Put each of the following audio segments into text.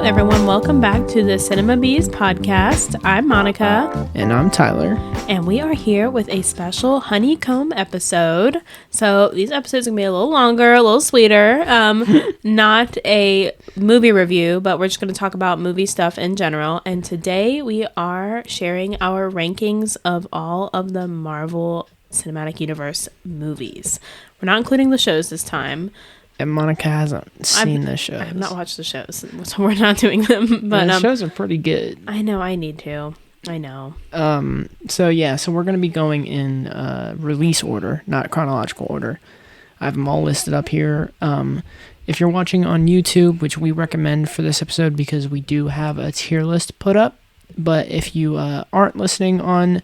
everyone. Welcome back to the Cinema Bees podcast. I'm Monica. And I'm Tyler. And we are here with a special honeycomb episode. So these episodes are going to be a little longer, a little sweeter. Not a movie review, but we're just going to talk about movie stuff in general. And today we are sharing our rankings of all of the Marvel Cinematic Universe movies. We're not including the shows this time. And Monica hasn't seen the shows. I have not watched the shows, so we're not doing them. But the shows are pretty good. I know, I need to. I know. So we're going to be going in release order, not chronological order. I have them all listed up here. If you're watching on YouTube, which we recommend for this episode because we do have a tier list put up, but if you aren't listening on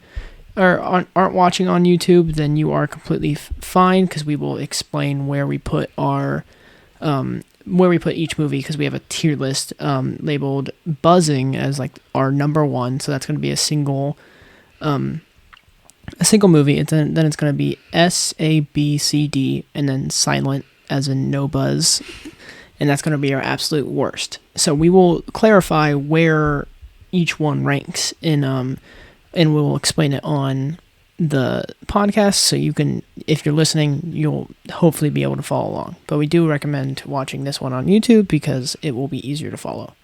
or aren't watching on YouTube, then you are completely fine because we will explain where we put our each movie, because we have a tier list labeled Buzzing as like our number one. So that's going to be a single movie, and then it's going to be S, A, B, C, D, and then silent as in no buzz, and that's going to be our absolute worst. So we will clarify where each one ranks in and we'll explain it on the podcast, so you can, if you're listening, you'll hopefully be able to follow along. But we do recommend watching this one on YouTube because it will be easier to follow.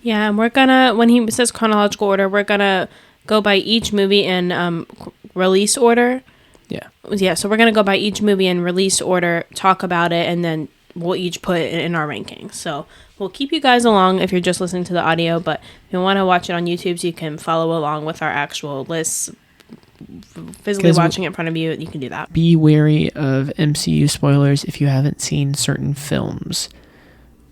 Yeah, and we're gonna, when he says chronological order, we're gonna go by each movie in release order. Yeah, so we're gonna go by each movie in release order, talk about it, and then we'll each put it in our rankings. So we'll keep you guys along if you're just listening to the audio, but if you want to watch it on YouTube so you can follow along with our actual lists, physically watching it in front of you, you can do that. Be wary of MCU spoilers if you haven't seen certain films.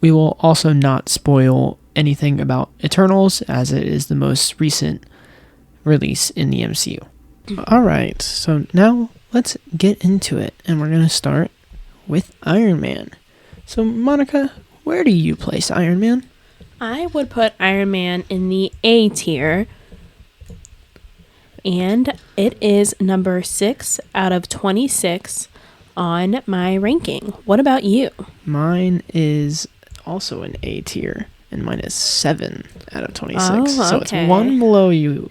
We will also not spoil anything about Eternals, as it is the most recent release in the MCU. Alright, so now let's get into it, and we're going to start with Iron Man. So, Monica, where do you place Iron Man? I would put Iron Man in the A tier, and it is number 6 out of 26 on my ranking. What about you? Mine is also an A tier, and mine is 7 out of 26. Oh, okay. So it's one below you.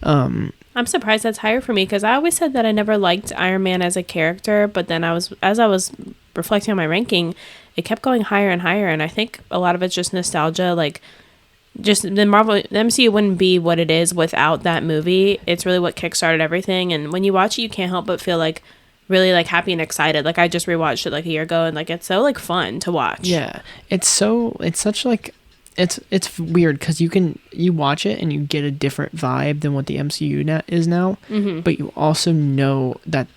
I'm surprised that's higher for me, because I always said that I never liked Iron Man as a character, but then as I was reflecting on my ranking, it kept going higher and higher, and I think a lot of it's just nostalgia. Like, just the MCU wouldn't be what it is without that movie. It's really what kickstarted everything, and when you watch it, you can't help but feel like really like happy and excited. Like, I just rewatched it like a year ago, and like it's so like fun to watch. Yeah, it's weird because you watch it and you get a different vibe than what the MCU is now, but you also know that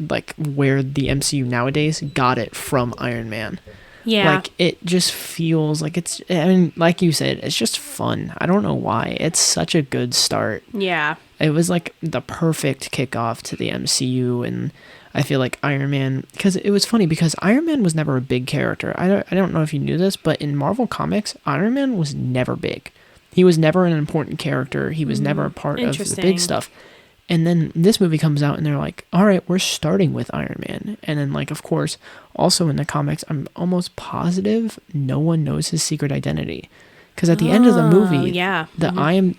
like where the MCU nowadays got it from Iron Man. Yeah, like it just feels like it's, I mean, like you said, it's just fun. I don't know why. It's such a good start. Yeah, it was like the perfect kickoff to the MCU, and I feel like Iron Man, because it was funny because Iron Man was never a big character. I don't know if you knew this, but in Marvel Comics, Iron Man was never big. He was never an important character. He was never a part of the big stuff. And then this movie comes out and they're like, all right, we're starting with Iron Man. And then, like, of course, also in the comics, I'm almost positive no one knows his secret identity. Because at the end of the movie, I am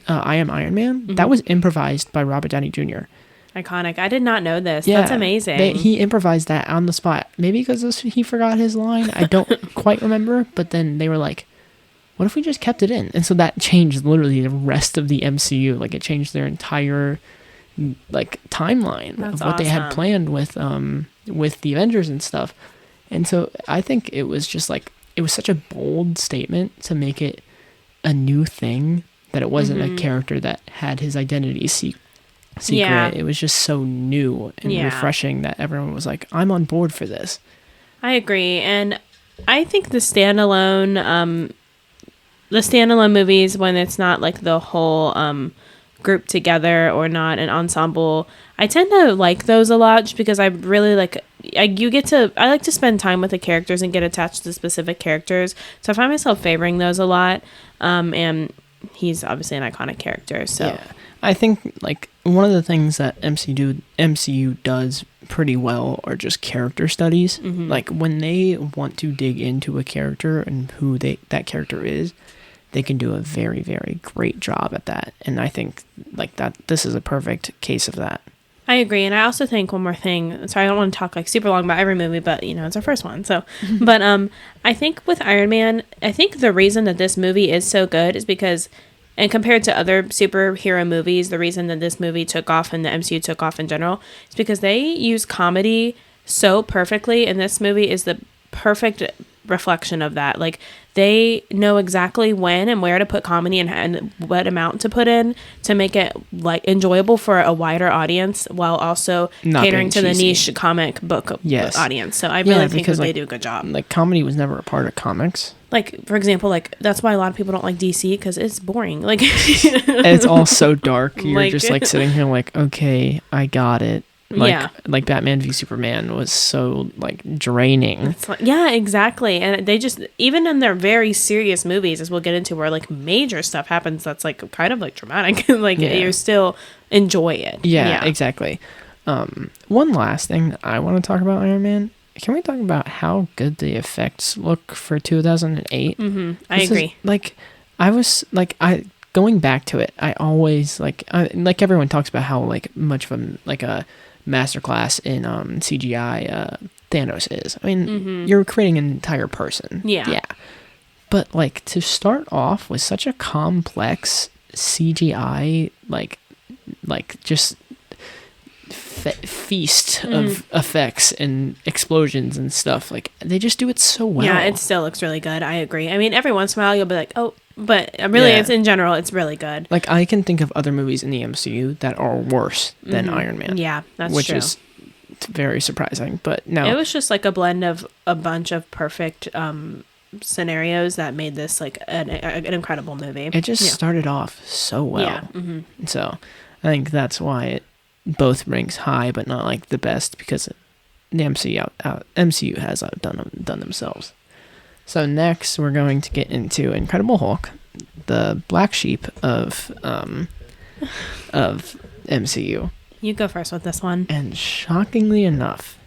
Iron Man, that was improvised by Robert Downey Jr. Iconic. I did not know this. Yeah, that's amazing. He improvised that on the spot. Maybe because he forgot his line. I don't quite remember. But then they were like, what if we just kept it in? And so that changed literally the rest of the MCU. Like, it changed their entire like timeline of what they had planned with the Avengers and stuff. And so I think it was just like, it was such a bold statement to make it a new thing, that it wasn't a character that had his identity secret. Yeah. It was just so new and refreshing that everyone was like, I'm on board for this. I agree. And I think the standalone movies, when it's not like the whole group together or not an ensemble, I tend to like those a lot, just because I really like, I like to spend time with the characters and get attached to specific characters. So I find myself favoring those a lot. And he's obviously an iconic character. So yeah. I think like one of the things that MCU does pretty well are just character studies. Like when they want to dig into a character and who that character is, they can do a very, very great job at that. And I think like that this is a perfect case of that. I agree. And I also think one more thing. Sorry, I don't want to talk like super long about every movie, but you know, it's our first one. So, but I think with Iron Man, I think the reason that this movie is so good is because, and compared to other superhero movies, the reason that this movie took off and the MCU took off in general is because they use comedy so perfectly. And this movie is the perfect reflection of that. Like, they know exactly when and where to put comedy and what amount to put in to make it like enjoyable for a wider audience while also Not catering to being the cheesy. niche comic book audience. So I really think because, that they like, do a good job. Like, comedy was never a part of comics. Like, for example, like that's why a lot of people don't like DC because it's boring. Like, it's all so dark. You're Like- just like sitting here like, okay, I got it. Like, Yeah. like Batman v Superman was so like draining. it's like, yeah, exactly. And they just, even in their very serious movies, as we'll get into, where like major stuff happens that's like kind of like dramatic, like Yeah. you still enjoy it. Yeah, exactly. One last thing that I want to talk about Iron Man. Can we talk about how good the effects look for 2008? I agree. Going back to it, I always like everyone talks about how like much of a masterclass in CGI Thanos is. I mean, you're creating an entire person. Yeah. But like to start off with such a complex CGI like just feast of effects and explosions and stuff, like they just do it so well. Yeah, it still looks really good. I agree. I mean, every once in a while you'll be like, oh, but really, Yeah. it's in general, it's really good. Like I can think of other movies in the MCU that are worse than Iron Man. Yeah, that's which true. is very surprising. But no, It was just like a blend of a bunch of perfect scenarios that made this like an incredible movie. it just started off so well. Yeah. So I think that's why it both ranks high, but not like the best, because the MCU has outdone themselves. So next, we're going to get into Incredible Hulk, the black sheep of MCU. You go first with this one. And shockingly enough,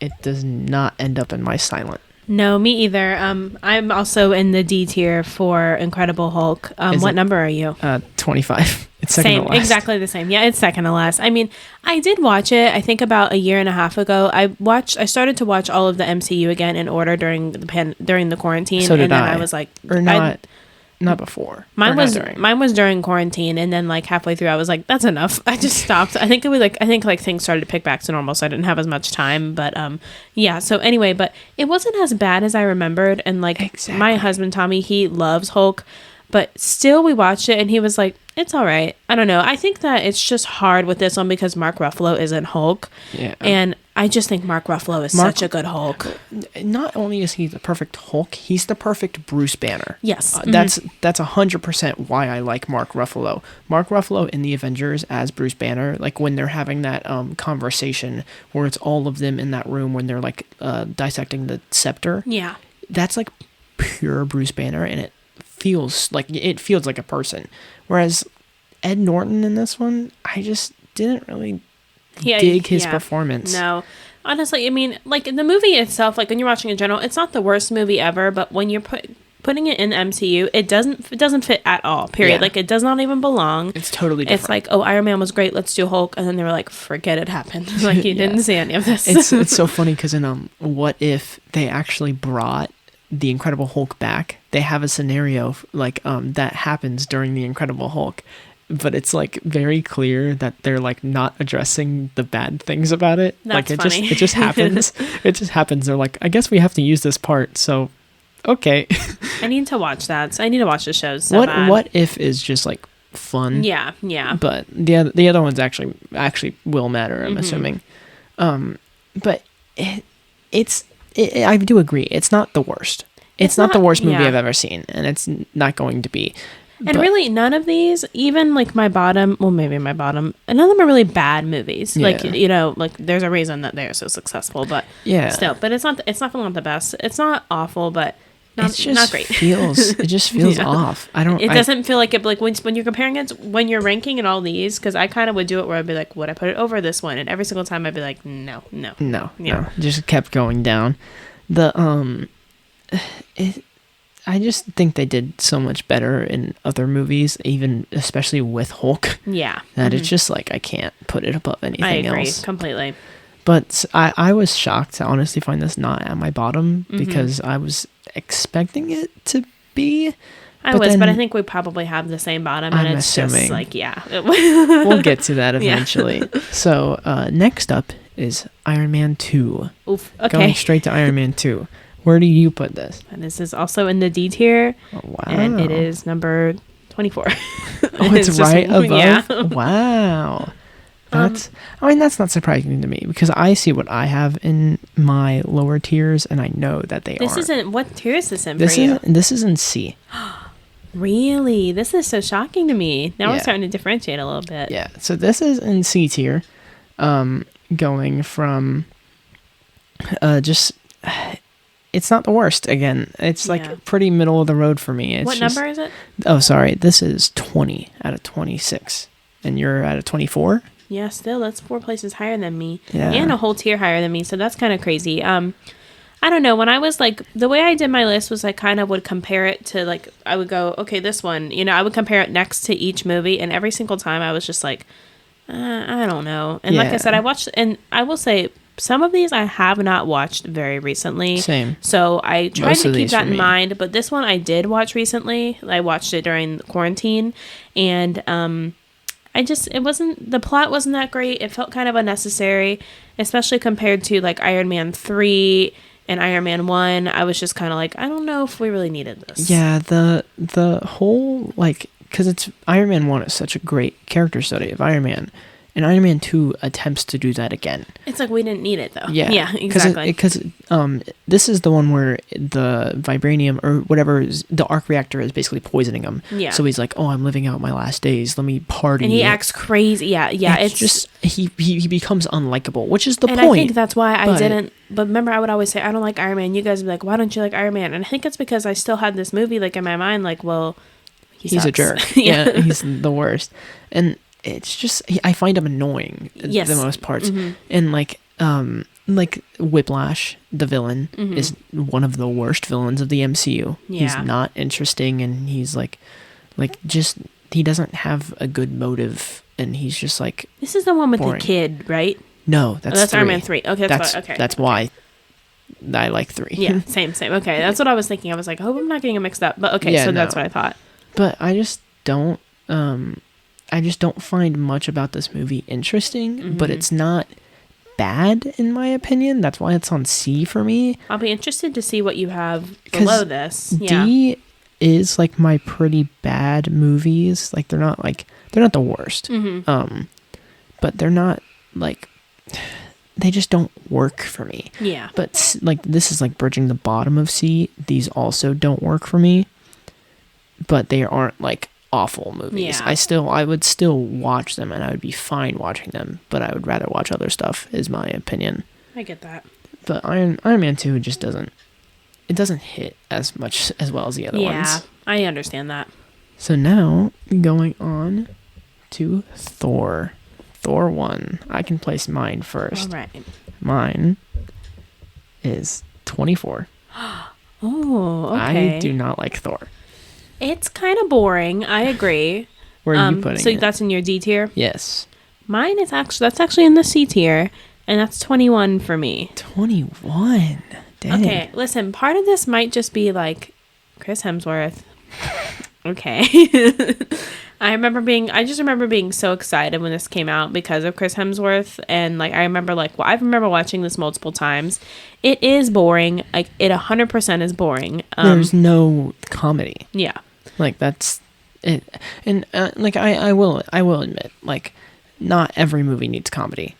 it does not end up in my silent. No, me either. I'm also in the D tier for Incredible Hulk. What number are you? 25. It's second Same, to last. exactly the same. Yeah, it's second to last. I mean, I did watch it. I think about a year and a half ago. I started to watch all of the MCU again in order during the quarantine. So did and then I. I was like, Or not before. Mine Or was not during. mine was during quarantine, and then like halfway through, I was like, "That's enough." I just stopped. I think things started to pick back to normal, so I didn't have as much time. But yeah. So anyway, but it wasn't as bad as I remembered. And like Exactly. my husband Tommy, he loves Hulk, but still we watched it, and he was like, "It's all right." I don't know. I think that it's just hard with this one because Mark Ruffalo isn't Hulk, Yeah. and I just think Mark Ruffalo is such a good Hulk. Not only is he the perfect Hulk, he's the perfect Bruce Banner. Yes. That's 100% why I like Mark Ruffalo. Mark Ruffalo in the Avengers as Bruce Banner, like when they're having that conversation where it's all of them in that room when they're like dissecting the scepter. Yeah. That's like pure Bruce Banner, and it feels like a person. Whereas Ed Norton in this one, I just didn't really dig his performance. No. Honestly, I mean, like the movie itself, like when you're watching in general, it's not the worst movie ever, but when you're putting it in the MCU, it doesn't fit at all. Period. Yeah. Like it does not even belong. It's totally different. It's like, oh, Iron Man was great, let's do Hulk, and then they were like, forget it happened. Like you didn't see any of this. It's so funny because in What If, they actually brought the Incredible Hulk back. They have a scenario like that happens during the Incredible Hulk, but it's like very clear that they're like not addressing the bad things about it. That's like funny. it just happens. It just happens. They're like, I guess we have to use this part. So okay. I need to watch that. So I need to watch the shows. So bad. What If is just like fun. Yeah. But the other ones actually will matter, I'm assuming. But I do agree. It's not the worst. It's not the worst movie I've ever seen, and it's not going to be. And really, none of these, even like maybe my bottom, none of them are really bad movies. Yeah. Like, you know, like there's a reason that they're so successful, but still, but it's definitely not the best. It's not awful, but not great. It just feels off. It doesn't feel like it, like when you're comparing it, when you're ranking and all these, because I kind of would do it where I'd be like, would I put it over this one? And every single time I'd be like, no. Just kept going down. I just think they did so much better in other movies, even especially with Hulk. Yeah. That it's just like I can't put it above anything else. I agree completely. But I was shocked to honestly find this not at my bottom because I was expecting it to be. But I think we probably have the same bottom, and it's assuming. Just like, yeah. We'll get to that eventually. Yeah. So next up is Iron Man 2. Oof. Okay. Going straight to Iron Man 2. Where do you put this? And this is also in the D tier. Oh, wow. And it is number 24. It's right above? Yeah. Wow. That's not surprising to me because I see what I have in my lower tiers and I know that they aren't. What tier is this in for you? This is in C. Really? This is so shocking to me. Now we're starting to differentiate a little bit. Yeah. So this is in C tier. Going from it's not the worst again. It's like pretty middle of the road for me. It's number is it? Oh, sorry. This is 20 out of 26. And you're at a 24? Yeah, still, that's 4 places higher than me. Yeah. And a whole tier higher than me, so that's kind of crazy. I don't know, when I was like, the way I did my list was I kind of would compare it to like, I would go, okay, this one, I would compare it next to each movie, and every single time I was just like, I don't know. And like I said, I watched, and I will say, some of these I have not watched very recently. Same. So I tried to keep that in mind, but this one I did watch recently. I watched it during quarantine, and the plot wasn't that great. It felt kind of unnecessary, especially compared to like Iron Man 3 and Iron Man 1. I was just kind of like, I don't know if we really needed this. Yeah, the whole, like, because it's Iron Man 1 is such a great character study of Iron Man. And Iron Man 2 attempts to do that again. It's like we didn't need it, though. Yeah, exactly. Because this is the one where the vibranium or whatever the arc reactor is basically poisoning him. Yeah. So he's like, "Oh, I'm living out my last days. Let me party." And he acts crazy. Yeah. It's just he becomes unlikable, which is the point. And I think that's why I didn't. But remember, I would always say, "I don't like Iron Man." You guys would be like, "Why don't you like Iron Man?" And I think it's because I still had this movie like in my mind, like, well, he's a jerk. Yeah, he's the worst. And it's just I find him annoying the most parts, and like Whiplash, the villain, is one of the worst villains of the MCU. Yeah. He's not interesting, and he's like just he doesn't have a good motive, and he's just like this is the one with boring. The kid, right? No, that's Iron Man 3. Okay, that's why I like 3. Yeah, same. Okay, that's what I was thinking. I was like, I hope I'm not getting it mixed up, but okay, that's what I thought. But I just don't find much about this movie interesting, but it's not bad in my opinion. That's why it's on C for me. I'll be interested to see what you have below this. Yeah. D is like my pretty bad movies. Like they're not the worst. But they're not like they just don't work for me. Yeah. But like this is like bridging the bottom of C. These also don't work for me. But they aren't like awful movies. Yeah. I would still watch them and I would be fine watching them, but I would rather watch other stuff is my opinion. I get that. But Iron Man 2 just doesn't hit as much as well as the other ones. Yeah, I understand that. So now going on to Thor 1. I can place mine first. All right. Mine is 24. Oh, okay. I do not like Thor. It's kind of boring. I agree. Where are you putting it? So that's in your D tier? Yes. Mine is actually in the C tier, and that's 21 for me. 21? Dang. Okay, listen, part of this might just be like Chris Hemsworth. Okay. I just remember being so excited when this came out because of Chris Hemsworth, and like I remember watching this multiple times. It is boring. Like it 100% is boring. There's no comedy. Yeah. Like that's it, and like I will admit, like not every movie needs comedy.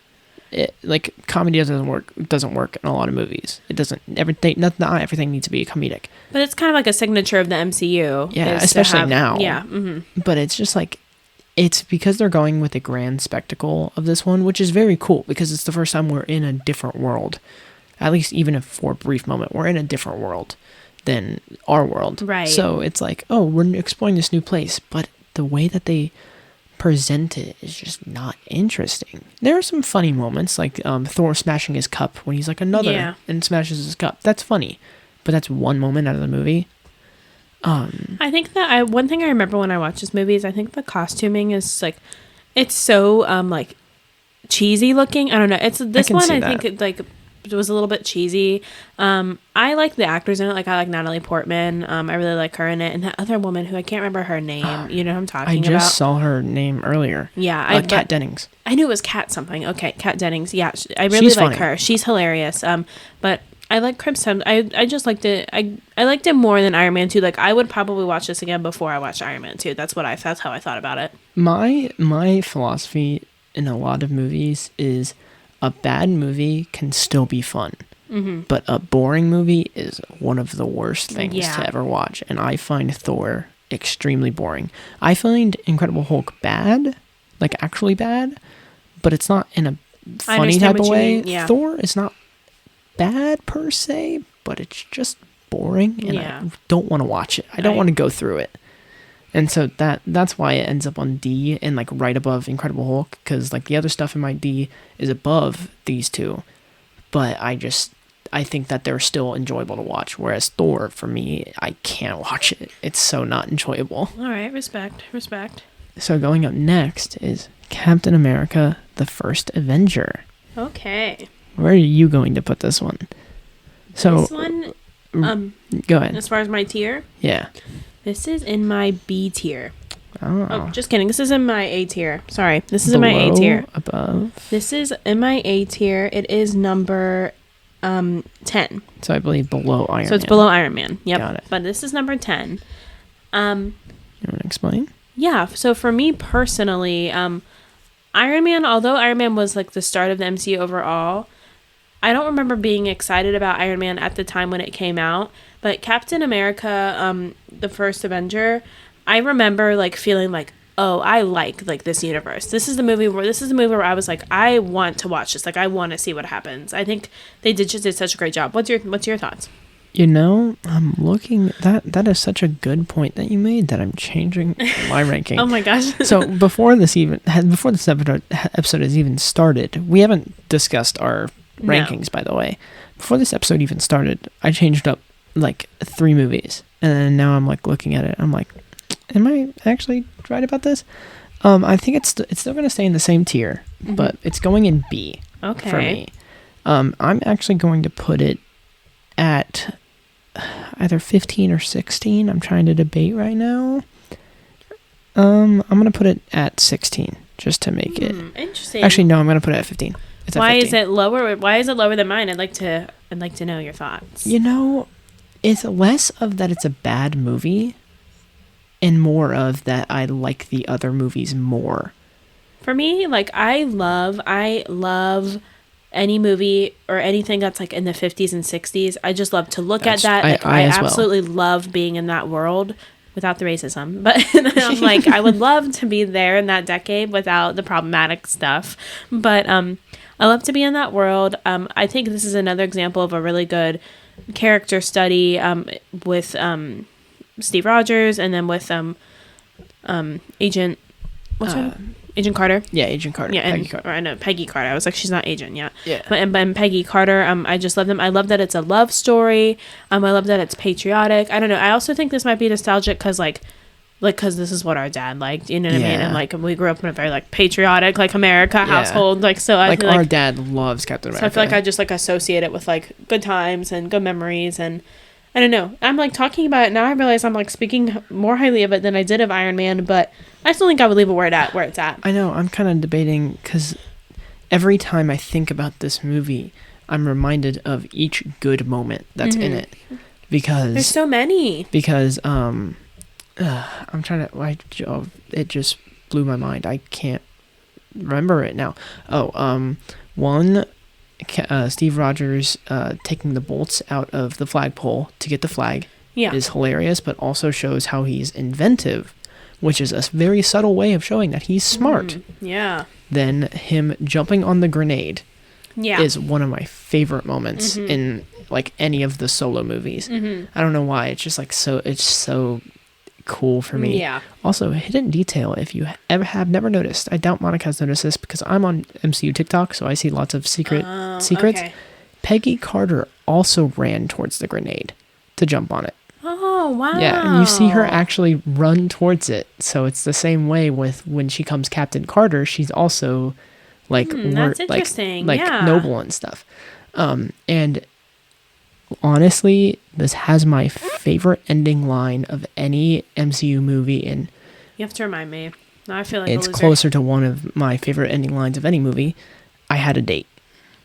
Like comedy doesn't work in a lot of movies. It doesn't not everything needs to be comedic. But it's kind of like a signature of the MCU. Yeah, especially now. Yeah. But it's just like it's because they're going with the grand spectacle of this one, which is very cool because it's the first time we're in a different world. At least even if for a brief moment, we're in a different world than our world. Right. So it's like, oh, we're exploring this new place, but the way that they present it is just not interesting. There are some funny moments, like Thor smashing his cup when he's like another and smashes his cup. That's funny, but that's one moment out of the movie. I think that one thing I remember when I watched this movie is I think the costuming is like, it's so like cheesy looking. I don't know. It's this one. I think it was a little bit cheesy. I like the actors in it. Like I like Natalie Portman. I really like her in it, and that other woman who I can't remember her name. You know who I'm talking about? I just saw her name earlier. Yeah, Kat Dennings. I knew it was Kat something. Okay, Kat Dennings. Yeah, I really like her. She's hilarious. But I like Chris Hemsworth. I just liked it. I liked it more than Iron Man 2. Like I would probably watch this again before I watched Iron Man 2. That's how I thought about it. My philosophy in a lot of movies is a bad movie can still be fun, but a boring movie is one of the worst things to ever watch. And I find Thor extremely boring. I find Incredible Hulk bad, like actually bad, but it's not in a funny type of way. Yeah. Thor is not bad per se, but it's just boring, and I don't want to watch it. I don't want to go through it. And so that's why it ends up on D and like right above Incredible Hulk, because like the other stuff in my D is above these two, but I think that they're still enjoyable to watch. Whereas Thor, for me, I can't watch it. It's so not enjoyable. All right, respect. So going up next is Captain America: The First Avenger. Okay. Where are you going to put this one? So this one, go ahead. As far as my tier, yeah. This is in my B tier. Oh, just kidding. This is in my A tier. Sorry. This is in my A tier. Above? This is in my A tier. It is number 10. So I believe below Iron Man. So it's below Iron Man. Yep. Got it. But this is number 10. You want to explain? Yeah. So for me personally, Iron Man, although Iron Man was like the start of the MCU overall, I don't remember being excited about Iron Man at the time when it came out. But Captain America, the First Avenger, I remember like feeling like, oh, I like this universe. This is the movie where I was like, I want to watch this. Like I want to see what happens. I think they did such a great job. What's your thoughts? You know, I'm looking that is such a good point that you made that I'm changing my ranking. Oh my gosh. So before this episode has even started, we haven't discussed our rankings, by the way. Before this episode even started, I changed up like 3 movies, and then now I'm like looking at it, I'm like, am I actually right about this? I think it's still going to stay in the same tier, but it's going in B for me. I'm actually going to put it at either 15 or 16. I'm trying to debate right now. I'm going to put it at 16 just to make it interesting. Actually, no, I'm going to put it at 15. Why is it lower? Why is it lower than mine? I'd like to know your thoughts. You know, it's less of that it's a bad movie and more of that I like the other movies more. For me, like I love any movie or anything that's like in the 50s and 60s. I just love to look at that. Like, I absolutely love being in that world without the racism. But I'm like, I would love to be there in that decade without the problematic stuff. But I love to be in that world. I think this is another example of a really good character study with Steve Rogers, and then with Agent Agent Carter. Yeah, Agent Carter. Yeah, Peggy Carter. I know Peggy Carter. I was like, she's not Agent yet. Yeah. But Peggy Carter. I just love them. I love that it's a love story. I love that it's patriotic. I don't know. I also think this might be nostalgic because because this is what our dad liked, you know what I mean? And like we grew up in a very like patriotic like America household, like so. I feel our dad loves Captain America. So I feel like I just like associate it with like good times and good memories, and I don't know. I'm like talking about it now. I realize I'm like speaking more highly of it than I did of Iron Man, but I still think I would leave it where it's at. I know. I'm kind of debating because every time I think about this movie, I'm reminded of each good moment that's in it, because there's so many. Because I'm trying to. It just blew my mind. I can't remember it now. One, Steve Rogers taking the bolts out of the flagpole to get the flag is hilarious, but also shows how he's inventive, which is a very subtle way of showing that he's smart. Yeah. Then him jumping on the grenade is one of my favorite moments in like any of the Solo movies. I don't know why. It's just like it's so cool for me. Yeah. Also, hidden detail, if you ever have never noticed, I doubt Monica has noticed this because I'm on MCU TikTok, so I see lots of secrets. Okay. Peggy Carter also ran towards the grenade to jump on it. Oh, wow. Yeah, and you see her actually run towards it. So it's the same way with when she comes Captain Carter. She's also like that's interesting. like Yeah. noble and stuff. And honestly, this has my favorite ending line of any MCU movie, and You have to remind me. Now I feel like it's a loser. closer to one of my favorite ending lines of any movie. I had a date.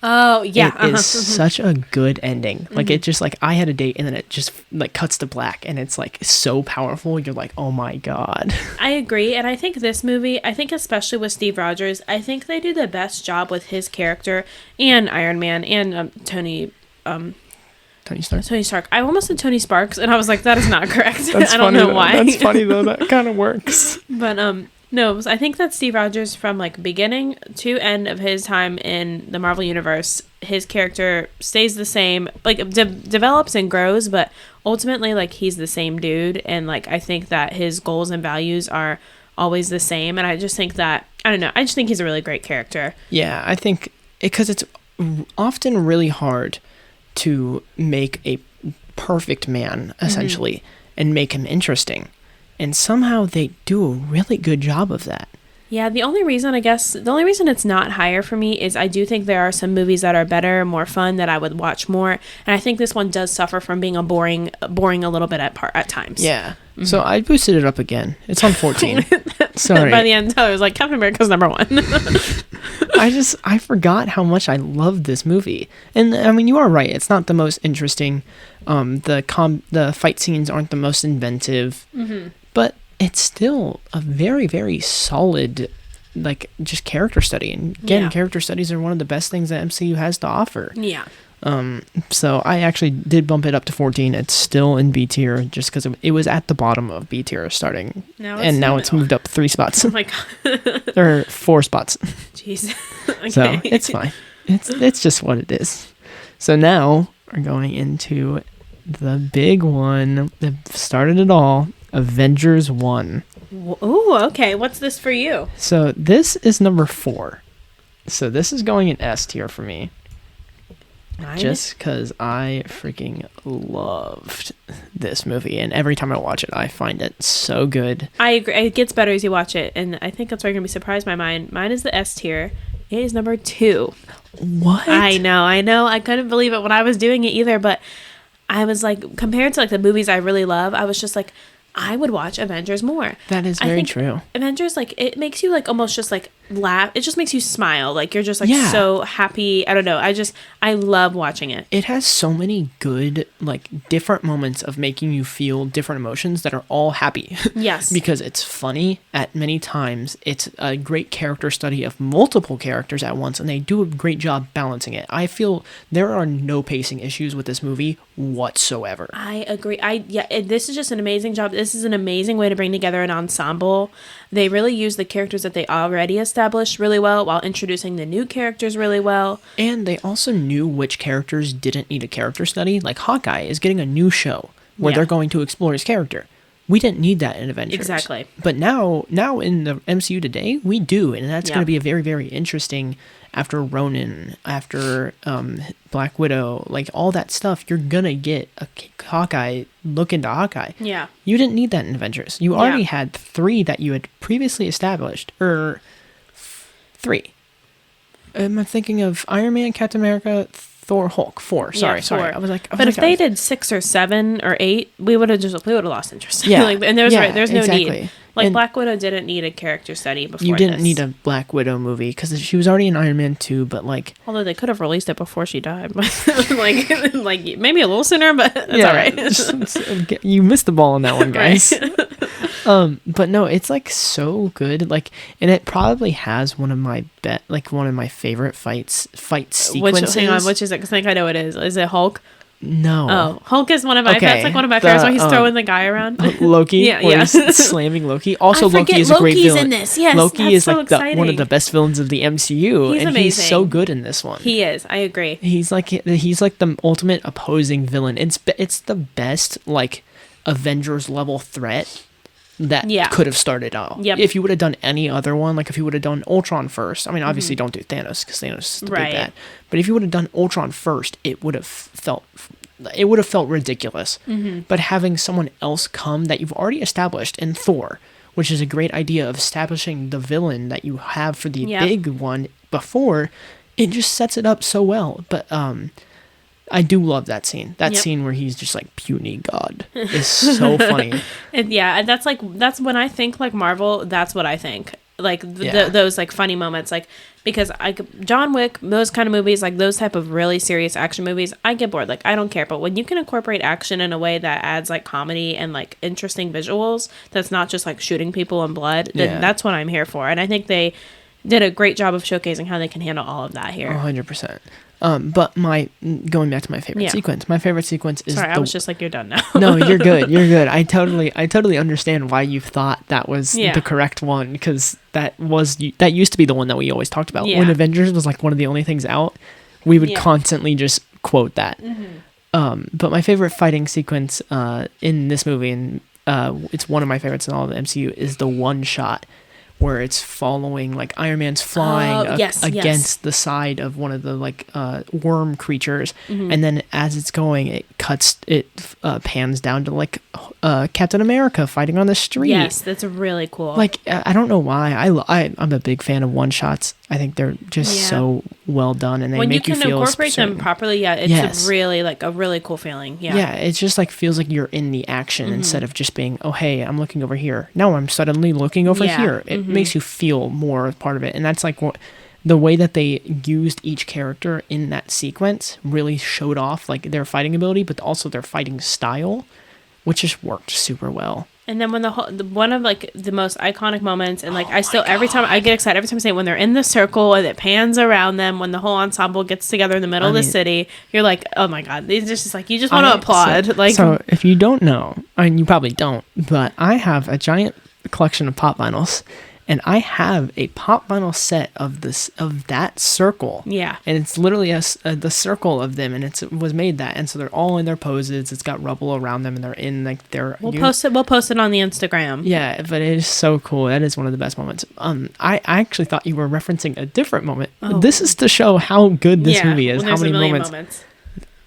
Oh, yeah. It is such a good ending. Like, it just, like, I had a date, and then it just, like, cuts to black, and it's, like, so powerful. You're like, oh, my God. I agree, and I think this movie, I think especially with Steve Rogers, I think they do the best job with his character and Iron Man and Tony Stark. Tony Stark. I almost said Tony Sparks, and I was like, that is not correct. That's I don't funny, know why. That's funny, though. That kind of works. But, no, I think that Steve Rogers, from like beginning to end of his time in the Marvel Universe, his character stays the same, like develops and grows, but ultimately, like, he's the same dude, and like I think that his goals and values are always the same, and I just think that, I don't know, I just think he's a really great character. Yeah, I think because it's often really hard to make a perfect man, essentially, and make him interesting. And somehow they do a really good job of that. Yeah, the only reason it's not higher for me is I do think there are some movies that are better, more fun, that I would watch more. And I think this one does suffer from being boring a little bit at times. Yeah. So I boosted it up again. It's on 14. Sorry. By the end, Tyler was like, Captain America's number 1. I forgot how much I loved this movie. And I mean, you are right. It's not the most interesting. The fight scenes aren't the most inventive. But it's still a very, very solid, like, just character study. And again, character studies are one of the best things that MCU has to offer. Yeah. So I actually did bump it up to 14. It's still in B tier just because it was at the bottom of B tier starting. Now it's moved up 3 spots. Oh my God. Or 4 spots. Jeez. Okay. So it's fine. It's just what it is. So now we're going into the big one that started it all. Avengers 1. Ooh, okay. What's this for you? So this is number 4. So this is going in S tier for me. Just because I freaking loved this movie. And every time I watch it, I find it so good. I agree. It gets better as you watch it. And I think that's why you're going to be surprised by mine. Mine is the S tier. It is number 2. What? I know. I couldn't believe it when I was doing it either. But I was like, compared to like the movies I really love, I was just like, I would watch Avengers more. That is very true. Avengers, like, it makes you like almost just like laugh. It just makes you smile. Like, you're just like so happy. I don't know. I love watching it. It has so many good, like, different moments of making you feel different emotions that are all happy. Yes. Because it's funny at many times. It's a great character study of multiple characters at once, and they do a great job balancing it. I feel there are no pacing issues with this movie whatsoever. I agree. This is just an amazing job. This is an amazing way to bring together an ensemble. They really use the characters that they already established really well while introducing the new characters really well. And they also knew which characters didn't need a character study. Like Hawkeye is getting a new show where they're going to explore his character. We didn't need that in Avengers. Exactly. But now in the MCU today, we do. And that's going to be a very, very interesting, after Ronin, after Black Widow, like all that stuff, you're going to get a Hawkeye, look into Hawkeye. Yeah. You didn't need that in Avengers. You already had 3 that you had previously established. Or 3. Am I thinking of Iron Man, Captain America, Thor, Hulk? 4. Sorry. I was like, but if they did 6 or 7 or 8, we would have lost interest. Yeah, and there's no exactly. need. Like, and Black Widow didn't need a character study before. You didn't need a Black Widow movie because she was already in Iron Man 2, but like, although they could have released it before she died, like maybe a little sooner, but that's all right. You missed the ball on that one, guys. Right. But no, it's like so good. Like, and it probably has one of my favorite fight sequences. Hang on, which is it? Because I think I know it is. Is it Hulk? No. Oh, Hulk is one of my that's like one of my favorites where he's throwing the guy around. Loki, he's slamming Loki. Also, Loki is a great villain. In this. Yes, Loki is like one of the best villains of the MCU, he's amazing. He's so good in this one. He is. I agree. He's like the ultimate opposing villain. It's the best like Avengers level threat that could have started out. Yep. If you would have done any other one, like if you would have done Ultron first, I mean, obviously don't do Thanos because Thanos is the big bad. But if you would have done Ultron first, it would have felt it would have felt ridiculous. But having someone else come that you've already established in Thor, which is a great idea of establishing the villain that you have for the big one before, it just sets it up so well. But I do love that scene. That scene where he's just like, puny god is so funny. And that's when I think like Marvel, that's what I think. Like those like funny moments, like, because John Wick, those kind of movies, like those type of really serious action movies, I get bored. Like, I don't care. But when you can incorporate action in a way that adds like comedy and like interesting visuals, that's not just like shooting people and blood, then that's what I'm here for. And I think they did a great job of showcasing how they can handle all of that here. 100%. But going back to my favorite sequence. My favorite sequence is. Sorry, I was just like, you're done now. No, you're good. You're good. I totally understand why you thought that was the correct one, because that used to be the one that we always talked about. When Avengers was like one of the only things out, we would constantly just quote that. But my favorite fighting sequence in this movie, and it's one of my favorites in all of the MCU, is the one shot where it's following, like, Iron Man's flying against the side of one of the, like, worm creatures. And then as it's going, it pans down to, like, Captain America fighting on the street. Yes, that's really cool. Like, I don't know why. I'm a big fan of one-shots. I think they're just so well done, and they make you feel... When you can incorporate them properly, it's really, like, a really cool feeling. Yeah, it just, like, feels like you're in the action instead of just being, oh, hey, I'm looking over here. Now I'm suddenly looking over here. It makes you feel more part of it, and that's, like, the way that they used each character in that sequence really showed off, like, their fighting ability, but also their fighting style, which just worked super well. And then when one of like the most iconic moments, and like every time I get excited every time I say it, when they're in the circle and it pans around them, when the whole ensemble gets together in the middle of the city, you're like, oh my god, these just like, you just want to applaud. So if you don't know, I mean, you probably don't, but I have a giant collection of pop vinyls. And I have a pop vinyl set of that circle. Yeah. And it's literally the circle of them, and it was made that. And so they're all in their poses. It's got rubble around them, and they're in like their... We'll post it on the Instagram. Yeah, but it is so cool. That is one of the best moments. I actually thought you were referencing a different moment. Oh. This is to show how good this movie is. How many moments.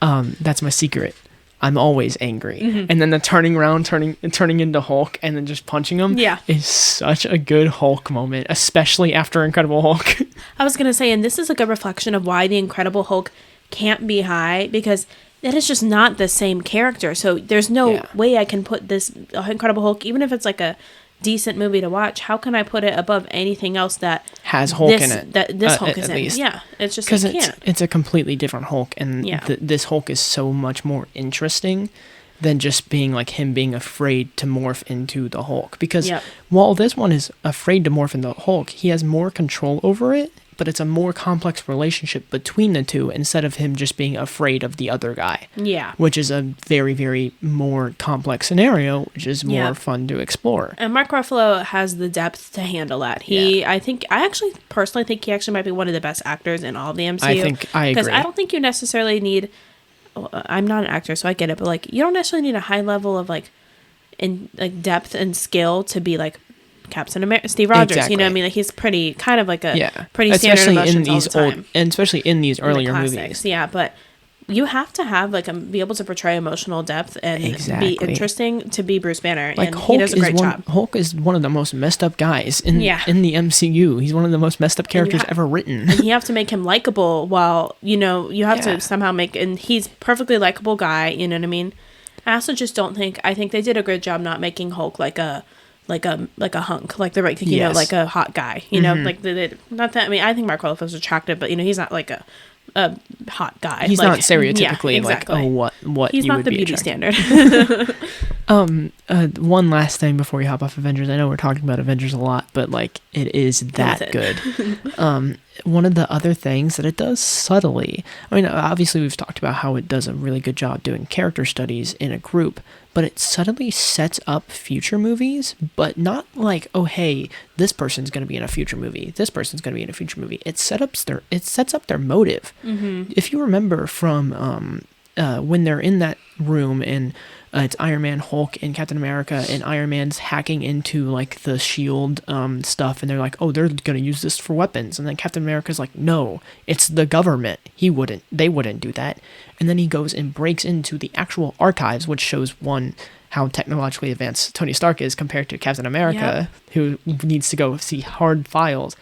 That's my secret. I'm always angry. And then the turning around, turning into Hulk, and then just punching him is such a good Hulk moment, especially after Incredible Hulk. I was going to say, and this is a good reflection of why the Incredible Hulk can't be high, because that is just not the same character. So there's no way I can put this Incredible Hulk, even if it's like a decent movie to watch, how can I put it above anything else that has Hulk in it? That this Hulk is in. Least. Yeah, it's just because it's a completely different Hulk, and this Hulk is so much more interesting than just being like him being afraid to morph into the Hulk. Because while this one is afraid to morph into the Hulk, he has more control over it. But it's a more complex relationship between the two, instead of him just being afraid of the other guy. Yeah. Which is a very, very more complex scenario, which is more fun to explore. And Mark Ruffalo has the depth to handle that. I actually personally think he actually might be one of the best actors in all of the MCU. I agree. Because I don't think you necessarily need... I'm not an actor, so I get it. But like, you don't necessarily need a high level of like depth and skill to be like Captain America, Steve Rogers. Exactly. You know what I mean? Like, he's pretty pretty standard emotions all the time. And especially in these earlier movies. Yeah, but you have to have be able to portray emotional depth and be interesting to be Bruce Banner. Like, and Hulk, he does a great job. Hulk is one of the most messed up guys in the MCU. He's one of the most messed up characters ever written. And you have to make him likable while, you have to somehow and he's perfectly likable guy, you know what I mean? I also just don't I think they did a good job not making Hulk like a hunk, like the right, know, like a hot guy, know, like not that. I mean, I think Mark Ruffalo's attractive, but he's not like a hot guy. He's not stereotypically like, oh, what he's you not would the be beauty attracted. standard. One last thing before we hop off Avengers. I know we're talking about Avengers a lot, but like, it is that good. One of the other things that it does subtly, I mean, obviously we've talked about how it does a really good job doing character studies in a group, but it subtly sets up future movies, but not like, oh, hey, this person's going to be in a future movie. This person's going to be in a future movie. It sets up their motive. If you remember from when they're in that room and it's Iron Man, Hulk, and Captain America, and Iron Man's hacking into like the shield stuff, and they're like, oh, they're gonna use this for weapons, and then Captain America's like, no, it's the government. They wouldn't do that. And then he goes and breaks into the actual archives, which shows how technologically advanced Tony Stark is compared to Captain America, who needs to go see hard files.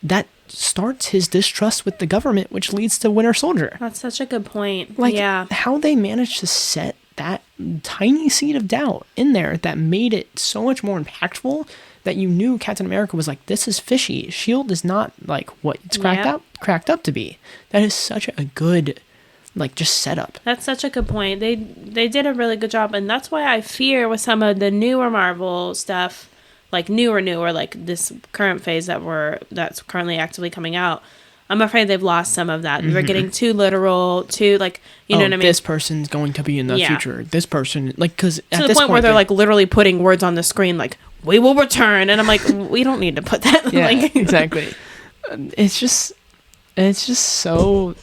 That starts his distrust with the government, which leads to Winter Soldier. That's such a good point. Like, how they managed to set that tiny seed of doubt in there that made it so much more impactful that you knew Captain America was like, this is fishy. S.H.I.E.L.D. is not like what it's cracked up to be. That is such a good, like, just setup. That's such a good point. They did a really good job, and that's why I fear with some of the newer Marvel stuff, like newer, like this current phase that's currently actively coming out. I'm afraid they've lost some of that. They're getting too literal, too, like, you know what I mean? This person's going to be in the future. This person, like, because at this point... To the point where they're, like, literally putting words on the screen, like, we will return. And I'm like, we don't need to put that. Yeah, like, exactly. It's just so...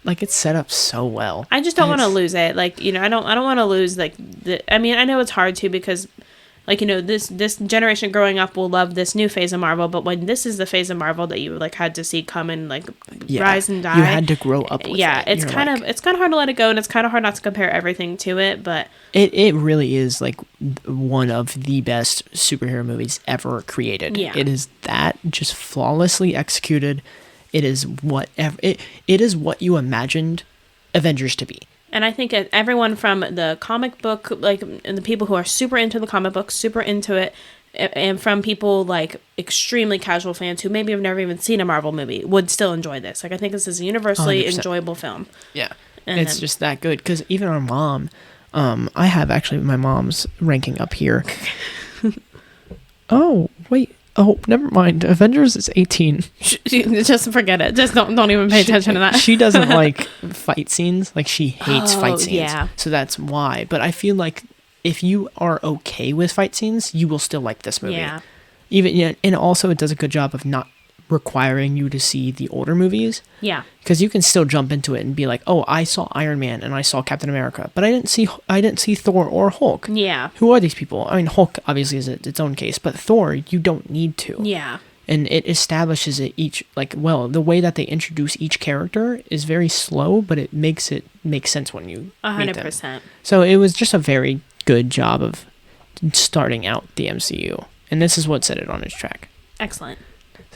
Like, it's set up so well. I just don't want to lose it. Like, you know, I don't want to lose, like... I mean, I know it's hard, too, because... Like, you know, this generation growing up will love this new phase of Marvel, but when this is the phase of Marvel that you, like, had to see come and, like, rise and die. You had to grow up with it. It's kind of hard to let it go, and it's kind of hard not to compare everything to it, but... It really is, like, one of the best superhero movies ever created. Yeah. It is that just flawlessly executed. It is it is what you imagined Avengers to be. And I think everyone from the comic book, like, and the people who are super into the comic book, super into it, and from people, like, extremely casual fans who maybe have never even seen a Marvel movie would still enjoy this. Like, I think this is a universally 100%. Enjoyable film. Yeah. And it's just that good. Because even our mom, I have actually my mom's ranking up here. Oh, wait. Oh, never mind. Avengers is 18. Just forget it. Just don't even pay attention to that. She doesn't like fight scenes. Like, she hates fight scenes. Yeah. So that's why. But I feel like if you are okay with fight scenes, you will still like this movie. Yeah. And also it does a good job of not requiring you to see the older movies. Yeah. Because you can still jump into it and be like, oh, I saw Iron Man and I saw Captain America, but I didn't see Thor or Hulk. Yeah. Who are these people? I mean, Hulk obviously is its own case, but Thor, you don't need to. Yeah. And it establishes it the way that they introduce each character is very slow, but it makes it make sense when you 100%. Meet them. So it was just a very good job of starting out the MCU. And this is what set it on its track. Excellent.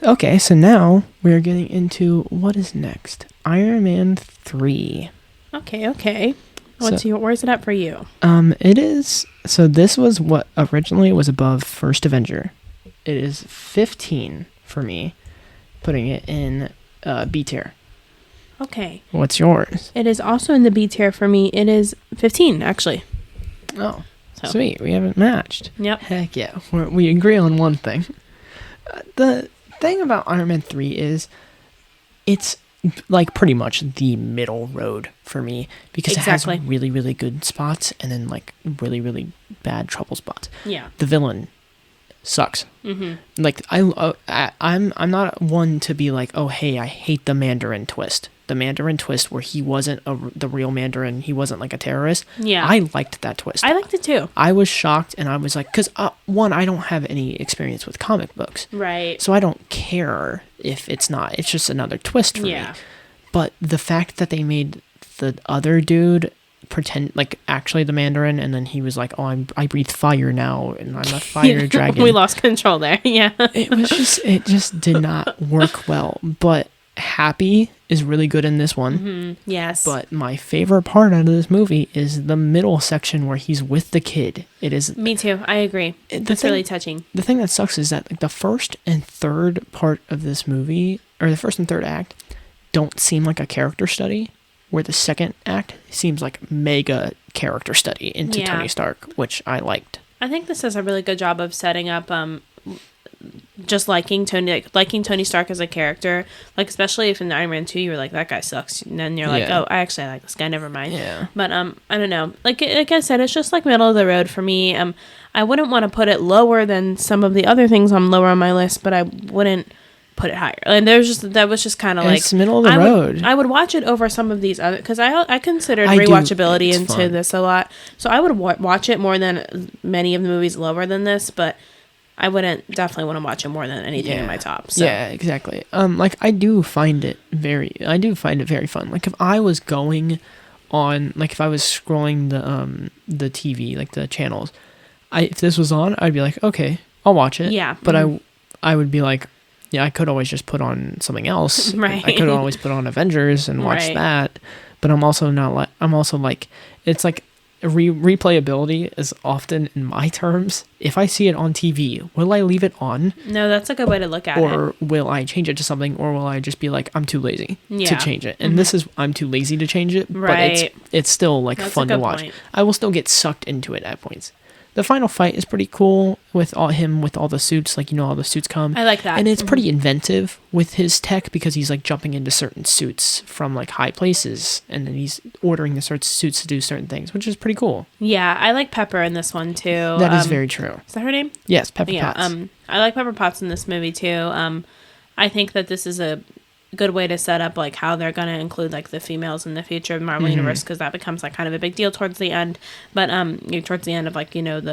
Okay, so now we're getting into what is next. Iron Man 3. Okay. Where's it at for you? It is, so this was what originally was above First Avenger. It is 15 for me, putting it in B tier. Okay. What's yours? It is also in the B tier for me. It is 15, actually. Oh, sweet. We haven't matched. Yep. Heck yeah. We agree on one thing. The thing about Iron Man 3 is it's like pretty much the middle road for me because it has really, really good spots and then like really, really bad trouble spots. Yeah. The villain sucks. Mm-hmm. Like I'm not one to be like, oh hey, I hate the Mandarin twist. The Mandarin twist where he wasn't the real Mandarin, he wasn't like a terrorist. Yeah. I liked that twist. I liked it too. I was shocked and I was like, because one, I don't have any experience with comic books. Right. So I don't care if it's just another twist for me. But the fact that they made the other dude pretend like actually the Mandarin and then he was like, oh, I breathe fire now and I'm a fire dragon. We lost control there. Yeah. it just did not work well. But Happy is really good in this one. Mm-hmm. Yes. But my favorite part out of this movie is the middle section where he's with the kid. It is. Me too. I agree. It's really touching. The thing that sucks is that like, the first and third part of this movie, or the first and third act, don't seem like a character study, where the second act seems like mega character study into Tony Stark, which I liked. I think this does a really good job of setting up just liking Tony Stark as a character, like especially if in Iron Man 2 you were like, that guy sucks, and then you're like, oh, I actually like this guy, never mind. Yeah. But I don't know, like I said, it's just like middle of the road for me. I wouldn't want to put it lower than some of the other things lower on my list, but I wouldn't put it higher. And that was just kind of like, it's middle of the road. I would watch it over some of these other, because I considered I do. rewatchability It's into fun. this a lot. So I would watch it more than many of the movies lower than this, but I definitely wouldn't watch it more than anything in my top. So. Yeah, exactly. Like I do find it very fun. Like if I was going on, like if I was scrolling the TV, like the channels, if this was on, I'd be like, okay, I'll watch it. Yeah. But I would be like, yeah, I could always just put on something else. Right. I could always put on Avengers and watch Right. that. But I'm also like, it's like replayability is often in my terms. If I see it on TV, will I leave it on? No, that's a good way to look at it. Or will I change it to something? Or will I just be like, I'm too lazy to Yeah. change it? And this is, I'm too lazy to change it. Right. But it's still like That's a fun to good watch. point. I will still get sucked into it at points. The final fight is pretty cool with all the suits, like, all the suits come. I like that. And it's pretty inventive with his tech because he's like jumping into certain suits from like high places, and then he's ordering the certain suits to do certain things, which is pretty cool. Yeah, I like Pepper in this one too. That is very true. Is that her name? Yes, Pepper Potts. I like Pepper Potts in this movie too. I think that this is a good way to set up like how they're going to include like the females in the future of the Marvel universe, because that becomes like kind of a big deal towards the end, but towards the end of like towards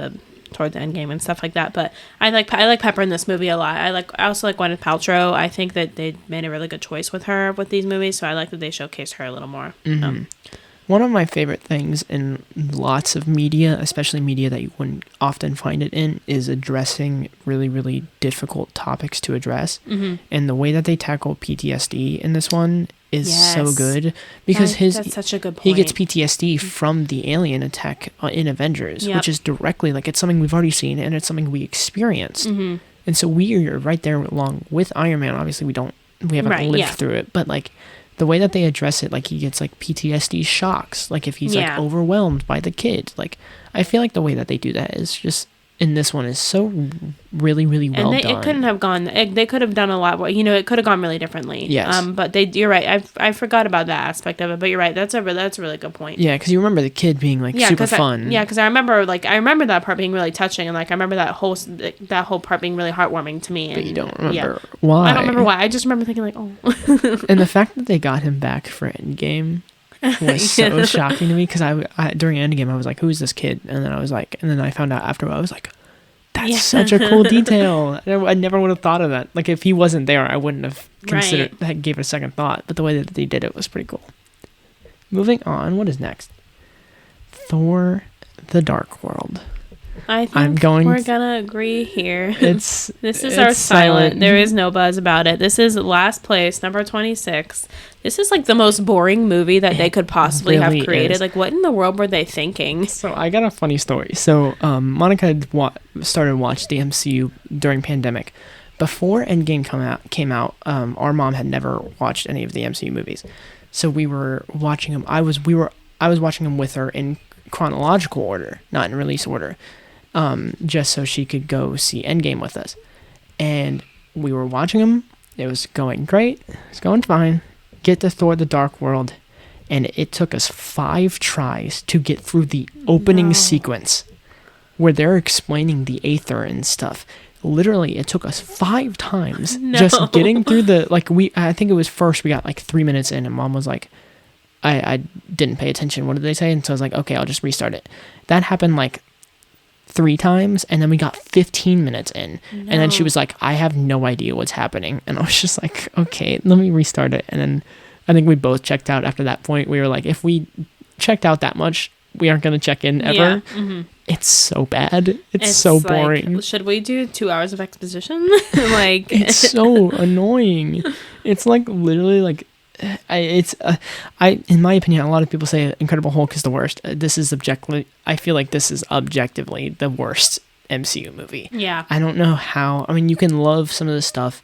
the end game and stuff like that. But I like Pepper in this movie a lot. I also like Gwyneth Paltrow. I think that they made a really good choice with her with these movies, so I like that they showcased her a little more. One of my favorite things in lots of media, especially media that you wouldn't often find it in, is addressing really, really difficult topics to address. And the way that they tackle PTSD in this one is so good, because that's such a good point. he gets PTSD from the alien attack in Avengers, which is directly like, it's something we've already seen and it's something we experienced. And so we are right there along with Iron Man. Obviously we haven't lived through it, but like the way that they address it, like he gets like PTSD shocks, like if he's like overwhelmed by the kid, like I feel like the way that they do that is just, in this one, is so really, really well done. It couldn't have gone. They could have done a lot more. It could have gone really differently. Yes. But you're right. I forgot about that aspect of it. But you're right. That's a really good point. Yeah, because you remember the kid being like super fun. Because I remember that part being really touching, and like I remember that whole part being really heartwarming to me. And, but you don't remember why. I don't remember why. I just remember thinking like, oh. And the fact that they got him back for Endgame was so shocking to me, because I during Endgame I was like, who is this kid? And then I found out after, I was like, that's such a cool detail. I never would have thought of that. Like if he wasn't there, I wouldn't have considered gave it a second thought. But the way that they did it was pretty cool. Moving on, what is next? Thor: The Dark World. I think we're gonna agree here. This is our silent. There is no buzz about it. This is last place, number 26. This is like the most boring movie that they could possibly have created. Like, what in the world were they thinking? So I got a funny story. So Monica had started to watch the MCU during pandemic. Before Endgame came out, our mom had never watched any of the MCU movies. So we were watching them. I was watching them with her in chronological order, not in release order. Just so she could go see Endgame with us. And we were watching them. It was going great. It was going fine. Get to Thor: The Dark World. And it took us 5 tries to get through the opening sequence where they're explaining the Aether and stuff. Literally, it took us 5 times just getting through I think it was first, we got like 3 minutes in, and Mom was like, I didn't pay attention. What did they say? And so I was like, okay, I'll just restart it. That happened like 3 times, and then we got 15 minutes in, and then she was like, I have no idea what's happening. And I was just like, okay, let me restart it. And then I think we both checked out after that point. We were like, if we checked out that much, we aren't going to check in ever. It's so bad. It's so boring. Like, should we do 2 hours of exposition? Like, it's so annoying. It's like literally like, in my opinion, a lot of people say Incredible Hulk is the worst. I feel like this is objectively the worst MCU movie. Yeah. I don't know how. I mean, you can love some of this stuff.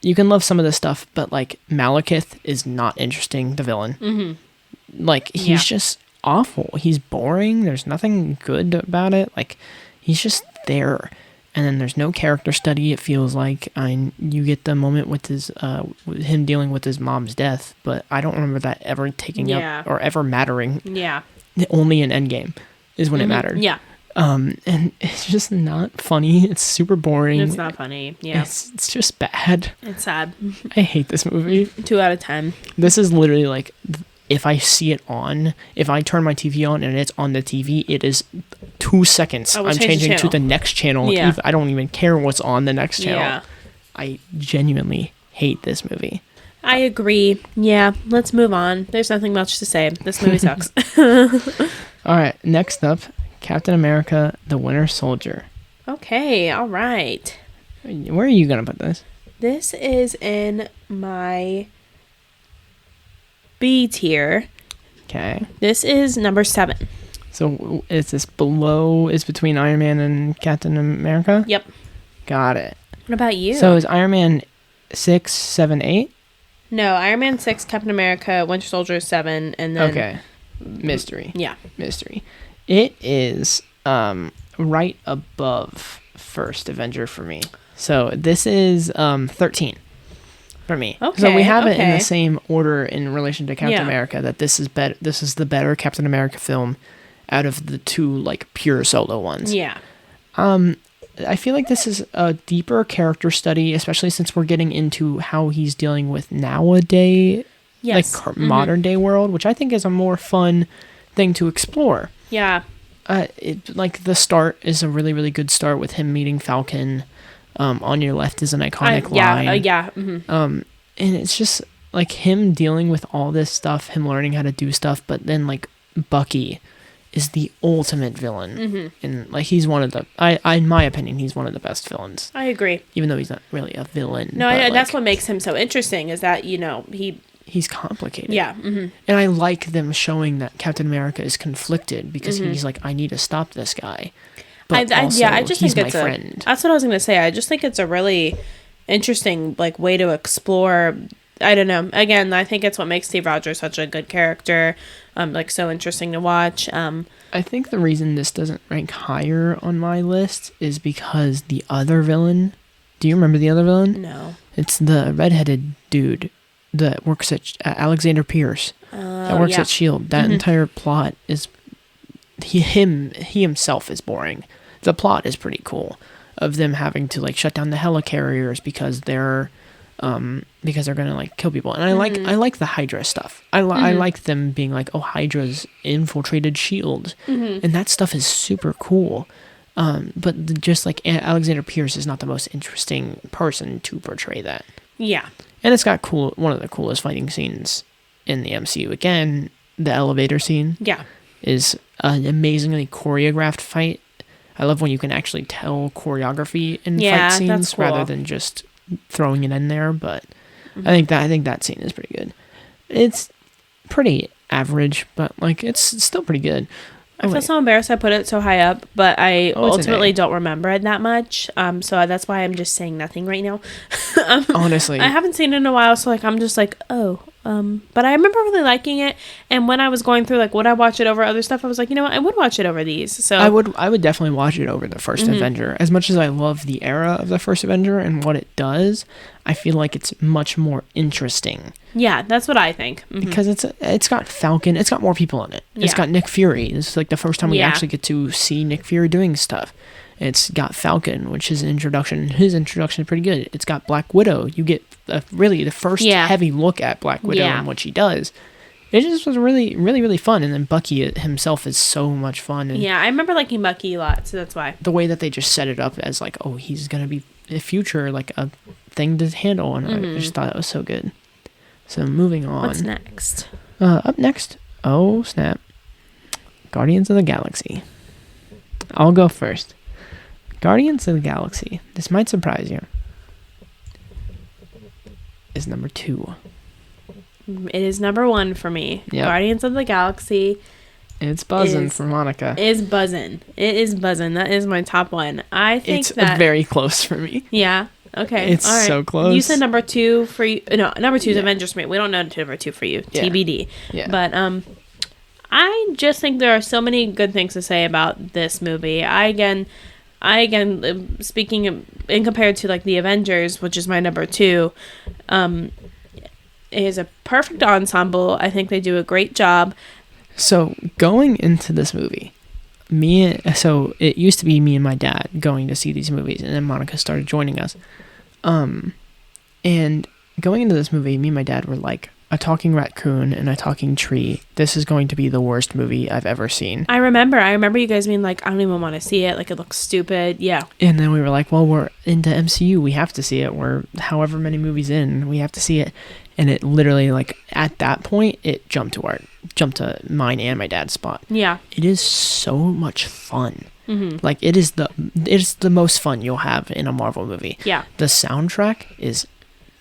But like Malekith is not interesting, the villain. Like he's just awful. He's boring. There's nothing good about it. Like he's just there. And then there's no character study, it feels like. You get the moment with him dealing with his mom's death, but I don't remember that ever taking up or ever mattering. Yeah. Only in Endgame is when it mattered. Yeah. And it's just not funny. It's super boring. It's not funny. Yeah. It's just bad. It's sad. I hate this movie. 2 out of 10. This is literally like, if I see it on, if I turn my TV on and it's on the TV, it is 2 seconds. Oh, we'll I'm change the changing to the next channel. Yeah. I don't even care what's on the next channel. Yeah. I genuinely hate this movie. I agree. Yeah, let's move on. There's nothing much to say. This movie sucks. All right, next up, Captain America, the Winter Soldier. Okay, all right. Where are you going to put this? This is in my B tier. Okay. This is number 7. So is this below, is between Iron Man and Captain America? Yep. Got it. What about you? So is Iron Man 6, 7, 8? No, Iron Man 6, Captain America, Winter Soldier 7, and then... Okay. Mystery. Yeah. Mystery. It is right above first Avenger for me. So this is 13 for me. Okay. So we have it in the same order in relation to Captain America, that this is this is the better Captain America film out of the 2 like pure solo ones. Yeah. I feel like this is a deeper character study, especially since we're getting into how he's dealing with nowadays, like modern day world, which I think is a more fun thing to explore. Yeah. Like the start is a really, really good start with him meeting Falcon. On your left is an iconic line. Yeah. Mm-hmm. And it's just like him dealing with all this stuff, him learning how to do stuff, but then like Bucky is the ultimate villain. Mm-hmm. And like he's one of the, in my opinion, he's one of the best villains. I agree. Even though he's not really a villain. No, that's what makes him so interesting, is that, he's complicated. Yeah. Mm-hmm. And I like them showing that Captain America is conflicted because he's like, I need to stop this guy. But I just think he's it's my friend. That's what I was going to say. I just think it's a really interesting like way to explore. I don't know. Again, I think it's what makes Steve Rogers such a good character. Like so interesting to watch. I think the reason this doesn't rank higher on my list is because the other villain. Do you remember the other villain? No. It's the redheaded dude that works at Alexander Pierce. That works at S.H.I.E.L.D. That entire plot is he himself is boring. The plot is pretty cool of them having to like shut down the helicarriers because they're gonna like kill people. And I like the Hydra stuff. I like them being like, oh, Hydra's infiltrated S.H.I.E.L.D. And that stuff is super cool. But just like Alexander Pierce is not the most interesting person to portray that. Yeah. And it's got one of the coolest fighting scenes in the MCU. Again, the elevator scene. Yeah. Is an amazingly choreographed fight. I love when you can actually tell choreography in fight scenes that's cool. rather than just throwing it in there. But I think that scene is pretty good. It's pretty average, but like it's still pretty good. I feel so embarrassed I put it so high up, but I ultimately don't remember it that much. So that's why I'm just saying nothing right now. Honestly, I haven't seen it in a while, so like I'm just like, oh. But I remember really liking it, and when I was going through like would I watch it over other stuff, I was like, you know what, I would watch it over these. So I would definitely watch it over the first Avenger. As much as I love the era of the first Avenger and what it does, I feel like it's much more interesting. Yeah, that's what I think. Because it's got Falcon, it's got more people in it. It's got Nick Fury. This is like the first time we actually get to see Nick Fury doing stuff. It's got Falcon, which is an introduction. His introduction is pretty good. It's got Black Widow. You get really the first heavy look at Black Widow and what she does. It just was really, really, really fun. And then Bucky himself is so much fun. And I remember liking Bucky a lot, so that's why. The way that they just set it up as like, oh, he's going to be a future, like a thing to handle. And I just thought it was so good. So moving on. What's next? Up next, oh snap, Guardians of the Galaxy. I'll go first. Guardians of the Galaxy, this might surprise you, is number 2. It is number 1 for me. Yep. Guardians of the Galaxy. It's buzzing for Monica. It is buzzing. That is my top 1. I think it's very close for me. Yeah. Okay. It's so close. You said number 2 for you. No, number 2 is Avengers. We don't know number 2 for you. Yeah. TBD. Yeah. But I just think there are so many good things to say about this movie. I again, speaking in compared to like the Avengers, which is my number 2, it is a perfect ensemble. I think they do a great job. So going into this movie, so it used to be me and my dad going to see these movies, and then Monica started joining us. And going into this movie, me and my dad were like, a talking raccoon and a talking tree. This is going to be the worst movie I've ever seen. I remember you guys being like, I don't even want to see it. Like, it looks stupid. Yeah. And then we were like, well, we're into MCU. We have to see it. We're however many movies in. We have to see it. And it literally, like, at that point, it jumped to mine and my dad's spot. Yeah. It is so much fun. Mm-hmm. Like, it is the most fun you'll have in a Marvel movie. Yeah. The soundtrack is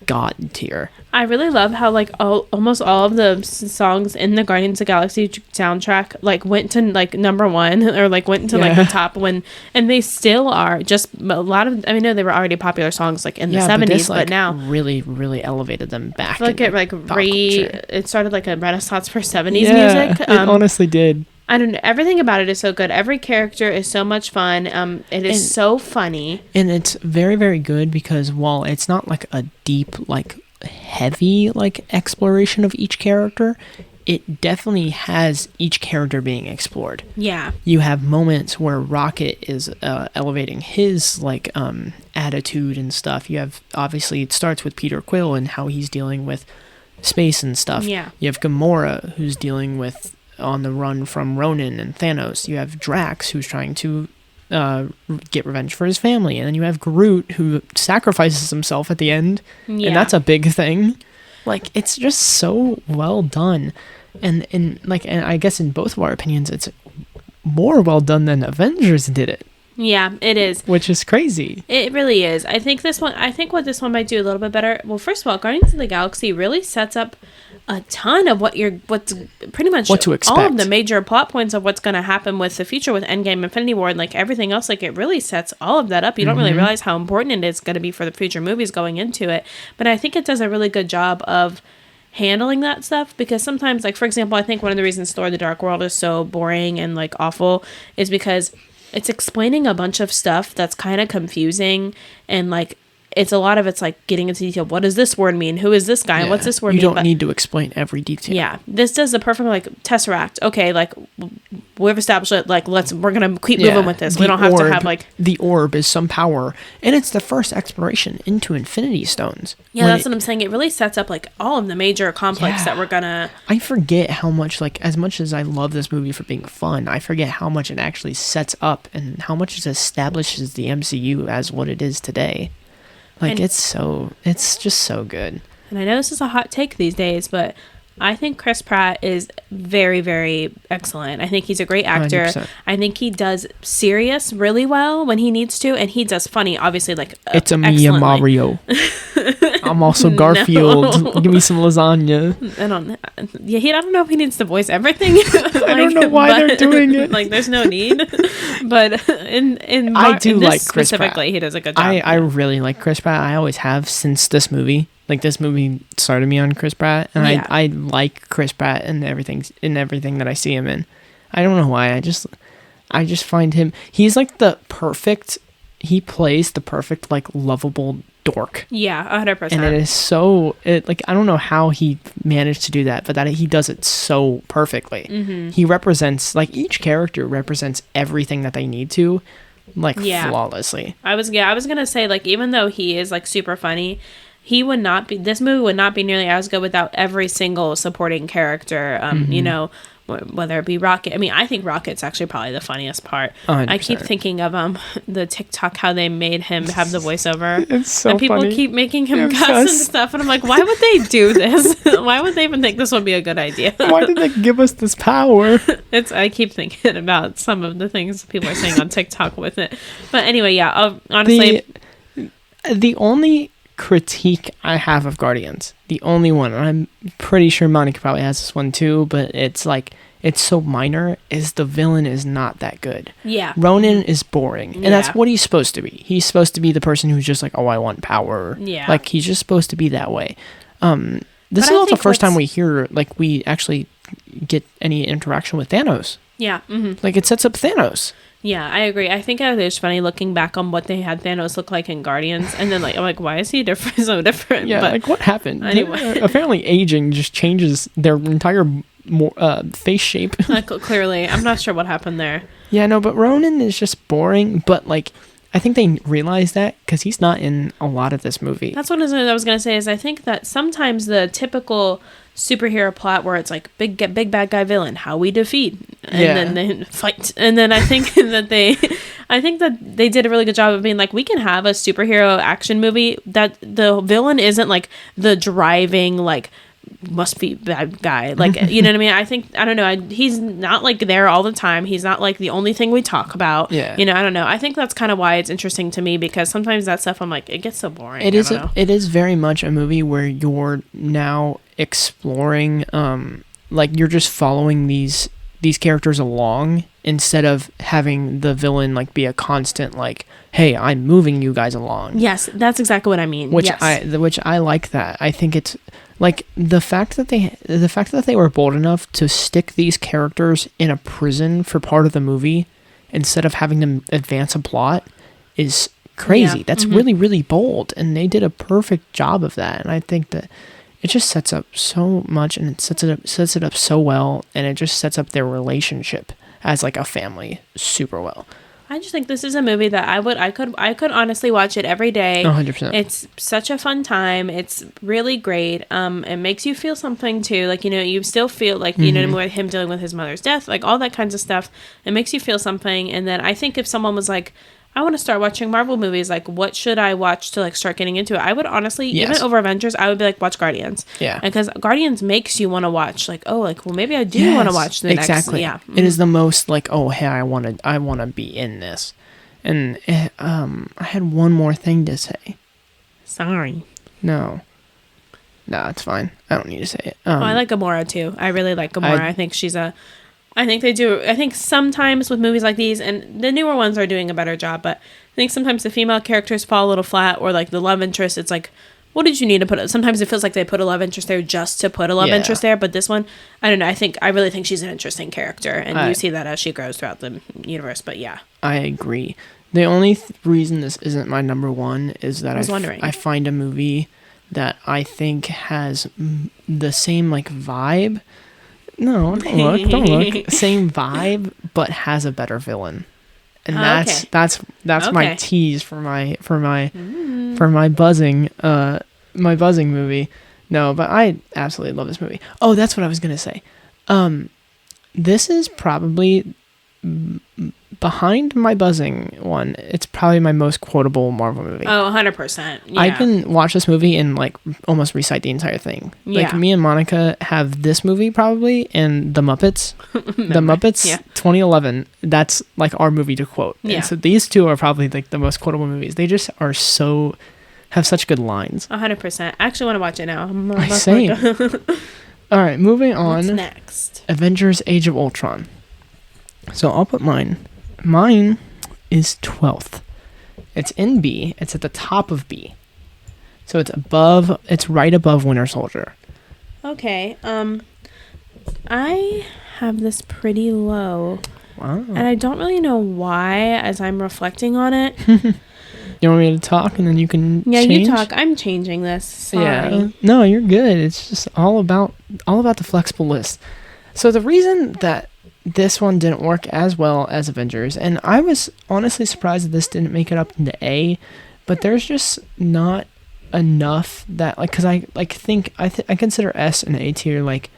god tier. I really love how like almost all of the songs in the Guardians of the Galaxy soundtrack like went to like number one or like went to like the top one, and they still are. Just a lot of, I mean, no, they were already popular songs like in the 70s, but now really elevated them back. I feel like it started like a renaissance for 70s music. It honestly did. I don't know. Everything about it is so good. Every character is so much fun. It is so funny. And it's very, very good because while it's not like a deep, like heavy, like exploration of each character, it definitely has each character being explored. Yeah. You have moments where Rocket is elevating his like attitude and stuff. You have, obviously, it starts with Peter Quill and how he's dealing with space and stuff. Yeah. You have Gamora, who's dealing with on the run from Ronan and Thanos. You have Drax, who's trying to get revenge for his family, and then you have Groot, who sacrifices himself at the end, and that's a big thing. Like, it's just so well done, and I guess in both of our opinions, it's more well done than Avengers did it. Yeah, it is. Which is crazy. It really is. I think what this one might do a little bit better. Well, first of all, Guardians of the Galaxy really sets up a ton of what's pretty much what to expect. All of the major plot points of what's going to happen with the future with Endgame, Infinity War, and like everything else. Like, it really sets all of that up. You don't really realize how important it is going to be for the future movies going into it. But I think it does a really good job of handling that stuff, because sometimes, like, for example, I think one of the reasons Thor: The Dark World is so boring and like awful is because it's explaining a bunch of stuff that's kind of confusing, and like it's a lot of it's like getting into detail. What does this word mean? Who is this guy? What's this word mean? You don't need to explain every detail. Yeah, this does the perfect, like, Tesseract. Okay, like, we've established it. Like, we're gonna keep moving with this. We don't have to have like the orb is some power, and it's the first exploration into Infinity Stones. Yeah, that's what I'm saying. It really sets up like all of the major conflicts that we're gonna. I forget how much, like, as much as I love this movie for being fun, I forget how much it actually sets up and how much it establishes the MCU as what it is today. Like, it's just so good. And I know this is a hot take these days, but I think Chris Pratt is very, very excellent. I think he's a great actor. 100%. I think he does serious really well when he needs to, and he does funny, obviously, like, it's a Mia Mario. I'm also Garfield. No. Give me some lasagna. I don't know if he needs to voice everything. Like, I don't know why they're doing it. Like, there's no need. But I do like Chris specifically, Pratt. He does a good job. I really like Chris Pratt. I always have since this movie. Like, this movie started me on Chris Pratt, and I like Chris Pratt in everything that I see him in. I don't know why. I just find him. He's like he plays the perfect, like, lovable dork. Yeah, 100%. And it is so, like, I don't know how he managed to do that, but that he does it so perfectly. Mm-hmm. He represents, like, each character represents everything that they need to, like, flawlessly. I was gonna say, like, even though he is, like, super funny, this movie would not be nearly as good without every single supporting character. You know, whether it be Rocket. I mean, I think Rocket's actually probably the funniest part. 100%. I keep thinking of the TikTok, how they made him have the voiceover. It's so and people funny. keep making him cuss and stuff, and I'm like, why would they do this? Why would they even think this would be a good idea? Why did they give us this power? I keep thinking about some of the things people are saying on TikTok with it. But anyway, yeah, honestly, the only critique I have of Guardians, the only one, and I'm pretty sure Monica probably has this one too, but it's like, it's so minor, is the villain is not that good. Yeah. Ronan is boring, and that's what he's supposed to be. He's supposed to be the person who's just like, oh, I want power. Yeah. Like, he's just supposed to be that way. This is not the first time we hear, like, we actually get any interaction with Thanos. Yeah. Mm-hmm. Like, it sets up Thanos. Yeah, I agree. I think it was funny looking back on what they had Thanos look like in Guardians, and then, like, I'm like, why is he different? So different? Yeah, but like, what happened? Anyway, apparently aging just changes their entire more face shape. Clearly, I'm not sure what happened there. Yeah, no, but Ronan is just boring. But like, I think they realize that because he's not in a lot of this movie. That's what I was gonna say. Is I think that sometimes the typical superhero plot where it's like big bad guy villain, how we defeat, and then they fight, and then I think that they did a really good job of being like, we can have a superhero action movie that the villain isn't like the driving like must be bad guy, like you know what I mean. I don't know, he's not like there all the time, he's not like the only thing we talk about. You know, I don't know, I think that's kind of why it's interesting to me, because sometimes that stuff I'm like, it gets so boring. It is very much a movie where you're now exploring like you're just following these characters along instead of having the villain like be a constant like, hey, I'm moving you guys along. Yes, that's exactly what I mean. Which I like that. I think it's like the fact that they were bold enough to stick these characters in a prison for part of the movie instead of having them advance a plot is crazy. That's really, really bold, and they did a perfect job of that. And I think that it just sets up so much, and it sets it up so well, and it just sets up their relationship as like a family super well. I just think this is a movie that I could honestly watch it every day. 100%. It's such a fun time. It's really great. It makes you feel something too. Like, you know, you still feel like, you know, with him dealing with his mother's death, like all that kinds of stuff. It makes you feel something. And then I think if someone was like, I want to start watching Marvel movies, like what should I watch to like start getting into it? I would honestly, even over Avengers, I would be like, watch Guardians. Yeah. Because Guardians makes you want to watch like, oh, like, well, maybe I do want to watch the next. Yeah. It is the most like, oh, hey, I want to be in this. And I had one more thing to say. Sorry. No, it's fine. I don't need to say it. I like Gamora too. I really like Gamora. I think sometimes with movies like these, and the newer ones are doing a better job, but I think sometimes the female characters fall a little flat, or like the love interest, it's like, what did you need to put? Sometimes it feels like they put a love interest there just to put a love interest there, but this one, I don't know, I really think she's an interesting character, and you see that as she grows throughout the universe, but yeah. I agree. The only reason this isn't my number one is that I find a movie that I think has the same like vibe. No, don't look. Same vibe, but has a better villain, and that's my tease for my buzzing movie. No, but I absolutely love this movie. Oh, that's what I was gonna say. This is probably behind my buzzing one. It's probably my most quotable Marvel movie. Oh, 100%. Yeah. I can watch this movie and like almost recite the entire thing. Yeah. Like me and Monica have this movie probably, and The Muppets. The Muppets 2011. That's like our movie to quote. Yeah. And so these two are probably like the most quotable movies. They just are have such good lines. 100%. I actually want to watch it now. Same. All right, moving on. What's next? Avengers Age of Ultron. So I'll put mine. Mine is 12th. It's in B. It's at the top of B. So it's right above Winter Soldier. Okay. I have this pretty low. Wow. And I don't really know why as I'm reflecting on it. You want me to talk and then you can change? Yeah, you talk. I'm changing this. Sorry. Yeah. No, you're good. It's just all about the flexible list. So the reason that this one didn't work as well as Avengers, and I was honestly surprised that this didn't make it up into A, but there's just not enough that like, because I consider S and A tier like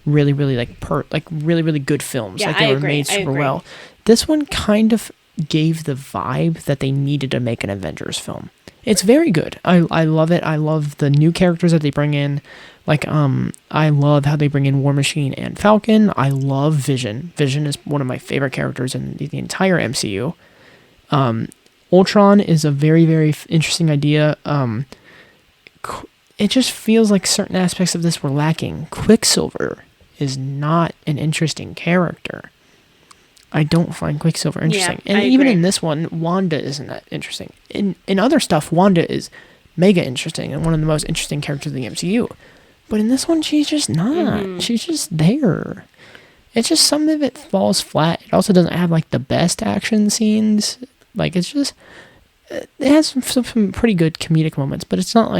really really really really good films. Yeah, like they were made super well. This one kind of gave the vibe that they needed to make an Avengers film. It's very good. I love it. I love the new characters that they bring in. Like, I love how they bring in War Machine and Falcon. I love Vision. Vision is one of my favorite characters in the entire MCU. Ultron is a very, very interesting idea. It just feels like certain aspects of this were lacking. Quicksilver is not an interesting character. I don't find Quicksilver interesting. Yeah, and even in this one, Wanda isn't that interesting. In other stuff, Wanda is mega interesting and one of the most interesting characters in the MCU. But in this one, she's just not. Mm-hmm. She's just there. It's just some of it falls flat. It also doesn't have like the best action scenes. Like it has some pretty good comedic moments, but it's not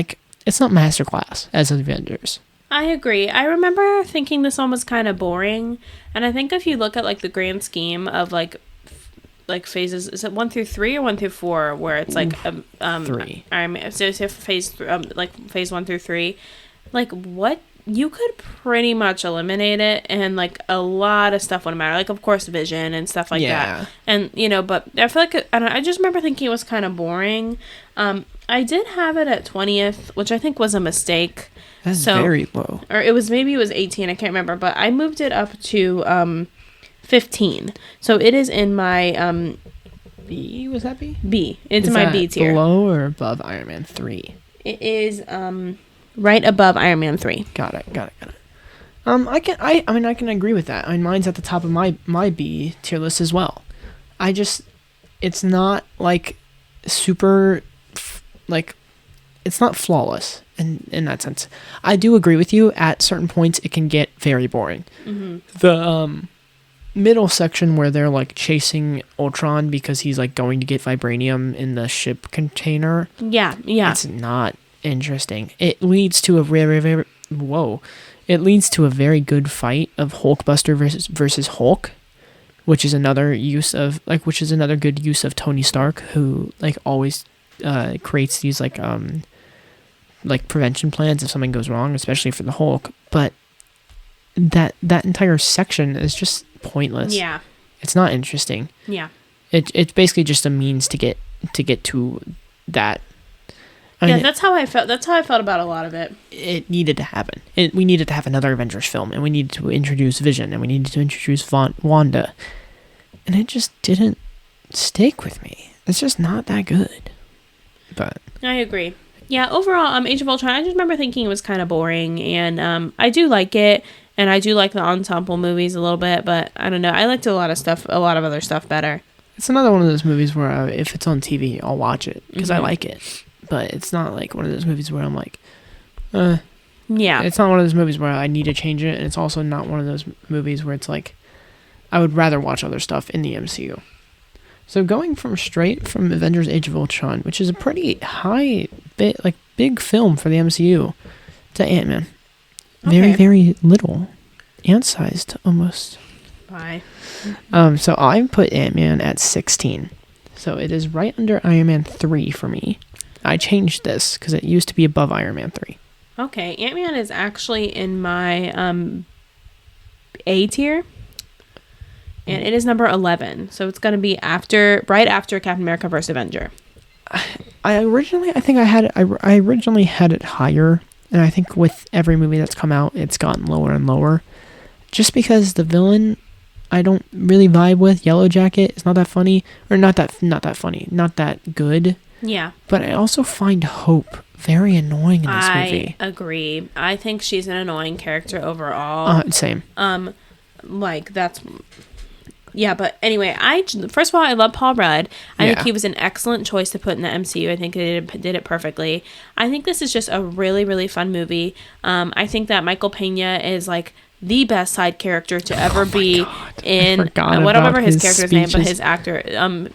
masterclass as Avengers. I agree. I remember thinking this one was kind of boring, and I think if you look at like the grand scheme of like phases, is it 1 through 3 or 1 through 4, where it's like 3. So phase 1 through 3, like what you could pretty much eliminate it, and like a lot of stuff wouldn't matter. Like of course Vision and stuff like that, and but I feel like I just remember thinking it was kind of boring. I did have it at 20th, which I think was a mistake. That's very low. Or maybe it was 18, I can't remember, but I moved it up to 15. So it is in my B, was that B? B. It's in my B tier. Below or above Iron Man 3? It is right above Iron Man 3. Got it. I can agree with that. I mean, mine's at the top of my B tier list as well. It's not like super it's not flawless in that sense. I do agree with you. At certain points, it can get very boring. Mm-hmm. The middle section where they're like chasing Ultron because he's like going to get vibranium in the ship container. Yeah. It's not interesting. It leads to a It leads to a very good fight of Hulkbuster versus Hulk, which is another good use of Tony Stark, who like always creates these like prevention plans if something goes wrong, especially for the Hulk. But that entire section is just pointless. Yeah, it's not interesting. Yeah, it's basically just a means to get to that. That's how I felt. That's how I felt about a lot of it. It needed to happen. We needed to have another Avengers film, and we needed to introduce Vision, and we needed to introduce Wanda, and it just didn't stick with me. It's just not that good. But I agree. Yeah, overall, Age of Ultron, I just remember thinking it was kind of boring, and I do like it, and I do like the ensemble movies a little bit, but I don't know. I liked a lot of other stuff better. It's another one of those movies where if it's on TV, I'll watch it because I like it. But it's not like one of those movies where I'm like, yeah. It's not one of those movies where I need to change it, and it's also not one of those movies where it's like, I would rather watch other stuff in the MCU. So going straight from Avengers Age of Ultron, which is a pretty big film for the MCU, to Ant-Man. Okay. Very, very little. Ant-sized, almost. Bye. So I put Ant-Man at 16. So it is right under Iron Man 3 for me. I changed this because it used to be above Iron Man 3. Okay, Ant-Man is actually in my A tier. And it is number 11. So it's going to be right after Captain America vs. Avenger. I originally had it higher. And I think with every movie that's come out, it's gotten lower and lower. Just because the villain, I don't really vibe with. Yellow Jacket is not that funny. Or not that funny. Not that good. Yeah. But I also find Hope very annoying in this movie. I agree. I think she's an annoying character overall. Same. Yeah, but anyway, first of all, I love Paul Rudd. I think he was an excellent choice to put in the MCU. I think they did it perfectly. I think this is just a really, really fun movie. I think that Michael Pena is like the best side character to ever be in. I don't remember his character's name, but his actor.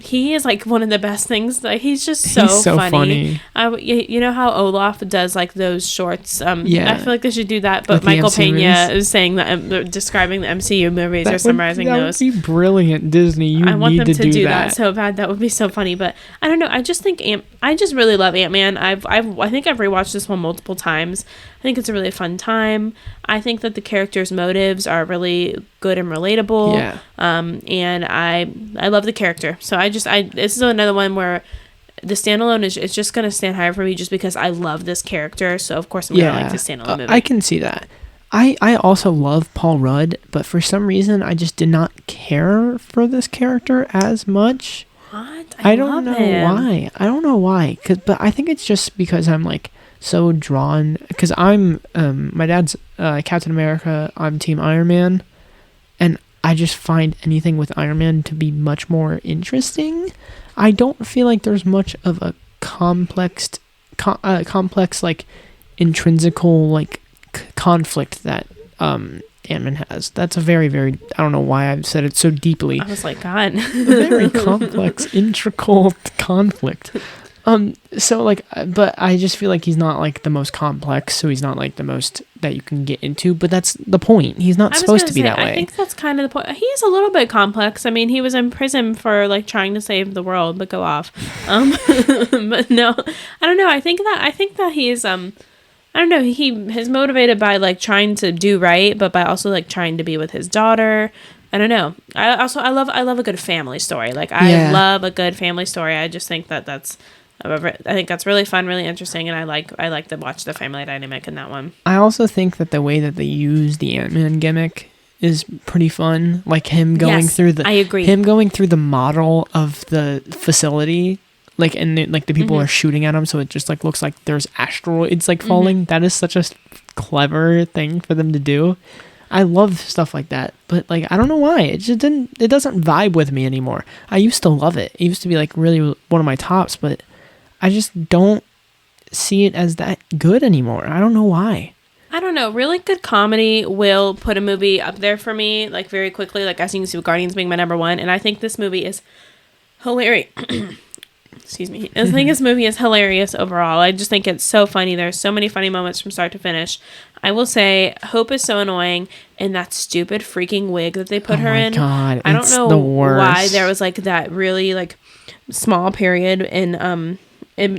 He is like one of the best things. Like he's just so funny. You know how Olaf does like those shorts. I feel like they should do that. But Michael Pena is saying that describing the MCU movies or summarizing those. That would be brilliant, Disney. I want them to do that so bad. That would be so funny. But I don't know. I just think I just really love Ant-Man. I think I've rewatched this one multiple times. I think it's a really fun time. I think that the characters' motives are really good and relatable. Yeah. And I love the character. So this is another one where the standalone is just going to stand higher for me just because I love this character. So of course I'm going to like the standalone movie. I can see that. I also love Paul Rudd, but for some reason I just did not care for this character as much. What? I don't know why. I don't know why. But I think it's just because I'm like so drawn, because I'm my dad's Captain America, I'm Team Iron Man, and I just find anything with Iron Man to be much more interesting. I don't feel like there's much of a complex like intrinsical like conflict that Ant-Man has. That's a very, very, I don't know why I've said it so deeply. I was like, God. A very complex, integral conflict. So like, but I just feel like he's not like the most complex, so he's not like the most that you can get into, but that's the point. He's not supposed to be that way. I think that's kind of the point. He's a little bit complex. I mean, he was in prison for like trying to save the world, but go off. But no, I don't know. I think that he's I don't know. He is motivated by like trying to do right, but by also like trying to be with his daughter. I don't know. I love a good family story. Like I love a good family story. I just think I think that's really fun, really interesting, and I like to watch the family dynamic in that one. I also think that the way that they use the Ant-Man gimmick is pretty fun. Like him going through the, I agree. Him going through the model of the facility, like like the people are shooting at him, so it just like looks like there's asteroids like falling. That is such a clever thing for them to do. I love stuff like that, but like I don't know why it doesn't vibe with me anymore. I used to love it. It used to be like really one of my tops, but I just don't see it as that good anymore. I don't know why. I don't know. Really good comedy will put a movie up there for me, like very quickly. Like as you can see with Guardians being my number one, and I think this movie is hilarious. Excuse me. I think this movie is hilarious overall. I just think it's so funny. There's so many funny moments from start to finish. I will say, Hope is so annoying in that stupid freaking wig that they put her in. God, I don't know why there was like that really like small period in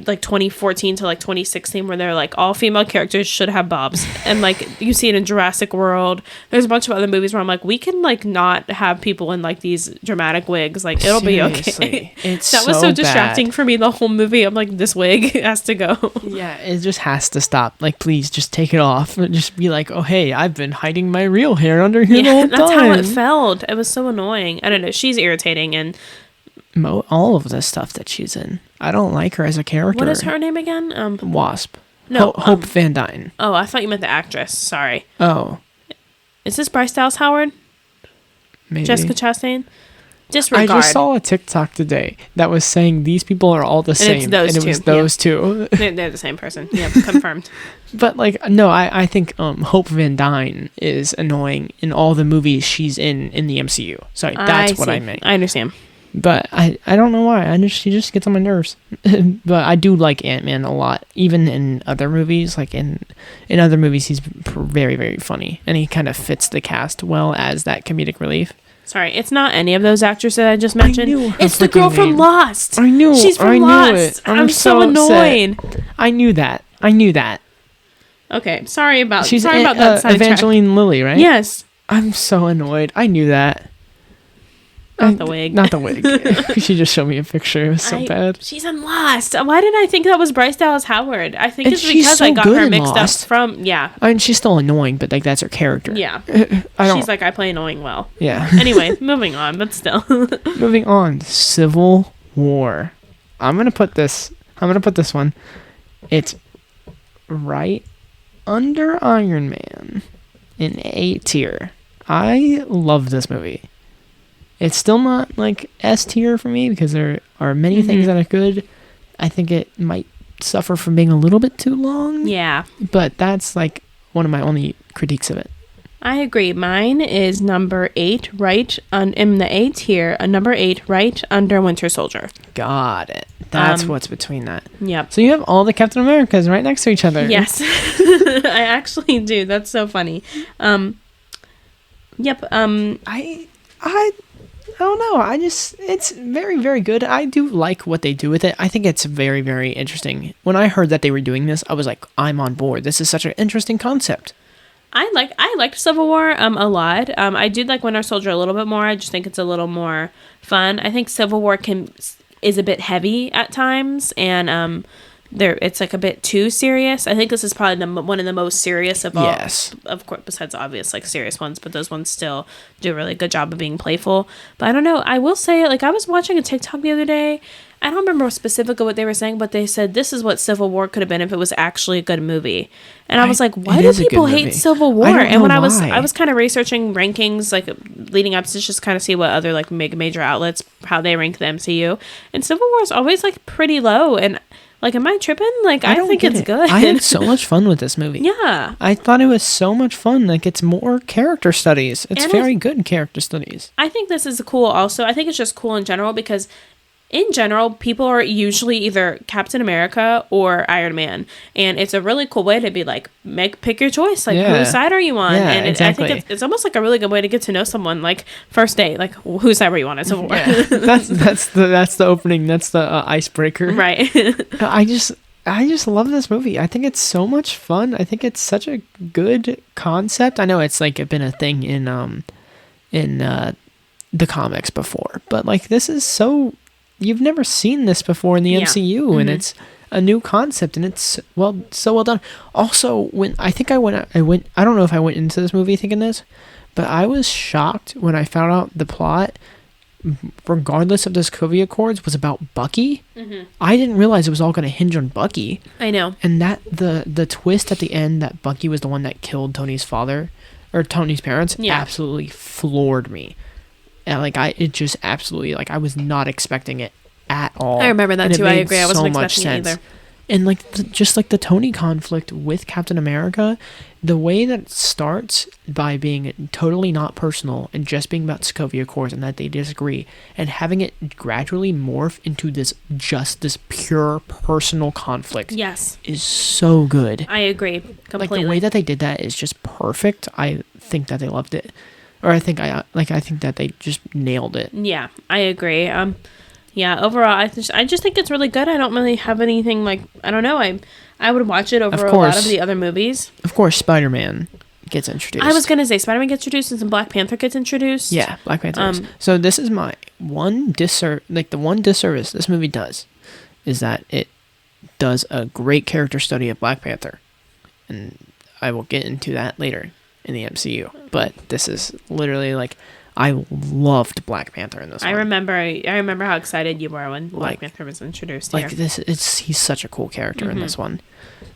like 2014 to like 2016 where they're like all female characters should have bobs, and like you see it in Jurassic World. There's a bunch of other movies where I'm like, we can like not have people in like these dramatic wigs, like it'll Seriously, be okay. It's that was so distracting for me the whole movie. I'm like, this wig has to go. Yeah, it just has to stop. Like, please just take it off. Just be like, oh hey, I've been hiding my real hair under here the whole time. That's how it felt. It was so annoying. I don't know, she's irritating, and all of the stuff that she's in, I don't like her as a character. What is her name again? Wasp. No, Hope Van Dyne. Oh, I thought you meant the actress. Sorry. Oh, is this Bryce Dallas Howard? Maybe Jessica Chastain? Disregard. I just saw a TikTok today that was saying these people are all the same, and it was those two. They're the same person. Yeah, confirmed. But like, no, I think Hope Van Dyne is annoying in all the movies she's in the MCU. Sorry, that's what I meant. I understand. But I don't know why. She just gets on my nerves. But I do like Ant-Man a lot, even in other movies. Like in other movies, he's very, very funny, and he kind of fits the cast well as that comedic relief. Sorry, it's not any of those actors that I just mentioned. It's the girl from Lost. I knew. She's from Lost. I'm so annoyed. I knew that. Okay, sorry about that. Evangeline Lilly, right? Yes. I'm so annoyed. I knew that. Not the wig. Not the wig. She just showed me a picture. It was so bad. She's in Lost. Why did I think that was Bryce Dallas Howard? I think it's because so I got her mixed Lost. up from, yeah. I mean, she's still annoying, but like that's her character. Yeah. She's like, I play annoying well. Yeah. Anyway, moving on, but still. Moving on. Civil War. I'm gonna put this one. It's right under Iron Man in A tier. I love this movie. It's still not like S tier for me because there are many things that are good. I think it might suffer from being a little bit too long. Yeah. But that's like one of my only critiques of it. I agree. Mine is number 8, right in the A tier, number 8, right under Winter Soldier. Got it. That's what's between that. Yep. So you have all the Captain Americas right next to each other. Yes. I actually do. That's so funny. Yep. I don't know. It's very, very good. I do like what they do with it. I think it's very, very interesting. When I heard that they were doing this, I was like, I'm on board. This is such an interesting concept. I liked Civil War a lot. I did like Winter Soldier a little bit more. I just think it's a little more fun. I think Civil War is a bit heavy at times, and it's like a bit too serious. I think this is probably one of the most serious of all. Yes. Of course, besides obvious like serious ones, but those ones still do a really good job of being playful. But I don't know. I will say, like, I was watching a TikTok the other day. I don't remember specifically what they were saying, but they said this is what Civil War could have been if it was actually a good movie. And I was like, why do people hate Civil War? And when I was kind of researching rankings, like leading up to just kind of see what other like major outlets, how they rank the MCU. And Civil War is always like pretty low. And like, am I tripping? Like, I think it's good. I had so much fun with this movie. Yeah. I thought it was so much fun. Like, it's more character studies. It's very good character studies. I think this is cool also. I think it's just cool in general because in general, people are usually either Captain America or Iron Man. And it's a really cool way to be like, pick your choice. Like, whose side are you on? Yeah, and exactly. I think it's almost like a really good way to get to know someone. Like, first date, like, whose side were you on at Civil War? Yeah. that's the opening. That's the icebreaker. Right. I just love this movie. I think it's so much fun. I think it's such a good concept. I know it's like been a thing in the comics before, but like this is so, you've never seen this before in the MCU, and it's a new concept, and it's so well done. Also, when I don't know if I went into this movie thinking this, but I was shocked when I found out the plot, regardless of the Sokovia Accords, was about Bucky. I didn't realize it was all going to hinge on Bucky. I know. And that the twist at the end that Bucky was the one that killed Tony's father or Tony's parents absolutely floored me. And like it just absolutely, like, I was not expecting it at all. I remember that too. I agree. I wasn't expecting it either. And like just like the Tony conflict with Captain America, the way that it starts by being totally not personal and just being about Sokovia Accords and that they disagree, and having it gradually morph into this pure personal conflict, is so good. I agree completely. Like the way that they did that is just perfect. I think that they loved it, or I think that they just nailed it. Yeah, I agree. Yeah, overall, I just think it's really good. I don't really have anything like, I don't know. I would watch it over a lot of the other movies. Of course, Spider-Man gets introduced. I was gonna say Spider-Man gets introduced and some Black Panther gets introduced. Yeah, Black Panther. So this is my one disservice this movie does, is that it does a great character study of Black Panther, and I will get into that later in the MCU. But this is literally like, I loved Black Panther in this one. I remember how excited you were when Black Panther was introduced here. He's such a cool character in this one.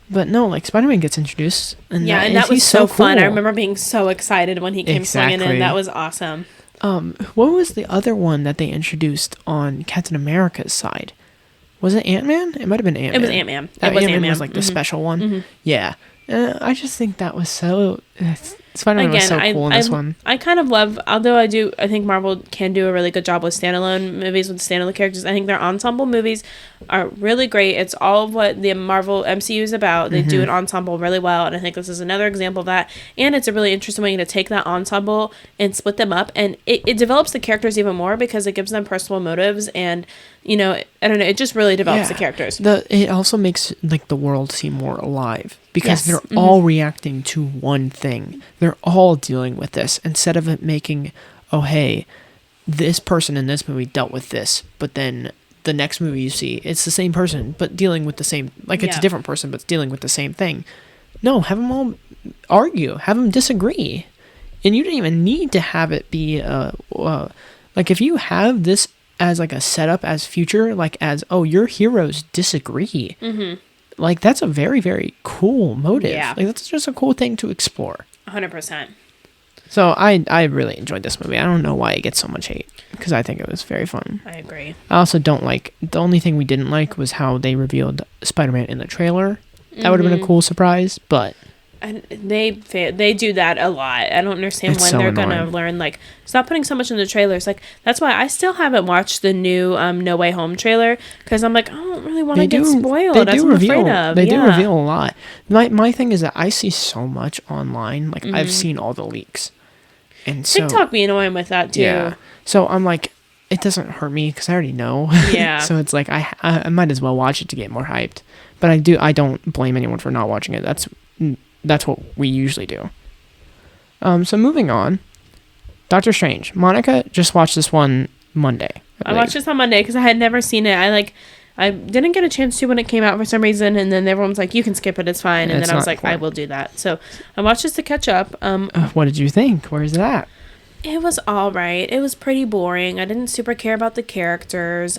But no, like, Spider-Man gets introduced, and that was so fun. Cool. I remember being so excited when he came swinging in. That was awesome. What was the other one that they introduced on Captain America's side? Was it Ant-Man? It might have been Ant-Man. It was Ant-Man. Ant-Man was like the special one. Yeah. I just think that was so... Spider-Man was so cool in this one. I kind of love, although I think Marvel can do a really good job with standalone movies, with standalone characters. I think their ensemble movies are really great. It's all of what the Marvel MCU is about. They do an ensemble really well, and I think this is another example of that. And it's a really interesting way to take that ensemble and split them up, and it develops the characters even more because it gives them personal motives, and, you know, I don't know, it just really develops the characters. It also makes, like, the world seem more alive, because they're all reacting to one thing. They're all dealing with this, instead of it making, oh, hey, this person in this movie dealt with this, but then the next movie you see, it's the same person, but dealing with the same, like, it's a different person, but it's dealing with the same thing. No, have them all argue, have them disagree. And you don't even need to have it be, like, if you have this as, like, a setup as future, like, as, oh, your heroes disagree. Like, that's a very, very cool motive. Yeah. Like, that's just a cool thing to explore. 100%. So I really enjoyed this movie. I don't know why it gets so much hate, because I think it was very fun. I agree. I also don't like, the only thing we didn't like was how they revealed Spider-Man in the trailer. That would have been a cool surprise, but... And they do that a lot. I don't understand when they're going to learn, like, stop putting so much in the trailers. Like, that's why I still haven't watched the new No Way Home trailer, because I'm like, I don't really want to get spoiled. That's what I'm afraid of. They do reveal a lot. My thing is that I see so much online. Like, I've seen all the leaks. And so, TikTok be annoying with that, too. Yeah. So I'm like, it doesn't hurt me, because I already know. Yeah. So it's like, I might as well watch it to get more hyped. But I don't blame anyone for not watching it. That's what we usually do. So moving on, Doctor Strange. Monica just watched this one Monday. I watched this on Monday because I had never seen it. I didn't get a chance to when it came out for some reason, and then everyone was like, "You can skip it, it's fine." And then I was like, "I will do that." So I watched this to catch up. What did you think? Where's it at? It was all right. It was pretty boring. I didn't super care about the characters.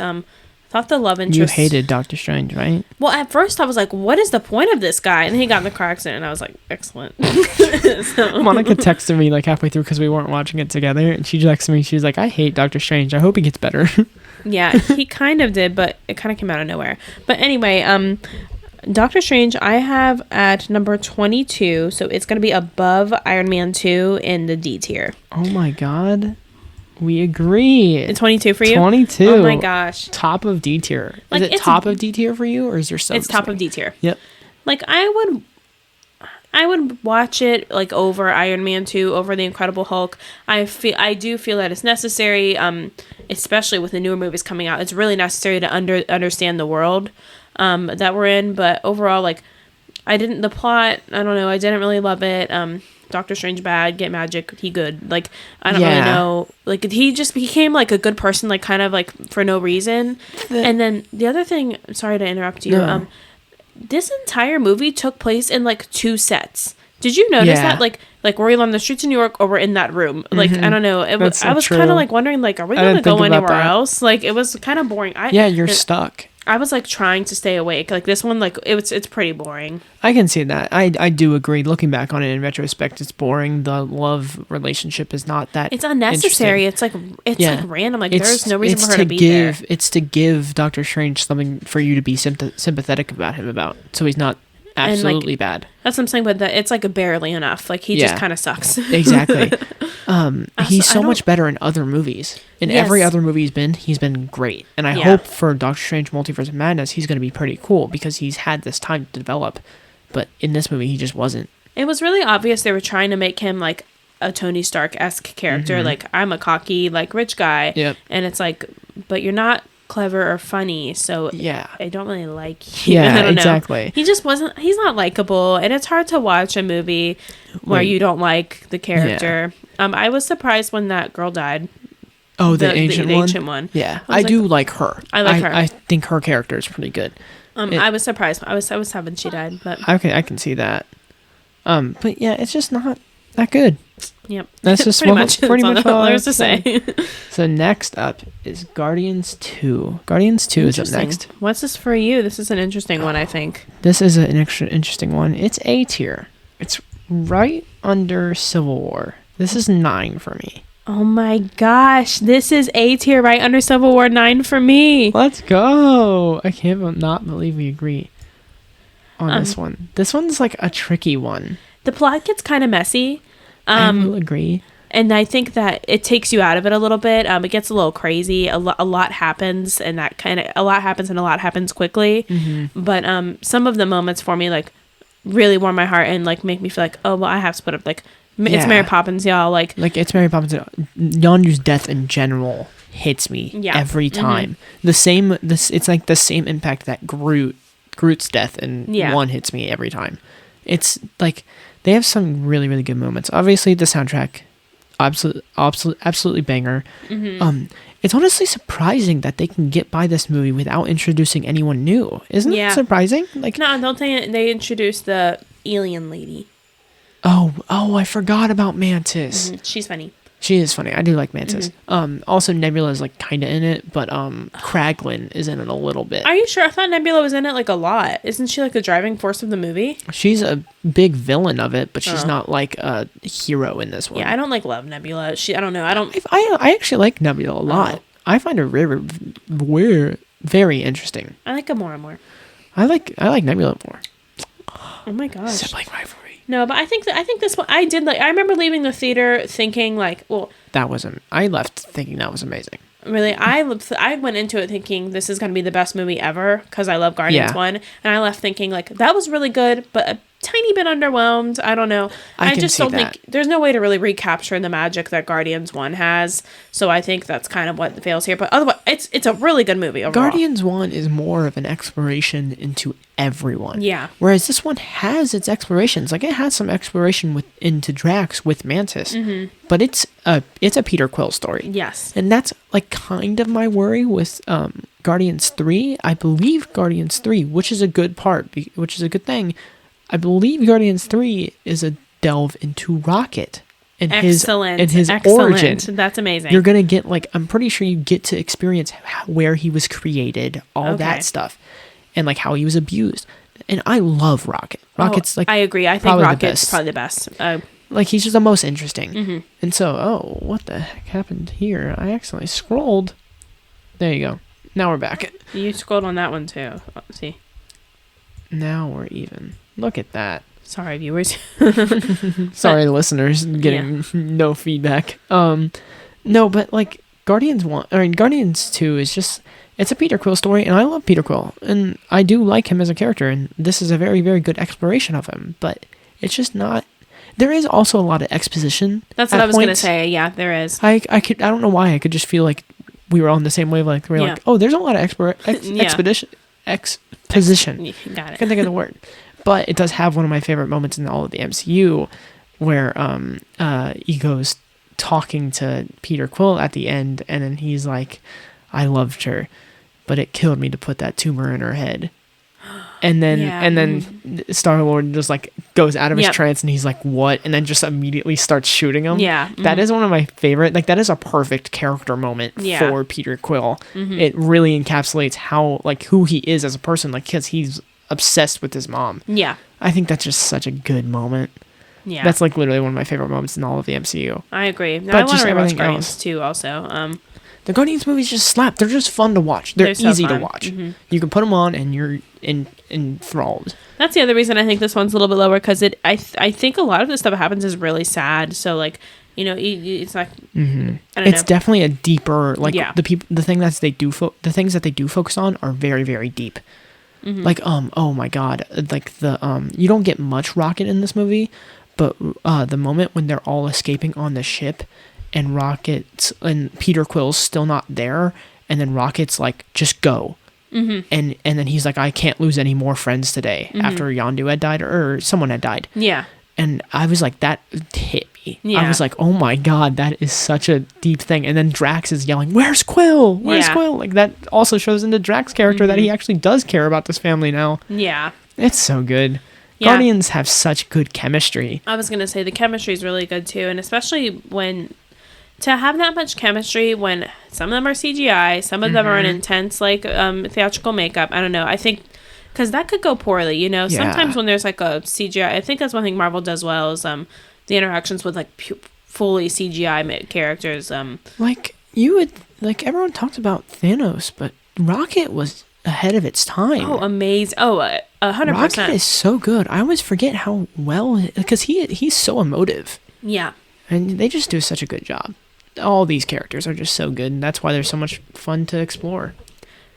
Thought the love interest... You hated Doctor Strange, right? Well, at first I was like, what is the point of this guy? And then he got in the car accident, and I was like, excellent. Monica texted me like halfway through because we weren't watching it together, and she texted me, she was like, I hate Doctor Strange. I hope he gets better. Yeah, he kind of did, but it kind of came out of nowhere. But anyway, Doctor Strange I have at number 22, so it's going to be above Iron Man 2 in the D tier. Oh my god. We agree. It's 22 for you? 22. Oh my gosh. Top of D tier. Like, is it top of D tier for you, or is there some? It's top of D tier. Yep. Like, I would watch it like over Iron Man 2, over The Incredible Hulk. I do feel that it's necessary, especially with the newer movies coming out. It's really necessary to understand the world that we're in. But overall, like, the plot, I don't know, I didn't really love it. Doctor Strange bad, get magic, he good. Like, I don't really know. Like, he just became like a good person, like kind of like for no reason. And then the other thing, sorry to interrupt you. No. This entire movie took place in like 2 sets. Did you notice that? Like were we on the streets of New York or we're in that room? Like, I don't know. I was kind of like wondering, like, are we going to go anywhere else? Like, it was kind of boring. You're stuck. I was like trying to stay awake. Like, this one, like, it's pretty boring. I can see that. I do agree. Looking back on it in retrospect, it's boring. The love relationship is not that. It's unnecessary. It's like random. Like, there's no reason for her to be there. It's to give Doctor Strange something for you to be sympathetic about him about, so he's not absolutely bad. That's what I'm saying, but it's like barely enough. Like, he just kind of sucks. Exactly. He's so much better in other movies. In every other movie he's been great. And I hope for Doctor Strange Multiverse of Madness, he's going to be pretty cool because he's had this time to develop. But in this movie, he just wasn't. It was really obvious they were trying to make him like a Tony Stark-esque character. Like, I'm a cocky, like, rich guy. Yep. And it's like, but you're not clever or funny, so I don't really like you. Yeah, I don't exactly. know. He just wasn't. He's not likable, and it's hard to watch a movie where you don't like the character. I was surprised when that girl died. Oh, the ancient one. Yeah, I do like her. I like her. I think her character is pretty good. I was surprised. I was sad when she died, but I can see that. But yeah, it's just not that good. Yep. That's just pretty much all there is to say. So next up is Guardians 2. Guardians 2 is up next. What's this for you? This is an interesting one, I think. This is an interesting one. It's A tier. It's right under Civil War. This is 9 for me. Oh my gosh. This is A tier right under Civil War, 9 for me. Let's go. I can't not believe we agree on this one. This one's like a tricky one. The plot gets kind of messy. I will agree. And I think that it takes you out of it a little bit. It gets a little crazy. A lot happens, and a lot happens quickly. Mm-hmm. But some of the moments for me, like, really warm my heart and like make me feel like, oh well, I have to put up like it's Mary Poppins, y'all. Like it's Mary Poppins. Yondu's death in general hits me every time. Mm-hmm. It's like the same impact that Groot's death in 1 hits me every time. It's like they have some really, really good moments. Obviously, the soundtrack, absolutely banger. Mm-hmm. It's honestly surprising that they can get by this movie without introducing anyone new. Isn't it surprising? Like, no, don't they introduced the alien lady. Oh, I forgot about Mantis. Mm-hmm. She's funny. She is funny. I do like Mantis. Mm-hmm. Also, Nebula is like kind of in it, but Kraglin is in it a little bit. Are you sure? I thought Nebula was in it like a lot. Isn't she like the driving force of the movie? She's a big villain of it, but she's not like a hero in this one. Yeah, I don't like love Nebula. I don't know. I actually like Nebula a lot. I find her very interesting. I like Gamora more. I like Nebula more. Oh my gosh. Sibling rivalry. No, but I think this one I did like. I remember leaving the theater thinking like, well, that wasn't. I left thinking that was amazing. Really, I went into it thinking this is going to be the best movie ever because I love Guardians 1, and I left thinking like that was really good, but a tiny bit underwhelmed. I don't know. I just don't think there's no way to really recapture the magic that Guardians 1 has. So I think that's kind of what fails here. But otherwise, it's a really good movie overall. Guardians 1 is more of an exploration into everyone. Yeah. Whereas this one has its explorations. Like, it has some exploration into Drax with Mantis. Mm-hmm. But it's a Peter Quill story. Yes. And that's like kind of my worry with Guardians 3. I believe Guardians 3, which is a good thing. I believe Guardians 3 is a delve into Rocket and his origin. That's amazing. You're gonna get I'm pretty sure you get to experience where he was created, all that stuff, and like how he was abused. And I love Rocket. Rocket's I agree. I think Rocket's probably the best. Like, he's just the most interesting. Mm-hmm. And so, what the heck happened here? I accidentally scrolled. There you go. Now we're back. You scrolled on that one too. See. Now we're even. Look at that. Sorry, viewers. Sorry, listeners, getting no feedback. No, but like Guardians 2 is just, it's a Peter Quill story, and I love Peter Quill, and I do like him as a character, and this is a very, very good exploration of him, but it's just not. There is also a lot of exposition. That's what I was going to say. Yeah, there is. I don't know why. I could just feel like we were on the same wavelength. We're like, oh, there's a lot of exposition. You got it. I can't think of the word. But it does have one of my favorite moments in all of the MCU where Ego's talking to Peter Quill at the end, and then he's like, I loved her, but it killed me to put that tumor in her head. And then Star-Lord just like goes out of his trance, and he's like, what? And then just immediately starts shooting him. Yeah. That is one of my favorite, like that is a perfect character moment for Peter Quill. It really encapsulates how, like, who he is as a person, like, because he's obsessed with his mom. Yeah. I think that's just such a good moment. Yeah. That's like literally one of my favorite moments in all of the MCU. I agree. Now, I want to rewatch Guardians too also. The Guardians movies just slap. They're just fun to watch. They're easy to watch. You can put them on and you're enthralled. That's the other reason I think this one's a little bit lower, because I think a lot of the stuff that happens is really sad. So like, you know, it's like I don't know. Definitely a deeper, like, the things that they do focus on are very, very deep. Like oh my god, like the you don't get much Rocket in this movie, but the moment when they're all escaping on the ship, and Rocket's and Peter Quill's still not there, and then Rocket's like, just go. And then he's like, I can't lose any more friends today, after Yondu had died, or someone had died. Yeah. And I was like, that hit me. Yeah. I was like, oh my god, that is such a deep thing. And then Drax is yelling, where's Quill? Where's Quill? Like, that also shows into Drax's character that he actually does care about this family now. Yeah. It's so good. Yeah. Guardians have such good chemistry. I was going to say, the chemistry is really good too. And especially when, to have that much chemistry when some of them are CGI, some of them are in intense, like, theatrical makeup. I don't know. I think, because that could go poorly, you know? Yeah. Sometimes when there's, like, a CGI, I think that's one thing Marvel does well is the interactions with, like, fully CGI characters. Like, everyone talks about Thanos, but Rocket was ahead of its time. Oh, amazing. Oh, 100%. Rocket is so good. I always forget how well, because he's so emotive. Yeah. And they just do such a good job. All these characters are just so good, and that's why they're so much fun to explore.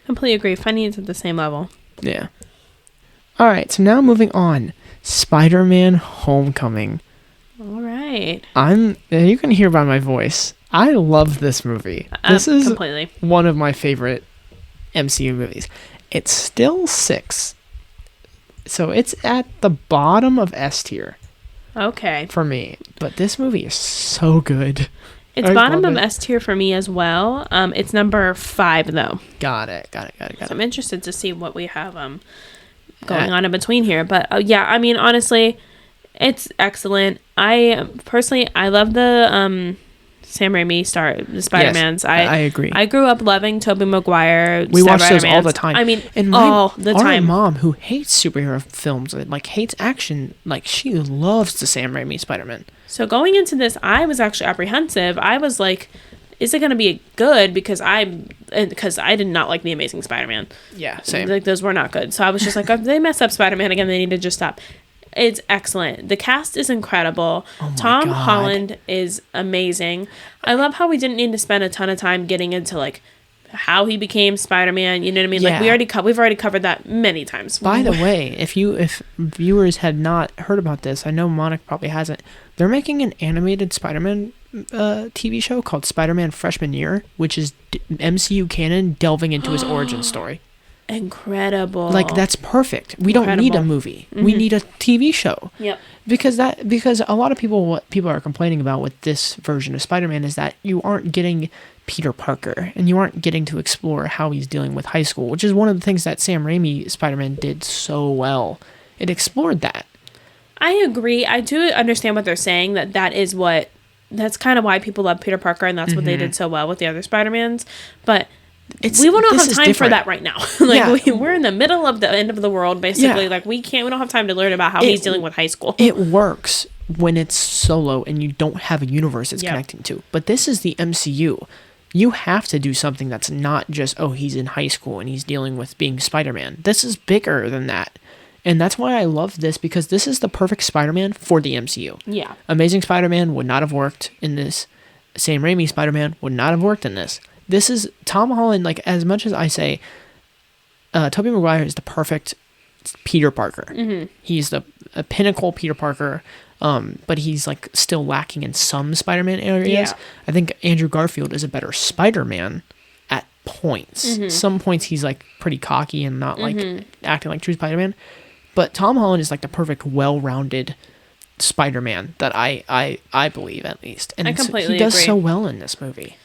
Completely agree. Funny is at the same level. Yeah. All right, so now moving on. Spider-Man Homecoming. All right. You can hear by my voice, I love this movie. This is completely one of my favorite MCU movies. It's still 6. So it's at the bottom of S tier. Okay. For me. But this movie is so good. It's bottom of S tier for me as well. It's number 5 though. Got it. So I'm interested to see what we have going on in between here. But yeah, I mean, honestly, it's excellent. I love the Sam Raimi the Spider-Mans. Yes, I agree. I grew up loving Tobey Maguire. We watch those all the time. I mean, all the time. My mom, who hates superhero films, like hates action, like she loves the Sam Raimi Spider-Man. So going into this, I was actually apprehensive. I was like, is it going to be good? Because I did not like The Amazing Spider-Man. Yeah, same. Like, those were not good. So I was just like, if they mess up Spider-Man again, they need to just stop. It's excellent. The cast is incredible. Oh Tom Holland is amazing. I love how we didn't need to spend a ton of time getting into, like, how he became Spider-Man. You know what I mean? Yeah. Like, we've already covered that many times. By the way, if viewers had not heard about this, I know Monica probably hasn't. They're making an animated Spider-Man TV show called Spider-Man Freshman Year, which is MCU canon delving into his origin story. Incredible. Like, that's perfect. We don't need a movie. We need a TV show. Yep. Because a lot of what people are complaining about with this version of Spider-Man is that you aren't getting Peter Parker, and you aren't getting to explore how he's dealing with high school, which is one of the things that Sam Raimi Spider-Man did so well. It explored that. I agree. I do understand what they're saying, that's kind of why people love Peter Parker, and that's what they did so well with the other Spider-Mans. But we don't have time for that right now. We're in the middle of the end of the world, basically. Yeah. Like, we don't have time to learn about how he's dealing with high school. It works when it's solo and you don't have a universe it's connecting to. But this is the MCU. You have to do something that's not just, he's in high school and he's dealing with being Spider-Man. This is bigger than that. And that's why I love this, because this is the perfect Spider-Man for the MCU. Yeah. Amazing Spider-Man would not have worked in this. Sam Raimi Spider-Man would not have worked in this. This is Tom Holland, like, as much as I say, Tobey Maguire is the perfect Peter Parker. Mm-hmm. He's a pinnacle Peter Parker, but he's, like, still lacking in some Spider-Man areas. Yeah. I think Andrew Garfield is a better Spider-Man at points. Mm-hmm. Some points he's, like, pretty cocky and not, like, acting like true Spider-Man. But Tom Holland is, like, the perfect, well-rounded Spider-Man that I believe, at least. And I completely he does agree. so well in this movie.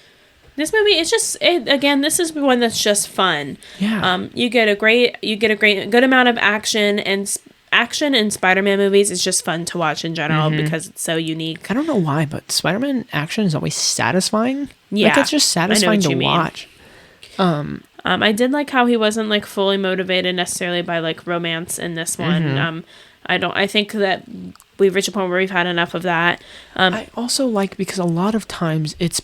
This movie, it's just, again, this is one that's just fun. Yeah. You get a good amount of action, and action in Spider-Man movies is just fun to watch in general because it's so unique. I don't know why, but Spider-Man action is always satisfying. Yeah. Like, it's just satisfying to watch. I did like how he wasn't, like, fully motivated necessarily by, like, romance in this one. I think that we've reached a point where we've had enough of that. I also like, because a lot of times it's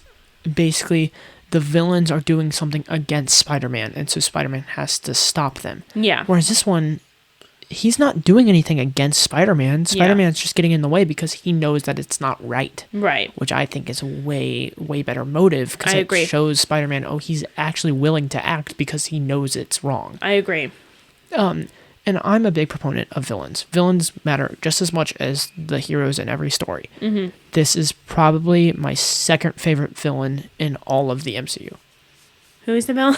basically the villains are doing something against Spider-Man, and so Spider-Man has to stop them. Yeah. Whereas this one, he's not doing anything against Spider-Man. Spider-Man's just getting in the way because he knows that it's not right. Right. Which I think is a way, way better motive, because it shows Spider-Man, he's actually willing to act because he knows it's wrong. I agree. And I'm a big proponent of villains. Villains matter just as much as the heroes in every story. Mm-hmm. This is probably my second favorite villain in all of the MCU. Who is the villain?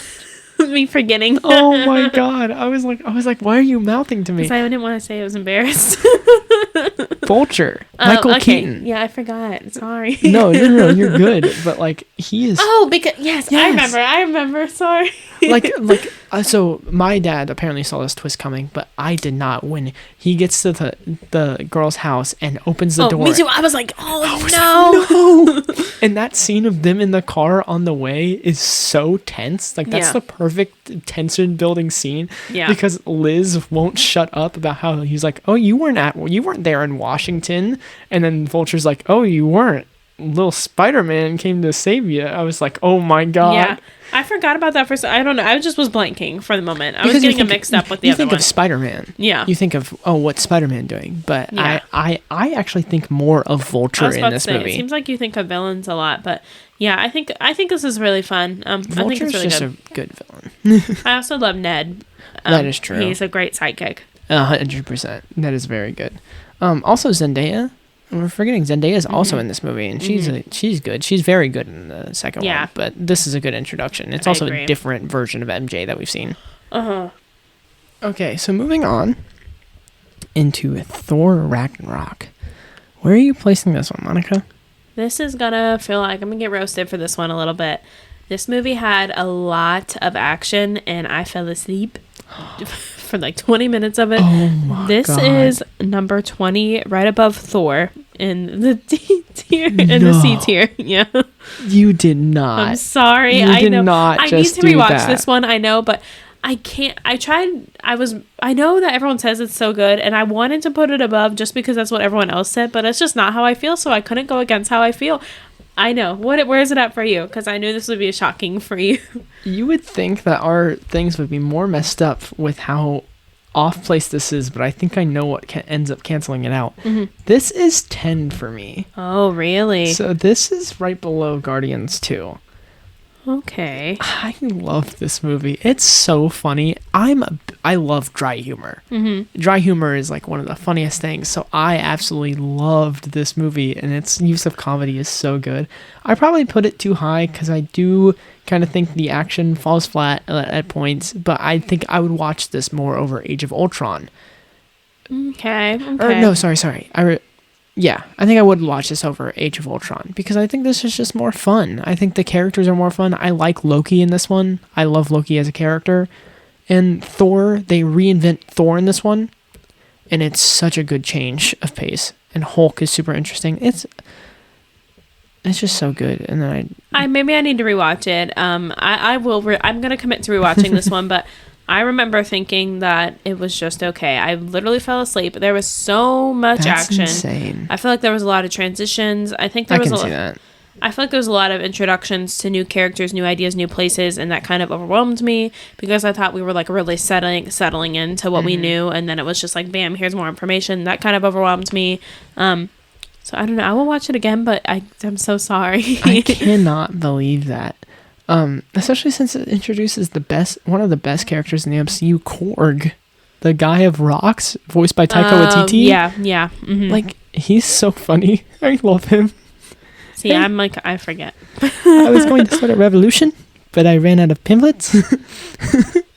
Me forgetting. Oh my god! I was like, why are you mouthing to me? Because I didn't want to say I was embarrassed. Vulture, Michael Keaton. Yeah, I forgot. Sorry. No, you're good. But, like, he is. Oh, because yes. I remember. Sorry. So my dad apparently saw this twist coming, but I did not. When he gets to the girl's house and opens the door, me too. I was like, no. And that scene of them in the car on the way is so tense. Like, that's the perfect tension building scene. Yeah. Because Liz won't shut up about how he's like, oh, you weren't there in Washington, and then Vulture's like, oh, you weren't. Little Spider-Man came to save you. I was like, oh my god. Yeah. I forgot about that I don't know. I just was blanking for the moment. I was getting it mixed up with the other one. You think of Spider-Man. Yeah. You think of, what's Spider-Man doing? But I actually think more of Vulture in this movie. It seems like you think of villains a lot, but yeah, I think this is really fun. Vulture's I think it's really just good. A good villain. I also love Ned. That is true. He's a great sidekick. 100%. That is very good. Also Zendaya. We're forgetting Zendaya is also in this movie, and she's good. She's very good in the second one, but this is a good introduction. It's also a different version of MJ that we've seen. Okay, so moving on into Thor Ragnarok. Where are you placing this one, Monica? This is gonna feel like I'm gonna get roasted for this one a little bit. This movie had a lot of action, and I fell asleep for like 20 minutes of it. Oh my this God. Is number 20, right above Thor in the D tier and the C tier. Yeah. You did not. I'm sorry. You did not I just need to rewatch that. this one. I know, but I can't. I know that everyone says it's so good, and I wanted to put it above just because that's what everyone else said, but it's just not how I feel, so I couldn't go against how I feel. I know. Where is it at for you? Because I knew this would be shocking for you. You would think that our things would be more messed up with how off place this is, but I think I know what ends up canceling it out. Mm-hmm. This is 10 for me. Oh, really? So this is right below Guardians 2. Okay. I love this movie. It's so funny. I love dry humor. Mm-hmm. Dry humor is like one of the funniest things. So I absolutely loved this movie, and its use of comedy is so good. I probably put it too high because I do kind of think the action falls flat at points, but I think I would watch this more over Age of Ultron. Okay. Or no, sorry. I think I would watch this over Age of Ultron because I think this is just more fun. I think the characters are more fun. I like Loki in this one. I love Loki as a character. And Thor, they reinvent Thor in this one, and it's such a good change of pace. And Hulk is super interesting. It's just so good. And then maybe I need to rewatch it. I will. I'm gonna commit to rewatching this one, but I remember thinking that it was just okay. I literally fell asleep. There was so much action. Insane. I feel like there was a lot of transitions. I think there was I can see that. I feel like there was a lot of introductions to new characters, new ideas, new places, and that kind of overwhelmed me because I thought we were like really settling into what we knew, and then it was just like, bam, here's more information. That kind of overwhelmed me. So I don't know. I will watch it again, but I'm so sorry. I cannot believe that. Especially since it introduces one of the best characters in the MCU, Korg, the guy of Rocks, voiced by Taika Waititi. Yeah. Mm-hmm. Like, he's so funny. I love him. See, I'm like, I forget. I was going to start a revolution, but I ran out of pamphlets.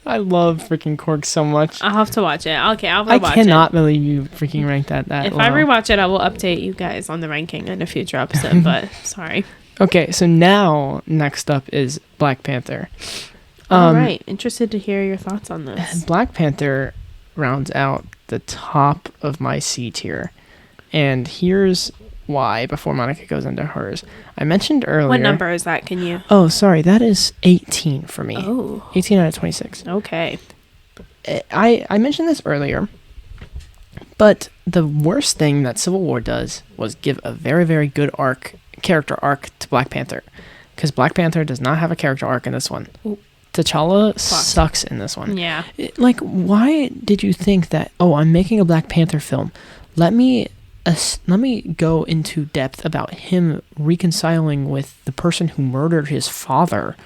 I love freaking Korg so much. I'll have to watch it. Okay, I'll watch it. I cannot believe you freaking ranked that If well. I rewatch it, I will update you guys on the ranking in a future episode, but sorry. Okay, so now next up is Black Panther. All right, interested to hear your thoughts on this. Black Panther rounds out the top of my C tier. And here's why, before Monica goes into hers. I mentioned earlier... What number is that? Can you... Oh, sorry. That is 18 for me. Oh. 18 out of 26. Okay. I mentioned this earlier, but the worst thing that Civil War does was give a very, very good character arc to Black Panther. Because Black Panther does not have a character arc in this one. Ooh. T'Challa sucks in this one. Yeah. Like, why did you think that, I'm making a Black Panther film. Let me go into depth about him reconciling with the person who murdered his father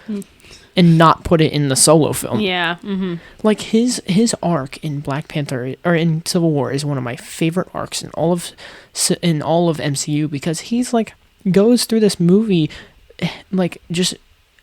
and not put it in the solo film. Yeah. Mm-hmm. Like, his arc in Black Panther, or in Civil War, is one of my favorite arcs in all of MCU, because he's like, goes through this movie, like, just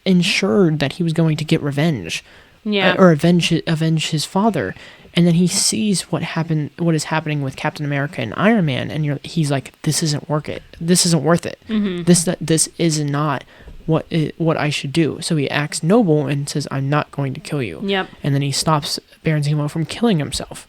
ensured that he was going to get revenge. Yeah. Or avenge his father. And then he sees what is happening with Captain America and Iron Man, and he's like, this isn't worth it. This isn't worth it. Mm-hmm. This is not what I should do. So he acts noble and says, I'm not going to kill you. Yep. And then he stops Baron Zemo from killing himself.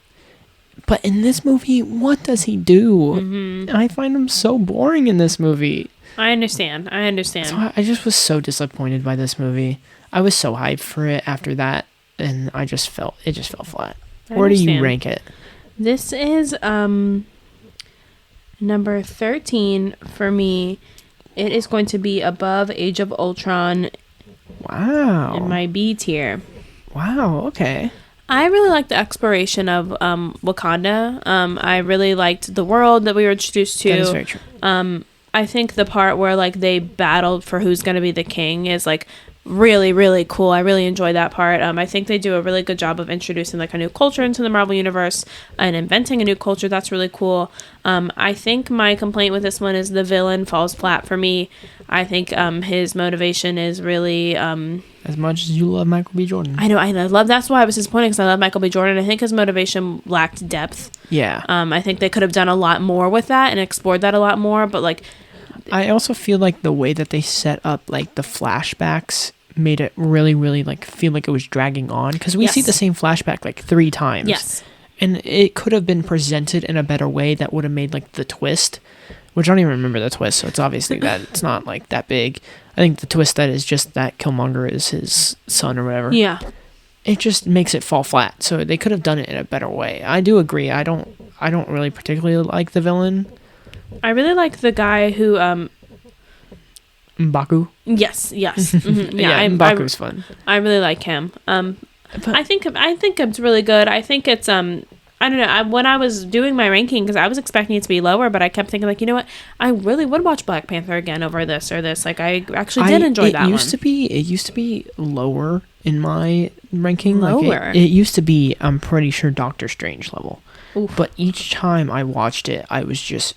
But in this movie, what does he do? Mm-hmm. I find him so boring in this movie. I understand. So I just was so disappointed by this movie. I was so hyped for it after that, and it just fell flat. Where do you rank it? This is number 13 for me. It is going to be above Age of Ultron. Wow. In my B tier. Wow, okay. I really liked the exploration of Wakanda. I really liked the world that we were introduced to. That is very true. I think the part where like they battled for who's going to be the king is like really, really cool. I really enjoy that part. I think they do a really good job of introducing like a new culture into the Marvel Universe and inventing a new culture. That's really cool. I think my complaint with this one is the villain falls flat for me. I think his motivation is really... as much as you love Michael B. Jordan. I know. I love... That's why I was disappointed, because I love Michael B. Jordan. I think his motivation lacked depth. Yeah. I think they could have done a lot more with that and explored that a lot more, but like... I also feel like the way that they set up like the flashbacks made it really, really like feel like it was dragging on, because we see the same flashback like 3 times. Yes. And it could have been presented in a better way that would have made like the twist, which I don't even remember the twist, so it's obviously that it's not like that big. I think the twist that is just that Killmonger is his son or whatever. Yeah. It just makes it fall flat. So they could have done it in a better way. I do agree. I don't really particularly like the villain. I really like the guy who M'Baku. Yes. Mm-hmm. Yeah, M'Baku's fun. I really like him. I think it's really good. I think it's I don't know. When I was doing my ranking, because I was expecting it to be lower, but I kept thinking like, you know what? I really would watch Black Panther again over this or this. Like I actually did enjoy that one. It used to be lower in my ranking. Lower. Like it used to be, I'm pretty sure, Doctor Strange level. Oof. But each time I watched it, I was just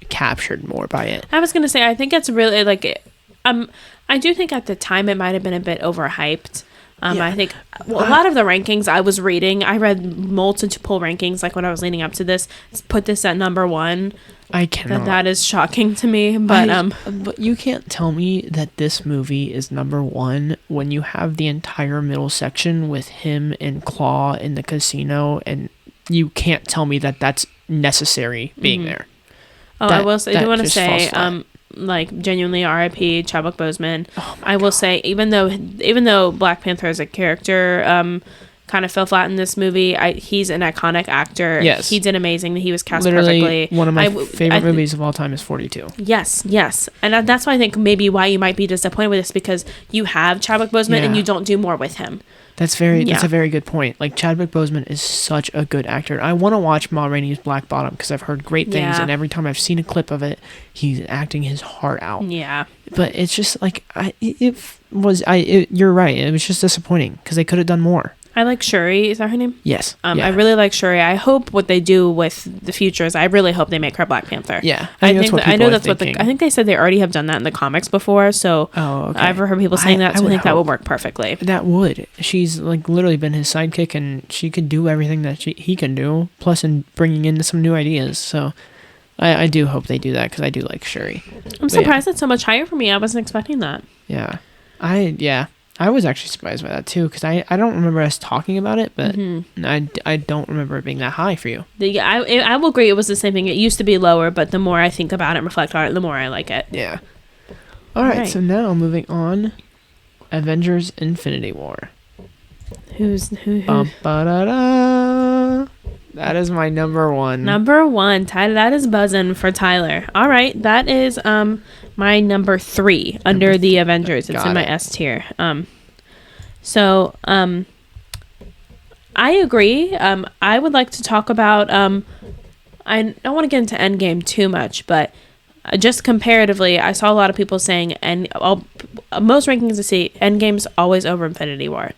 captured more by it. I was gonna say, I think it's really like I do think at the time it might have been a bit overhyped. I think a lot of the rankings I was reading, I read multiple rankings like when I was leading up to this, put this at number 1. I cannot. That is shocking to me, but but you can't tell me that this movie is number 1 when you have the entire middle section with him and Claw in the casino, and you can't tell me that that's necessary being there. Oh, I will say, I do want to say, like, genuinely R.I.P. Chadwick Boseman. Oh I will say, even though Black Panther as a character kind of fell flat in this movie. He's an iconic actor. Yes. He did amazing. He was cast Literally, perfectly. One of my favorite movies of all time is 42. Yes. And that's why I think maybe why you might be disappointed with this, because you have Chadwick Boseman and you don't do more with him. That's a very good point. Like, Chadwick Boseman is such a good actor. I want to watch Ma Rainey's Black Bottom because I've heard great things, and every time I've seen a clip of it, he's acting his heart out. Yeah. But it's just like you're right. It was just disappointing because they could have done more. I like Shuri. Is that her name? Yes. I really like Shuri. I hope what they do with the future is I really hope they make her Black Panther. Yeah. I think they said they already have done that in the comics before. So I've heard people saying that. So I think that would work perfectly. That would. She's like literally been his sidekick, and she could do everything that he can do. Plus, in bringing in some new ideas. So I do hope they do that because I do like Shuri. I'm surprised it's so much higher for me. I wasn't expecting that. Yeah. I was actually surprised by that too, because I don't remember us talking about it, but I don't remember it being that high for you. I will agree. It was the same thing. It used to be lower, but the more I think about it and reflect on it, the more I like it. Yeah. All right. So now moving on, Avengers Infinity War. Who? That is my number one. Number one. Tyler, that is buzzing for Tyler. All right. That is my number 3 under the Avengers. It's in my S tier. I agree. I would like to talk about I don't want to get into Endgame too much, but just comparatively, I saw a lot of people saying most rankings I see Endgame's always over Infinity War.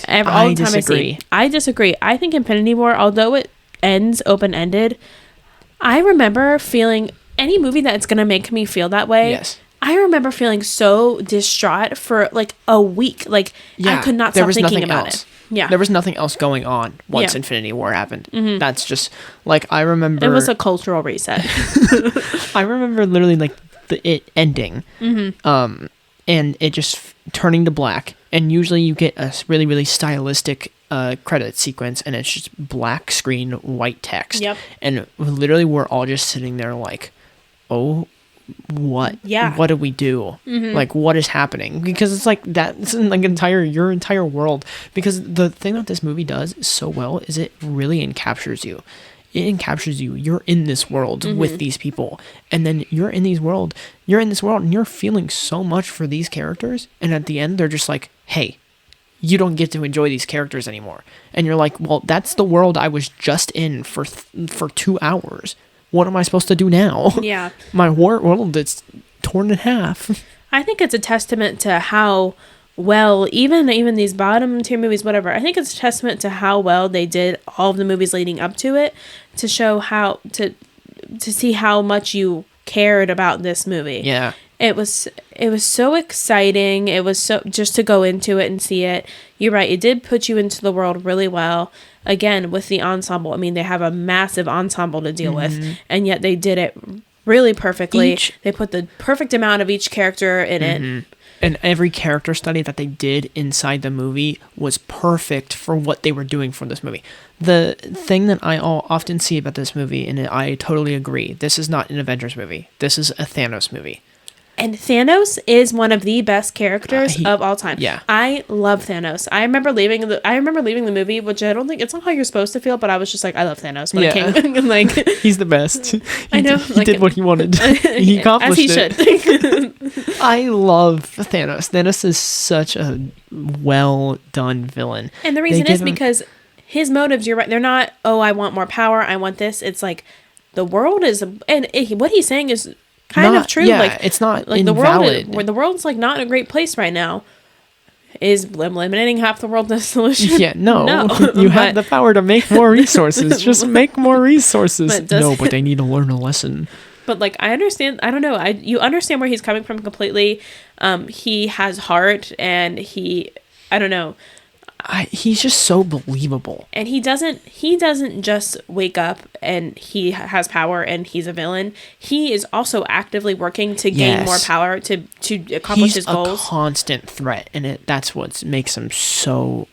I disagree. I think Infinity War, although it ends open-ended, I remember feeling any movie that's going to make me feel that way. Yes. I remember feeling so distraught for like a week. Like, I could not stop thinking about it. Yeah. There was nothing else going on once Infinity War happened. Mm-hmm. That's just like, I remember. It was a cultural reset. I remember literally like it ending. Mm-hmm. And it just turning to black. And usually you get a really, really stylistic credit sequence, and it's just black screen, white text. Yep. And literally we're all just sitting there like, oh, what? Yeah. What do we do? Mm-hmm. Like, what is happening? Because it's like that's like your entire world. Because the thing that this movie does so well is it really encaptures you. It encaptures you. You're in this world with these people, and then you're in this world, and you're feeling so much for these characters. And at the end, they're just like, "Hey, you don't get to enjoy these characters anymore." And you're like, "Well, that's the world I was just in for 2 hours. What am I supposed to do now?" Yeah, my world is torn in half. I think it's a testament to how well, even these bottom tier movies, whatever, I think it's a testament to how well they did all of the movies leading up to it, to show how to see how much you cared about this movie. Yeah. It was so exciting. It was so just to go into it and see it. You're right. It did put you into the world really well. Again, with the ensemble. I mean, they have a massive ensemble to deal with, and yet they did it really perfectly. They put the perfect amount of each character in it. And every character study that they did inside the movie was perfect for what they were doing for this movie. The thing that I often see about this movie, and I totally agree, this is not an Avengers movie. This is a Thanos movie. And Thanos is one of the best characters of all time. Yeah. I love Thanos. I remember leaving the movie, which I don't think it's not how you're supposed to feel, but I was just like, I love Thanos. What a king. Like, he's the best. I know. He did what he wanted. He accomplished it. As he should. I love Thanos. Thanos is such a well done villain. And the reason is because his motives, you're right, they're not, oh, I want more power, I want this. It's like the world is, and what he's saying is kind of true. Yeah, like it's not like invalid. the world's like not in a great place right now. Is eliminating half the world the solution? Yeah, no. You have the power to make more resources. Just make more resources. But they need to learn a lesson. But like, I understand. I don't know. You understand where he's coming from completely. He has heart, and I don't know. He's just so believable. And he doesn't just wake up and he has power and he's a villain. He is also actively working to gain more power to accomplish his goals. He's a constant threat, and that's what makes him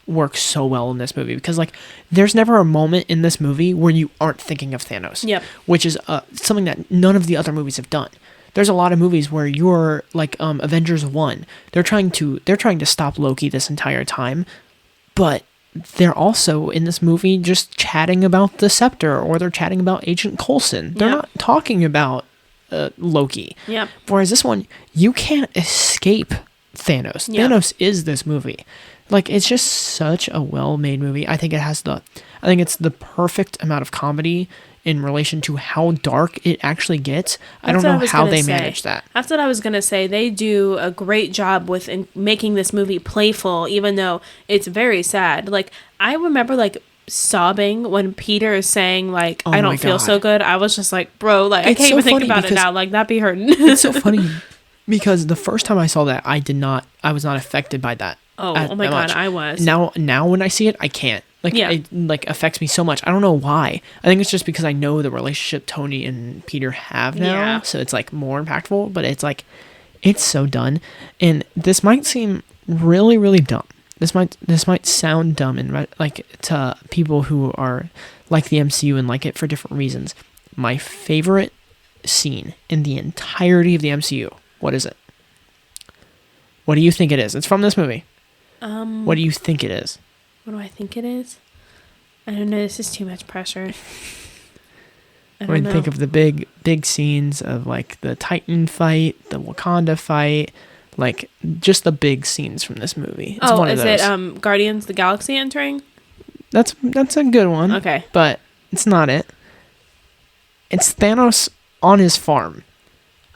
work so well in this movie. Because like, there's never a moment in this movie where you aren't thinking of Thanos. Yep. Which is something that none of the other movies have done. There's a lot of movies where you're like Avengers 1. They're trying to stop Loki this entire time. But they're also in this movie just chatting about the scepter, or they're chatting about Agent Coulson. They're not talking about Loki. Yeah. Whereas this one, you can't escape Thanos. Yeah. Thanos is this movie. Like, it's just such a well-made movie. I think it's the perfect amount of comedy in relation to how dark it actually gets. I don't know how they manage that. That's what I was going to say. They do a great job with making this movie playful, even though it's very sad. Like, I remember, like, sobbing when Peter is saying, like, I don't feel so good. I was just like, bro, like, I can't even think about it now. Like, that be hurting. It's so funny because the first time I saw that, I was not affected by that. Oh my God, I was. Now when I see it, I can't. Like, it affects me so much. I don't know why. I think it's just because I know the relationship Tony and Peter have now. Yeah. So it's like more impactful, but it's like, it's so done. And this might seem really, really dumb. This might sound dumb and like to people who are like the MCU and like it for different reasons. My favorite scene in the entirety of the MCU. What is it? What do you think it is? It's from this movie. What do you think it is? What do I think it is? I don't know. This is too much pressure. I think of the big scenes of like the Titan fight, the Wakanda fight, like just the big scenes from this movie. It's one of those. It Guardians of the Galaxy entering? That's a good one. Okay. But it's not it. It's Thanos on his farm.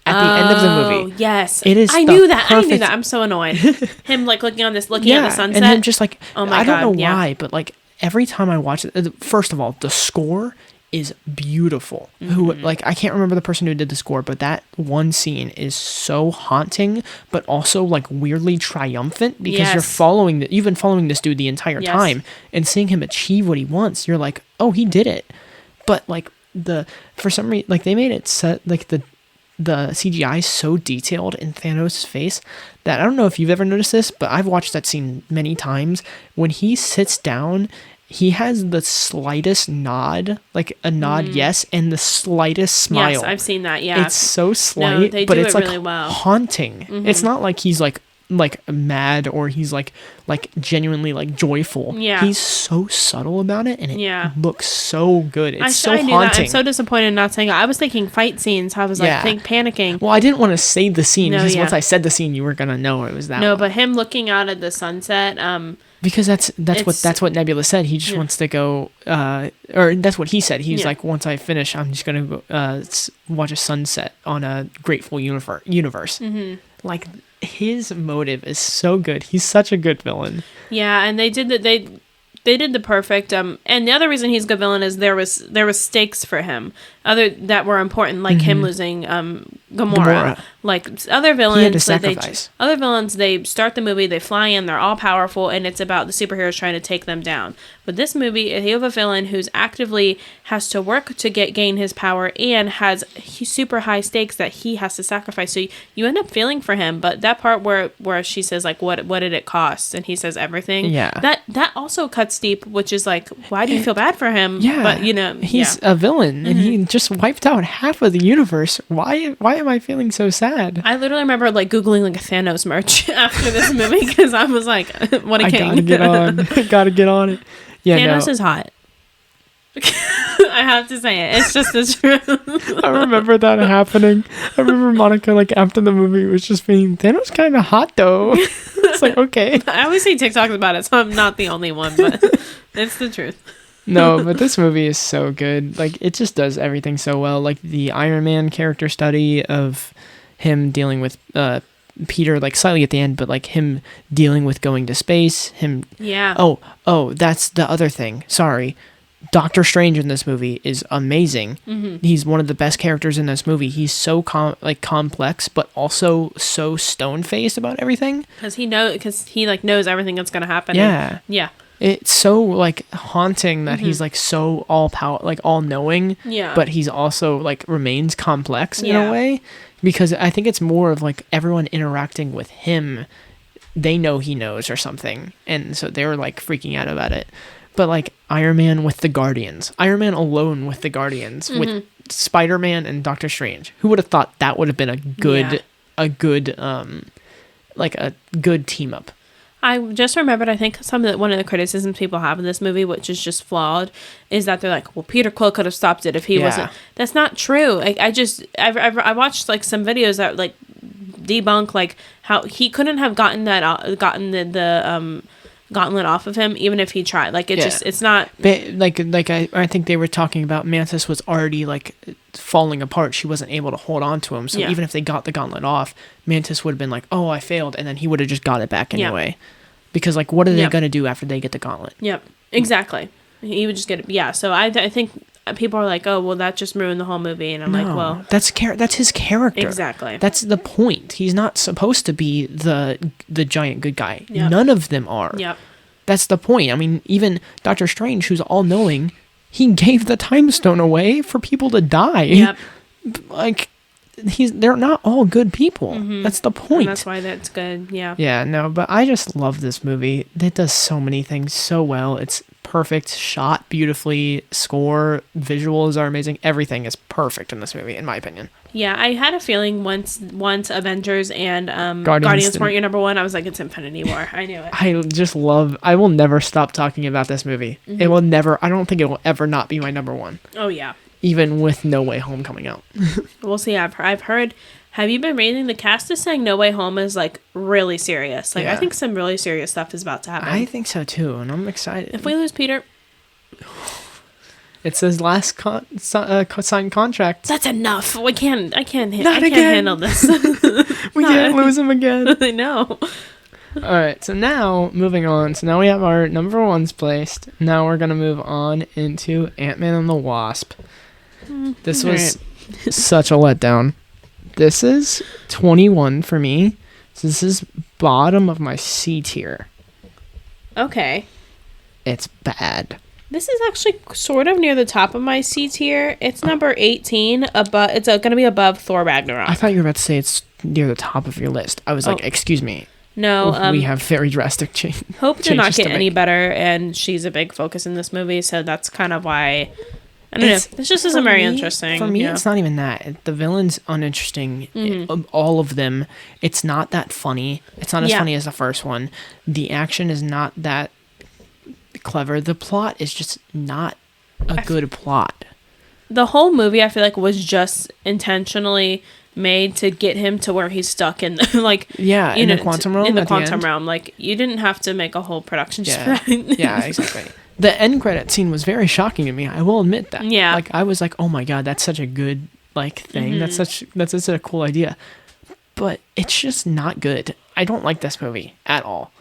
At the end of the movie. Yes. It is. I knew that. I'm so annoyed. Him like looking at the sunset. And him just like, oh my I don't God, know why, but like every time I watch it, first of all, the score is beautiful. Mm-hmm. I can't remember the person who did the score, but that one scene is so haunting, but also like weirdly triumphant because you've been following this dude the entire time and seeing him achieve what he wants. You're like, oh, he did it. But like for some reason, like they made it set like the CGI is so detailed in Thanos' face that I don't know if you've ever noticed this, but I've watched that scene many times. When he sits down, he has the slightest nod, like a nod, yes, and the slightest smile. Yes, I've seen that, yeah. It's so slight, but it's like really well. haunting. Mm-hmm. It's not like he's like mad or he's like genuinely like joyful. Yeah. He's so subtle about it and it looks so good. It's so haunting. That. I'm so disappointed in not saying it. I was thinking fight scenes. I was panicking. Well, I didn't want to say the scene because once I said the scene, you weren't gonna know it was that. No, but him looking out at the sunset. Because that's what Nebula said. He just wants to go, or that's what he said. He's like, once I finish, I'm just gonna go watch a sunset on a grateful universe. Mm-hmm. Like, his motive is so good. He's such a good villain. Yeah, and they did the perfect. And the other reason he's a good villain is there was stakes for him, that were important, like him losing Gamora. Like other villains, he had to sacrifice. They start the movie, they fly in, they're all powerful, and it's about the superheroes trying to take them down. But this movie, you have a villain who's actively has to work to gain his power and has super high stakes that he has to sacrifice. So you end up feeling for him. But that part where she says like, what did it cost? And he says everything. Yeah. That also cuts deep, which is like, why do you feel bad for him? Yeah. But he's a villain and he just wiped out half of the universe. Why am I feeling so sad? I literally remember like Googling like a Thanos merch after this movie because I was like, what a king. Gotta get on it. Yeah, Thanos is hot. I have to say it. It's just the truth. I remember that happening. I remember Monica, like, after the movie was just being, Thanos kind of hot, though. It's like, okay. I always see TikToks about it, so I'm not the only one, but it's the truth. No, but this movie is so good. Like, it just does everything so well. Like, the Iron Man character study of him dealing with Peter, like, slightly at the end, but, like, him dealing with going to space, Yeah. Oh, that's the other thing. Sorry. Doctor Strange in this movie is amazing. Mm-hmm. He's one of the best characters in this movie. He's so complex, but also so stone-faced about everything. Because he knows everything that's going to happen. Yeah. Yeah. It's so like haunting that he's like so all knowing. Yeah. But he's also like remains complex in a way, because I think it's more of like everyone interacting with him, they know he knows or something, and so they're like freaking out about it. But like Iron Man with the Guardians, Iron Man alone with the Guardians, with Spider-Man and Doctor Strange. Who would have thought that would have been a good team up? I just remembered, I think one of the criticisms people have of this movie, which is just flawed, is that they're like, well, Peter Quill could have stopped it if he wasn't. That's not true. I watched like some videos that like debunk like how he couldn't have gotten the gauntlet off of him even if he tried. Like it's not. I think they were talking about Mantis was already like falling apart. She wasn't able to hold on to him. So even if they got the gauntlet off, Mantis would have been like, oh, I failed. And then he would have just got it back anyway. Yeah. Because like, what are they going to do after they get the gauntlet? Yep. Exactly. He would just get it. Yeah. So I think people are like, oh, well, that just ruined the whole movie. And I'm like, well, that's his character. Exactly. That's the point. He's not supposed to be the giant good guy. Yep. None of them are. Yep. That's the point. I mean, even Doctor Strange, who's all-knowing, he gave the time stone away for people to die. Yep. Like, they're not all good people. Mm-hmm. That's the point. And that's why that's good. Yeah. Yeah, no, but I just love this movie. It does so many things so well. It's perfect, shot beautifully, score, visuals are amazing. Everything is perfect in this movie, in my opinion. Yeah, I had a feeling once Avengers and Guardians weren't your number one, I was like, it's Infinity War. I knew it. I will never stop talking about this movie. Mm-hmm. I don't think it will ever not be my number one. Oh, yeah. Even with No Way Home coming out. We'll see. I've heard, have you been reading? The cast is saying No Way Home is like really serious. Like, I think some really serious stuff is about to happen. I think so too, and I'm excited. If we lose Peter... It's his last signed contract. That's enough. I can't handle this. We can't lose him again. I know. All right, so now, moving on. So now we have our number ones placed. Now we're going to move on into Ant-Man and the Wasp. This was such a letdown. This is 21 for me. So this is bottom of my C tier. Okay. It's bad. This is actually sort of near the top of my C tier. It's number 18. It's going to be above Thor Ragnarok. I thought you were about to say it's near the top of your list. I was like, excuse me. No. We have very drastic changes. Hope did not get any better, and she's a big focus in this movie, so that's kind of why... I don't know. This just isn't very interesting. For me, it's not even that. The villain's uninteresting. Mm-hmm. All of them. It's not that funny. It's not as funny as the first one. The action is not that clever. The plot is just not a good plot. The whole movie, I feel like, was just intentionally made to get him to where he's stuck in, like, in the quantum realm. In the quantum realm, like, you didn't have to make a whole production just for that. Yeah, exactly. The end credit scene was very shocking to me. I will admit that. Yeah. Like, I was like, oh my god, that's such a good thing. Mm-hmm. That's such a cool idea. But it's just not good. I don't like this movie at all.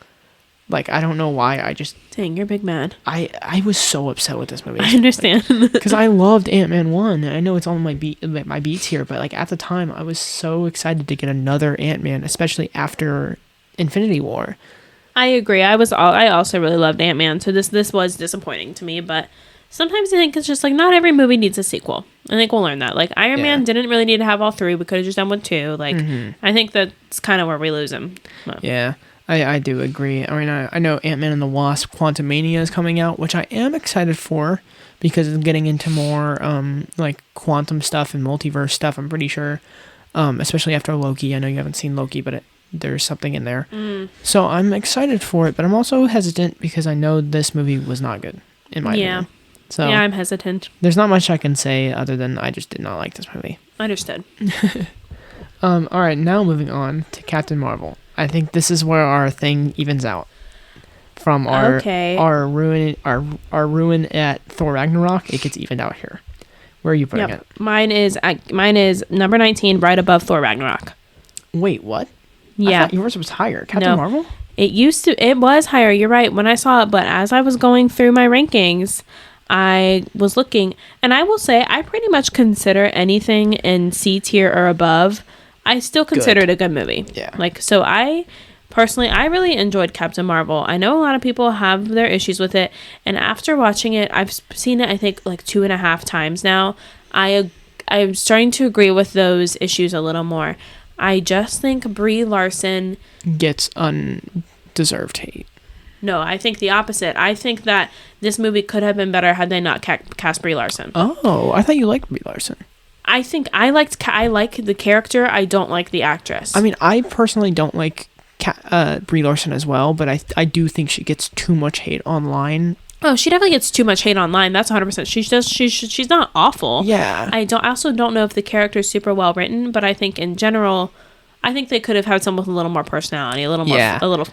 Like, I don't know why. Dang, you're big mad. I was so upset with this movie. I understand. Because I loved Ant-Man 1. I know it's on my beats here, but like at the time, I was so excited to get another Ant-Man, especially after Infinity War. I agree. I also really loved Ant-Man, so this was disappointing to me, but sometimes I think it's just like not every movie needs a sequel. I think we'll learn that. Like Iron Man didn't really need to have all three. We could have just done with two. Like I think that's kind of where we lose him. Well. Yeah. I do agree. I mean, I know Ant-Man and the Wasp Quantumania is coming out, which I am excited for because it's getting into more like quantum stuff and multiverse stuff, I'm pretty sure. Especially after Loki. I know you haven't seen Loki, but there's something in there. So I'm excited for it, but I'm also hesitant because I know this movie was not good, in my opinion. So yeah, I'm hesitant. There's not much I can say other than I just did not like this movie. Understood. All right, now moving on to Captain Marvel. I think this is where our thing evens out from our ruin at Thor Ragnarok. It gets evened out here. Where are you putting it? Mine is number 19, right above Thor Ragnarok. Wait, what? Yeah, I thought yours was higher. Captain Marvel? It was higher. You're right. When I saw it, but as I was going through my rankings, I was looking, and I will say I pretty much consider anything in C tier or above. I still consider it a good movie. Yeah. Like, so I really enjoyed Captain Marvel. I know a lot of people have their issues with it. And after watching it, I've seen it, I think, like 2.5 times now. I'm starting to agree with those issues a little more. I just think Brie Larson gets undeserved hate. No, I think the opposite. I think that this movie could have been better had they not cast Brie Larson. Oh, I thought you liked Brie Larson. I think I like the character. I don't like the actress. I mean, I personally don't like Brie Larson as well, but I do think she gets too much hate online. Oh, she definitely gets too much hate online. That's 100%. She's not awful. Yeah. I also don't know if the character is super well written, but I think in general, I think they could have had someone with a little more personality, a little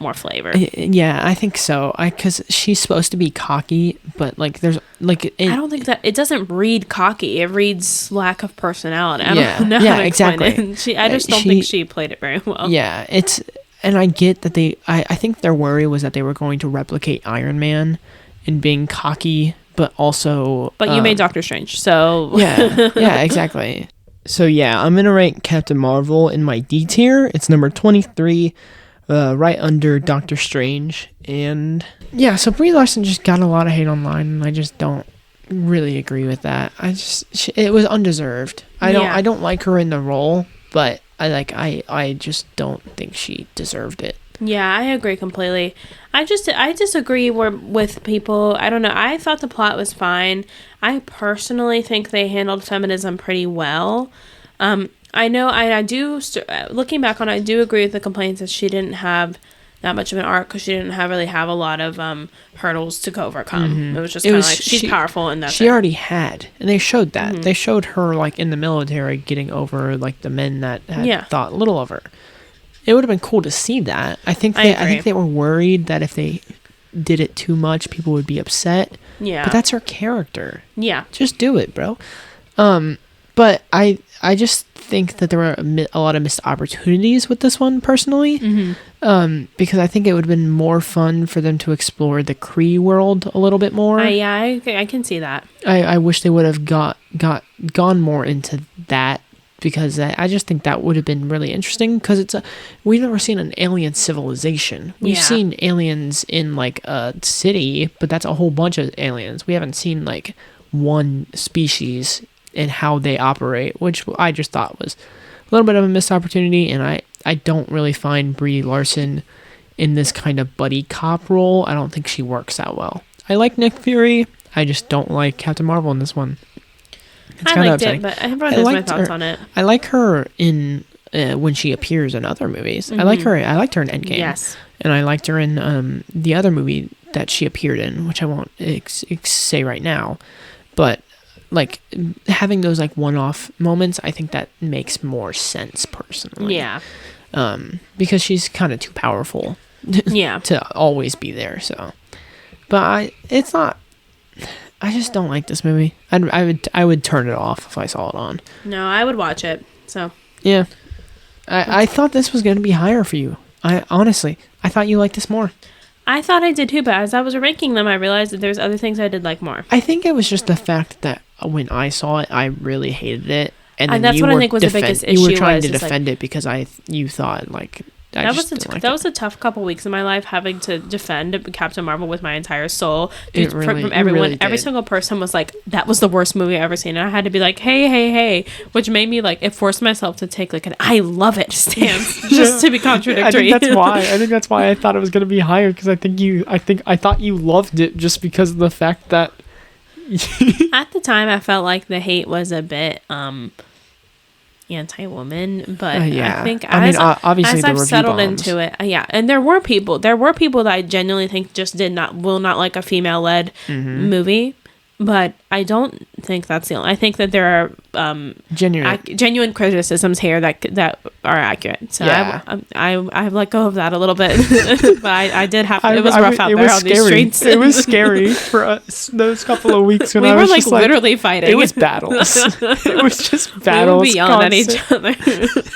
more flavor. Yeah, I think so. Because she's supposed to be cocky, but like there's like I don't think that it doesn't read cocky. It reads lack of personality. I don't know yeah, how to exactly. explain it. I just don't think she played it very well. Yeah, and I get that I think their worry was that they were going to replicate Iron Man in being cocky, but also. But you made Doctor Strange, so. Yeah, exactly. So yeah, I'm gonna rank Captain Marvel in my D tier. It's number 23, right under Doctor Strange. And yeah, so Brie Larson just got a lot of hate online, and I just don't really agree with that. It was undeserved. I don't like her in the role, but I just don't think she deserved it. Yeah, I agree completely. I disagree with people. I don't know. I thought the plot was fine. I personally think they handled feminism pretty well. I know I do, looking back on it, I do agree with the complaints that she didn't have that much of an arc because she didn't really have a lot of hurdles to overcome. Mm-hmm. It was just kind of like, she's powerful and that's she already had. And they showed that. Mm-hmm. They showed her like in the military getting over like the men that had thought little of her. It would have been cool to see that. I think they were worried that if they did it too much, people would be upset. Yeah. But that's her character. Yeah. Just do it, bro. But I just think that there were a lot of missed opportunities with this one, personally. Mm-hmm. Because I think it would have been more fun for them to explore the Kree world a little bit more. Yeah, I can see that. I wish they would have gone more into that. Because I just think that would have been really interesting. Because we've never seen an alien civilization. We've seen aliens in like a city, but that's a whole bunch of aliens. We haven't seen like one species and how they operate, which I just thought was a little bit of a missed opportunity. And I don't really find Brie Larson in this kind of buddy cop role. I don't think she works that well. I like Nick Fury. I just don't like Captain Marvel in this one. I liked it, but everyone knows my thoughts on it. I like her in when she appears in other movies. Mm-hmm. I liked her in Endgame. Yes. And I liked her in the other movie that she appeared in, which I won't say right now. But like having those like one-off moments, I think that makes more sense personally. Yeah. Because she's kind of too powerful. To always be there. So, but it's not. I just don't like this movie. I would turn it off if I saw it on. No, I would watch it. So yeah, I thought this was going to be higher for you. I thought you liked this more. I thought I did too, but as I was ranking them, I realized that there's other things I did like more. I think it was just the fact that when I saw it, I really hated it, and that's what I think was the biggest issue. You were trying to defend it because you thought like. That was a tough couple weeks in my life, having to defend Captain Marvel with my entire soul. From everyone, really every single person was like, "That was the worst movie I've ever seen," and I had to be like, "Hey," which made me like it forced myself to take like an "I love it" stance just to be contradictory. I think that's why I thought it was going to be higher because I thought you loved it just because of the fact that at the time I felt like the hate was a bit anti-woman, but I think obviously as I've settled into it, and there were people that I genuinely think just will not like a female-led movie, but I don't think that's the only. I think that there are genuine criticisms here that are accurate. So I've let go of that a little bit, but I did have to. It was rough out there on these streets. It was scary for us those couple of weeks when we I were was like just literally fighting. It was battles. It was just battles. We would be yelling at each other.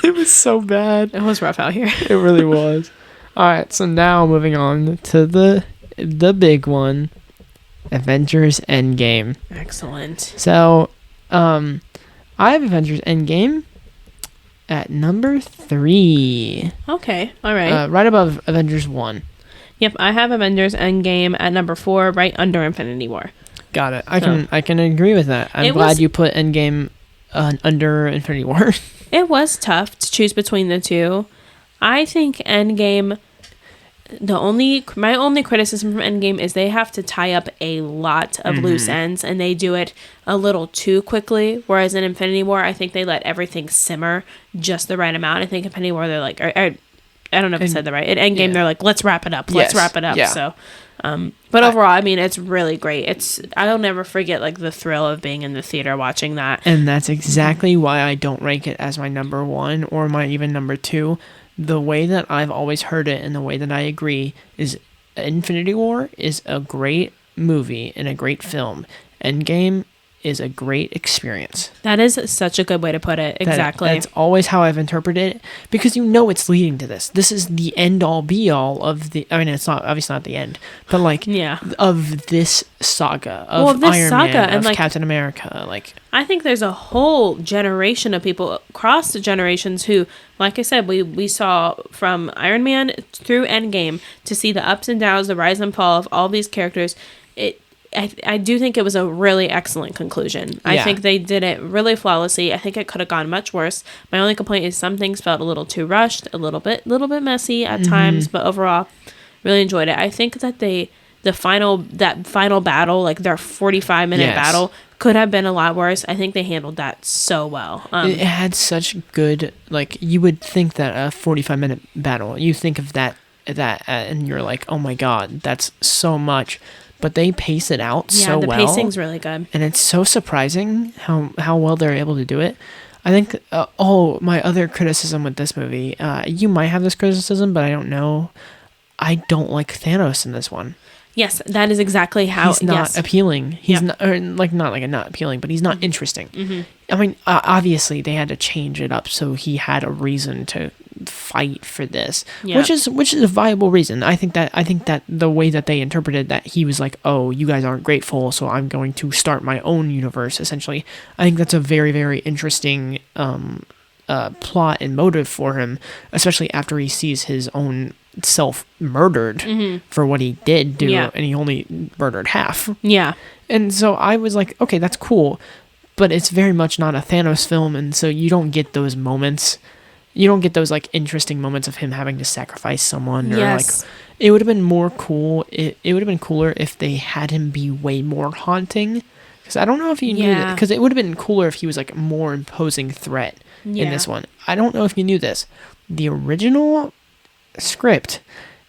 It was so bad. It was rough out here. It really was. All right, so now moving on to the big one. Avengers Endgame. Excellent. So, I have Avengers Endgame at number 3. Okay, all right. Right above Avengers 1. Yep, I have Avengers Endgame at number 4, right under Infinity War. Got it. I can agree with that. I'm glad you put Endgame under Infinity War. It was tough to choose between the two. I think Endgame. My only criticism from Endgame is they have to tie up a lot of loose ends, and they do it a little too quickly. Whereas in Infinity War, I think they let everything simmer just the right amount. I think Infinity War, they're like, I don't know if I said that right. At Endgame, yeah. they're like, let's wrap it up. Yes. Let's wrap it up. Yeah. So, but overall, I mean, it's really great. I'll never forget like the thrill of being in the theater watching that. And that's exactly why I don't rank it as my number one or my even number two. The way that I've always heard it and the way that I agree is Infinity War is a great movie and a great film. Endgame is a great experience. That is such a good way to put it. Exactly. That's always how I've interpreted it, because it's leading to this. This is the end all be all of the, I mean, it's not obviously not the end, but like of this saga of Iron Man, of like, Captain America. Like, I think there's a whole generation of people across the generations who, like I said, we saw from Iron Man through Endgame to see the ups and downs, the rise and fall of all these characters. I do think it was a really excellent conclusion. I think they did it really flawlessly. I think it could have gone much worse. My only complaint is some things felt a little too rushed, a little bit messy at times, but overall, really enjoyed it. I think that the final battle, like their 45-minute battle, could have been a lot worse. I think they handled that so well. It had such good, like, you would think that a 45-minute battle, you think of that, and you're like, oh my god, that's so much. But they pace it out so well. Yeah, the pacing's really good. And it's so surprising how well they're able to do it. I think, my other criticism with this movie, you might have this criticism, but I don't know. I don't like Thanos in this one. Yes, that is exactly how... He's not appealing. He's not appealing, but he's not interesting. Mm-hmm. I mean, obviously, they had to change it up so he had a reason to fight for this, which is a viable reason. I think that the way that they interpreted that, he was like, oh, you guys aren't grateful, so I'm going to start my own universe, essentially. I think that's a very, very interesting plot and motive for him, especially after he sees his own self murdered for what he did do, and he only murdered half. Yeah. And so I was like, okay, that's cool, but it's very much not a Thanos film, and so you don't get those moments. You don't get those like interesting moments of him having to sacrifice someone, or like, it would have been more cool. It would have been cooler if they had him be way more haunting. Because I don't know if you knew that. Because it would have been cooler if he was like a more imposing threat in this one. I don't know if you knew this. The original script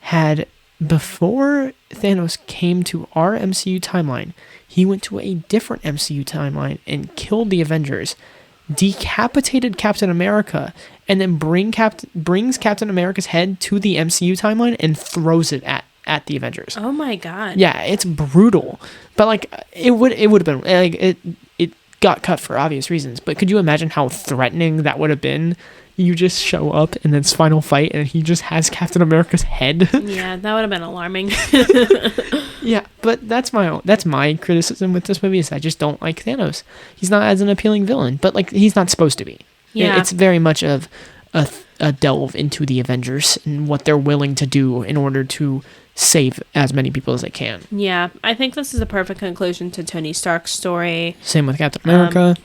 had, before Thanos came to our MCU timeline, he went to a different MCU timeline and killed the Avengers, decapitated Captain America, and then brings Captain America's head to the MCU timeline and throws it at the Avengers. Oh my god. Yeah, it's brutal. But like, it would have been like, it got cut for obvious reasons, but could you imagine how threatening that would have been? You just show up in this final fight and he just has Captain America's head. Yeah, that would have been alarming. Yeah, but that's my criticism with this movie, is I just don't like Thanos. He's not as an appealing villain, but like, he's not supposed to be. Yeah. It's very much of a delve into the Avengers and what they're willing to do in order to save as many people as they can. Yeah, I think this is a perfect conclusion to Tony Stark's story. Same with Captain America.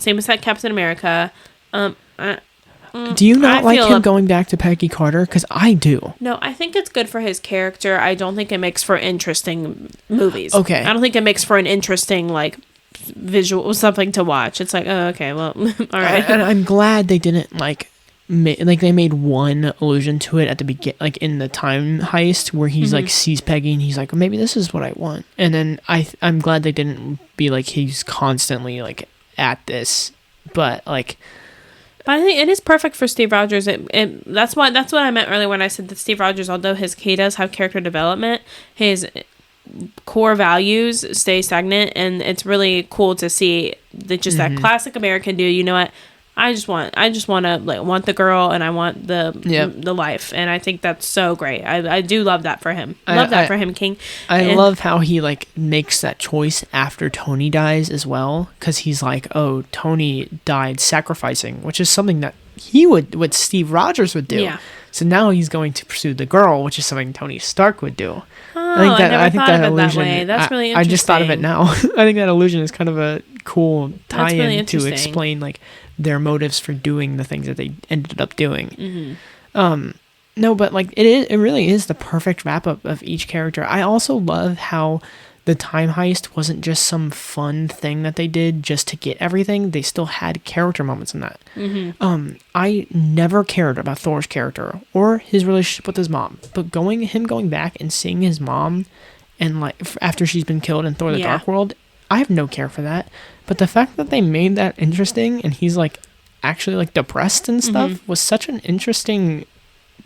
Do you not like him going back to Peggy Carter? Because I do. No, I think it's good for his character. I don't think it makes for interesting movies. Okay. I don't think it makes for an interesting, like, visual, something to watch. It's like, oh, okay, well, all right. And I'm glad they didn't, like, they made one allusion to it at the beginning, like in the time heist, where he's like sees Peggy and he's like, well, maybe this is what I want. And then I'm glad they didn't be like, he's constantly like at this, but like. But I think it is perfect for Steve Rogers. That's what I meant earlier when I said that Steve Rogers, although he does have character development, his core values stay stagnant, and it's really cool to see that just that classic American dude. You know what? I just want to like want the girl, and I want the life, and I think that's so great. I do love that for him. For him, King. I love how he like makes that choice after Tony dies as well, because he's like, oh, Tony died sacrificing, which is something that what Steve Rogers would do. Yeah. So now he's going to pursue the girl, which is something Tony Stark would do. Oh, I never thought of it that way. That's really interesting. I just thought of it now. I think that illusion is kind of a cool tie-in to explain like their motives for doing the things that they ended up doing. No, but like it really is the perfect wrap up of each character. I also love how the time heist wasn't just some fun thing that they did just to get everything. They still had character moments in that. I never cared about Thor's character or his relationship with his mom, but him going back and seeing his mom and like after she's been killed in Thor: The Dark World, I have no care for that. But the fact that they made that interesting and he's like actually like depressed and stuff was such an interesting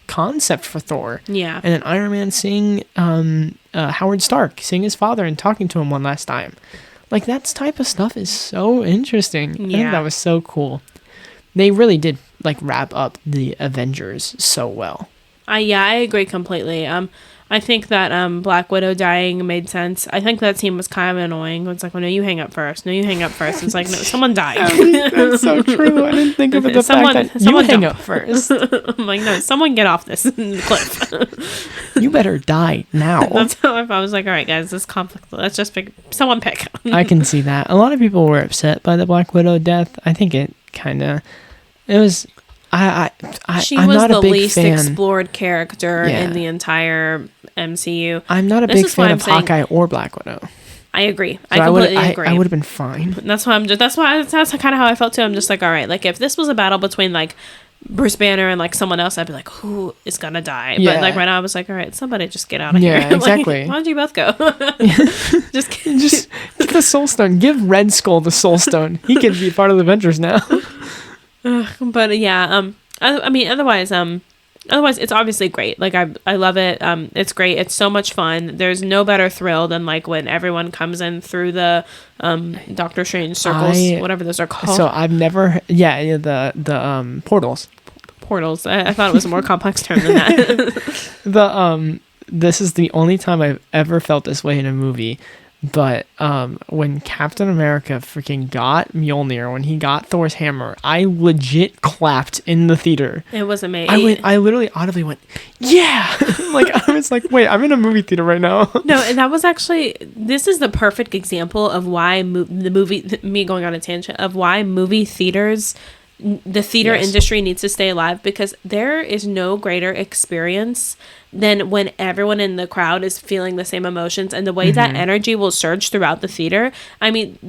concept for Thor. Yeah. And then Iron Man seeing Howard Stark, seeing his father and talking to him one last time. Like that type of stuff is so interesting. Yeah. I think that was so cool. They really did like wrap up the Avengers so well. I agree completely. I think that Black Widow dying made sense. I think that scene was kind of annoying. It's like, well, no, you hang up first. No, you hang up first. It's like, no, someone died. That's so true. I didn't think of it. Fact that you hang up first. I'm like, no, someone get off this cliff. You better die now. That's how I was like, all right, guys, this conflict. Let's just pick someone. Pick. I can see that. A lot of people were upset by the Black Widow death. I think it was. She I'm was not the a big least fan. Explored character in the entire MCU. I'm not a big fan of Hawkeye or Black Widow. I agree. So I completely agree. I would have been fine. That's kind of how I felt too. I'm just like, all right, like if this was a battle between like Bruce Banner and like someone else, I'd be like, who is gonna die? Yeah. But like right now, I was like, all right, somebody just get out of here. Yeah, exactly. Like, why don't you both go? just get the Soul Stone. Give Red Skull the Soul Stone. He can be part of the Avengers now. But yeah, I mean, otherwise, it's obviously great. Like I love it. It's great. It's so much fun. There's no better thrill than like when everyone comes in through the Doctor Strange circles, whatever those are called. So I've never, the portals. Portals. I thought it was a more complex term than that. This is the only time I've ever felt this way in a movie. But when Captain America freaking got Mjolnir, when he got Thor's hammer, I legit clapped in the theater. It was amazing. I literally audibly went, yeah! Like, I was like, wait, I'm in a movie theater right now. No, and that was actually, this is the perfect example of why me going on a tangent, of why movie theaters, the theater industry needs to stay alive, because there is no greater experience than when everyone in the crowd is feeling the same emotions, and the way that energy will surge throughout the theater. I mean,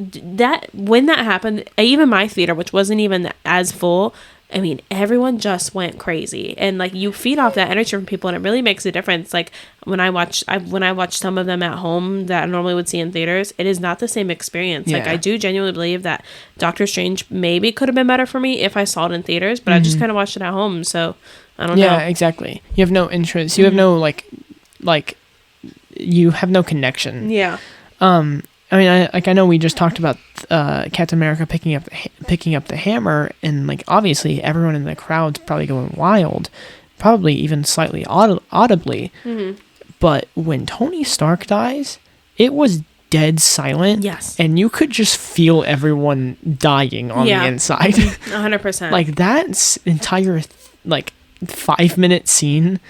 when that happened, even my theater, which wasn't even as full, I mean, everyone just went crazy, and like you feed off that energy from people, and it really makes a difference. Like when I watch some of them at home that I normally would see in theaters, it is not the same experience. Yeah. Like I do genuinely believe that Doctor Strange maybe could have been better for me if I saw it in theaters, but I just kind of watched it at home, so I don't know. Yeah, exactly. You have no interest. You have no like you have no connection. Yeah. I mean, I know we just talked about Captain America picking up the hammer, and like obviously everyone in the crowd's probably going wild, probably even slightly audibly. But when Tony Stark dies, it was dead silent. Yes. And you could just feel everyone dying on the inside. 100%. Like that entire 5-minute scene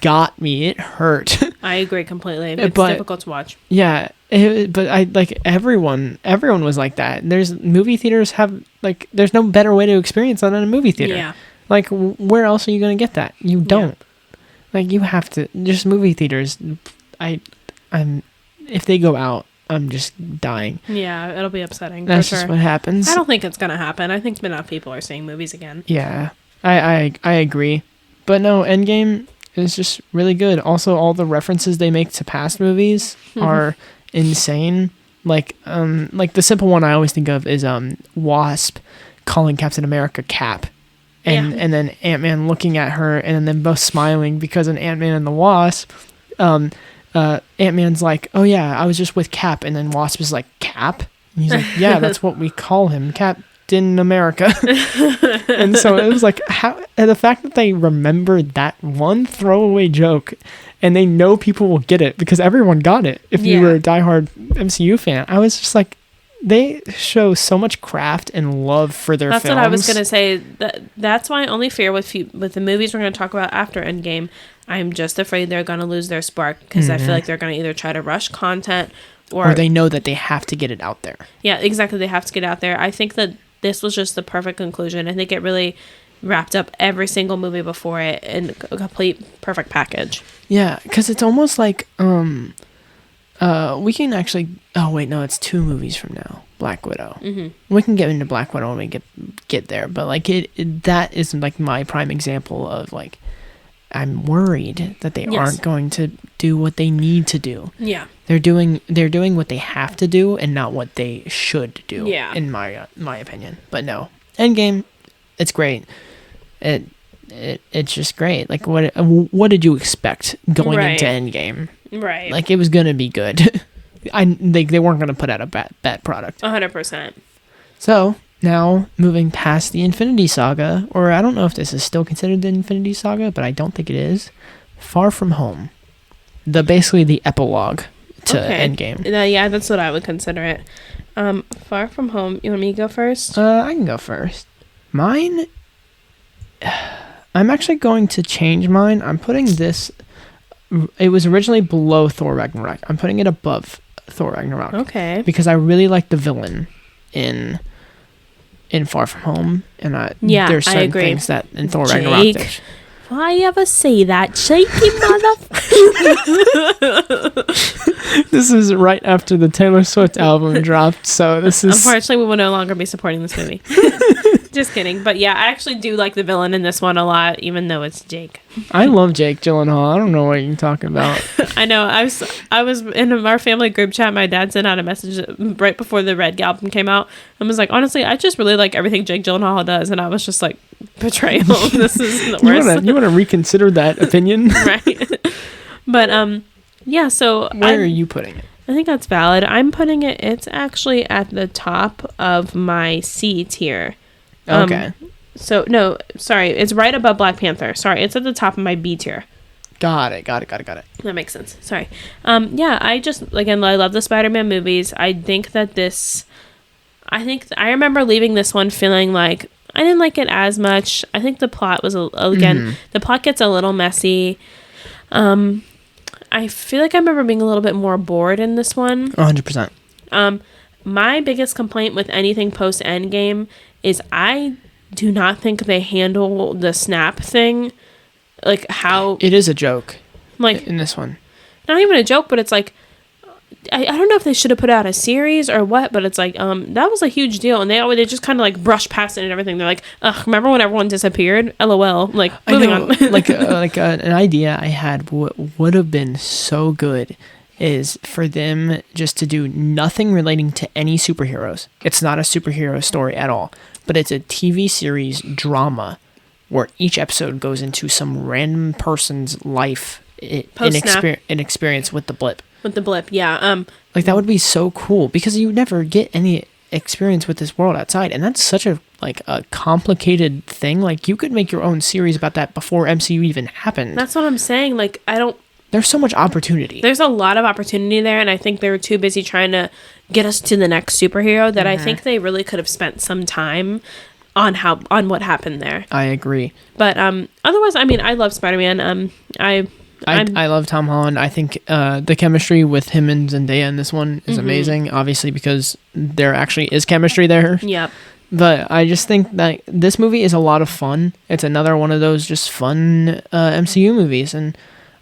got me. It hurt. I agree completely. It's difficult to watch. Yeah. But I like everyone was like that. There's movie theaters have like, there's no better way to experience that in a movie theater. Yeah. Like where else are you going to get that? You don't. Like you have to, just movie theaters. If they go out, I'm just dying. Yeah, it'll be upsetting. That's just what happens. I don't think it's gonna happen. I think enough people are seeing movies again. Yeah, I agree. But no, Endgame is just really good. Also, all the references they make to past movies are insane. Like the simple one I always think of is Wasp calling Captain America Cap. And then Ant-Man looking at her, and then them both smiling because in Ant-Man and the Wasp, Ant-Man's like, oh yeah, I was just with Cap, and then Wasp is like, Cap? And he's like, yeah, that's what we call him, Captain America. And so it was like, the fact that they remembered that one throwaway joke, and they know people will get it, because everyone got it if you were a diehard MCU fan. I was just like, they show so much craft and love for their films. That's what I was going to say. That's my only fear with the movies we're going to talk about after Endgame. I'm just afraid they're going to lose their spark, because I feel like they're going to either try to rush content or they know that they have to get it out there. Yeah, exactly. They have to get out there. I think that this was just the perfect conclusion. I think it really wrapped up every single movie before it in a complete perfect package. Yeah, because it's almost like We can actually. Oh wait, no, it's 2 movies from now. Black Widow. We can get into Black Widow when we get there, but like that is like my prime example of like I'm worried that they aren't going to do what they need to do. Yeah, they're doing what they have to do and not what they should do. Yeah, in my opinion. But no, Endgame, it's great. It's just great. Like what did you expect going into Endgame? Right. Like it was gonna be good. They weren't gonna put out a bad product. 100%. So now moving past the Infinity Saga, or I don't know if this is still considered the Infinity Saga, but I don't think it is. Far From Home, basically the epilogue to Endgame. Yeah, that's what I would consider it. Far From Home. You want me to go first? I can go first. Mine. I'm actually going to change mine. I'm putting this. It was originally below Thor Ragnarok. I'm putting it above Thor Ragnarok. Okay. Because I really like the villain in Far From Home, and there's certain things that in Thor Ragnarok. Why you ever say that, cheeky motherfucker? This is right after the Taylor Swift album dropped, so this is... Unfortunately, we will no longer be supporting this movie. Just kidding. But yeah, I actually do like the villain in this one a lot, even though it's Jake. I love Jake Gyllenhaal. I don't know what you're talking about. I know. I was in our family group chat. My dad sent out a message right before the Red album came out and was like, honestly, I just really like everything Jake Gyllenhaal does. And I was just like, betrayal. This is the worst. You want to reconsider that opinion? Right. But yeah, so where are you putting it? I think that's valid. I'm putting it's actually at the top of my C tier. Okay. So no, sorry, it's right above Black Panther. Sorry, it's at the top of my B tier. Got it. That makes sense. Sorry. Yeah, I just, again, I love the Spider-Man movies. I think that I remember leaving this one feeling like I didn't like it as much. I think the plot was, the plot gets a little messy. I feel like I remember being a little bit more bored in this one. 100%. My biggest complaint with anything post Endgame is I do not think they handle the snap thing like how it is a joke. Like in this one, not even a joke, but it's like I don't know if they should have put out a series or what, but it's like that was a huge deal, and they just kind of like brush past it and everything. They're like, ugh, remember when everyone disappeared? LOL. Like moving on. An idea I had would have been so good is for them just to do nothing relating to any superheroes. It's not a superhero story at all, but it's a TV series drama where each episode goes into some random person's life in experience with the blip. With the blip, yeah. Like that would be so cool because you never get any experience with this world outside, and that's such a complicated thing. Like you could make your own series about that before MCU even happened. That's what I'm saying. Like there's so much opportunity. There's a lot of opportunity there, and I think they were too busy trying to get us to the next superhero that I think they really could have spent some time on what happened there. I agree. But otherwise, I mean, I love Spider-Man. I love Tom Holland. I think the chemistry with him and Zendaya in this one is amazing, obviously, because there actually is chemistry there. Yep. But I just think that this movie is a lot of fun. It's another one of those just fun MCU movies, and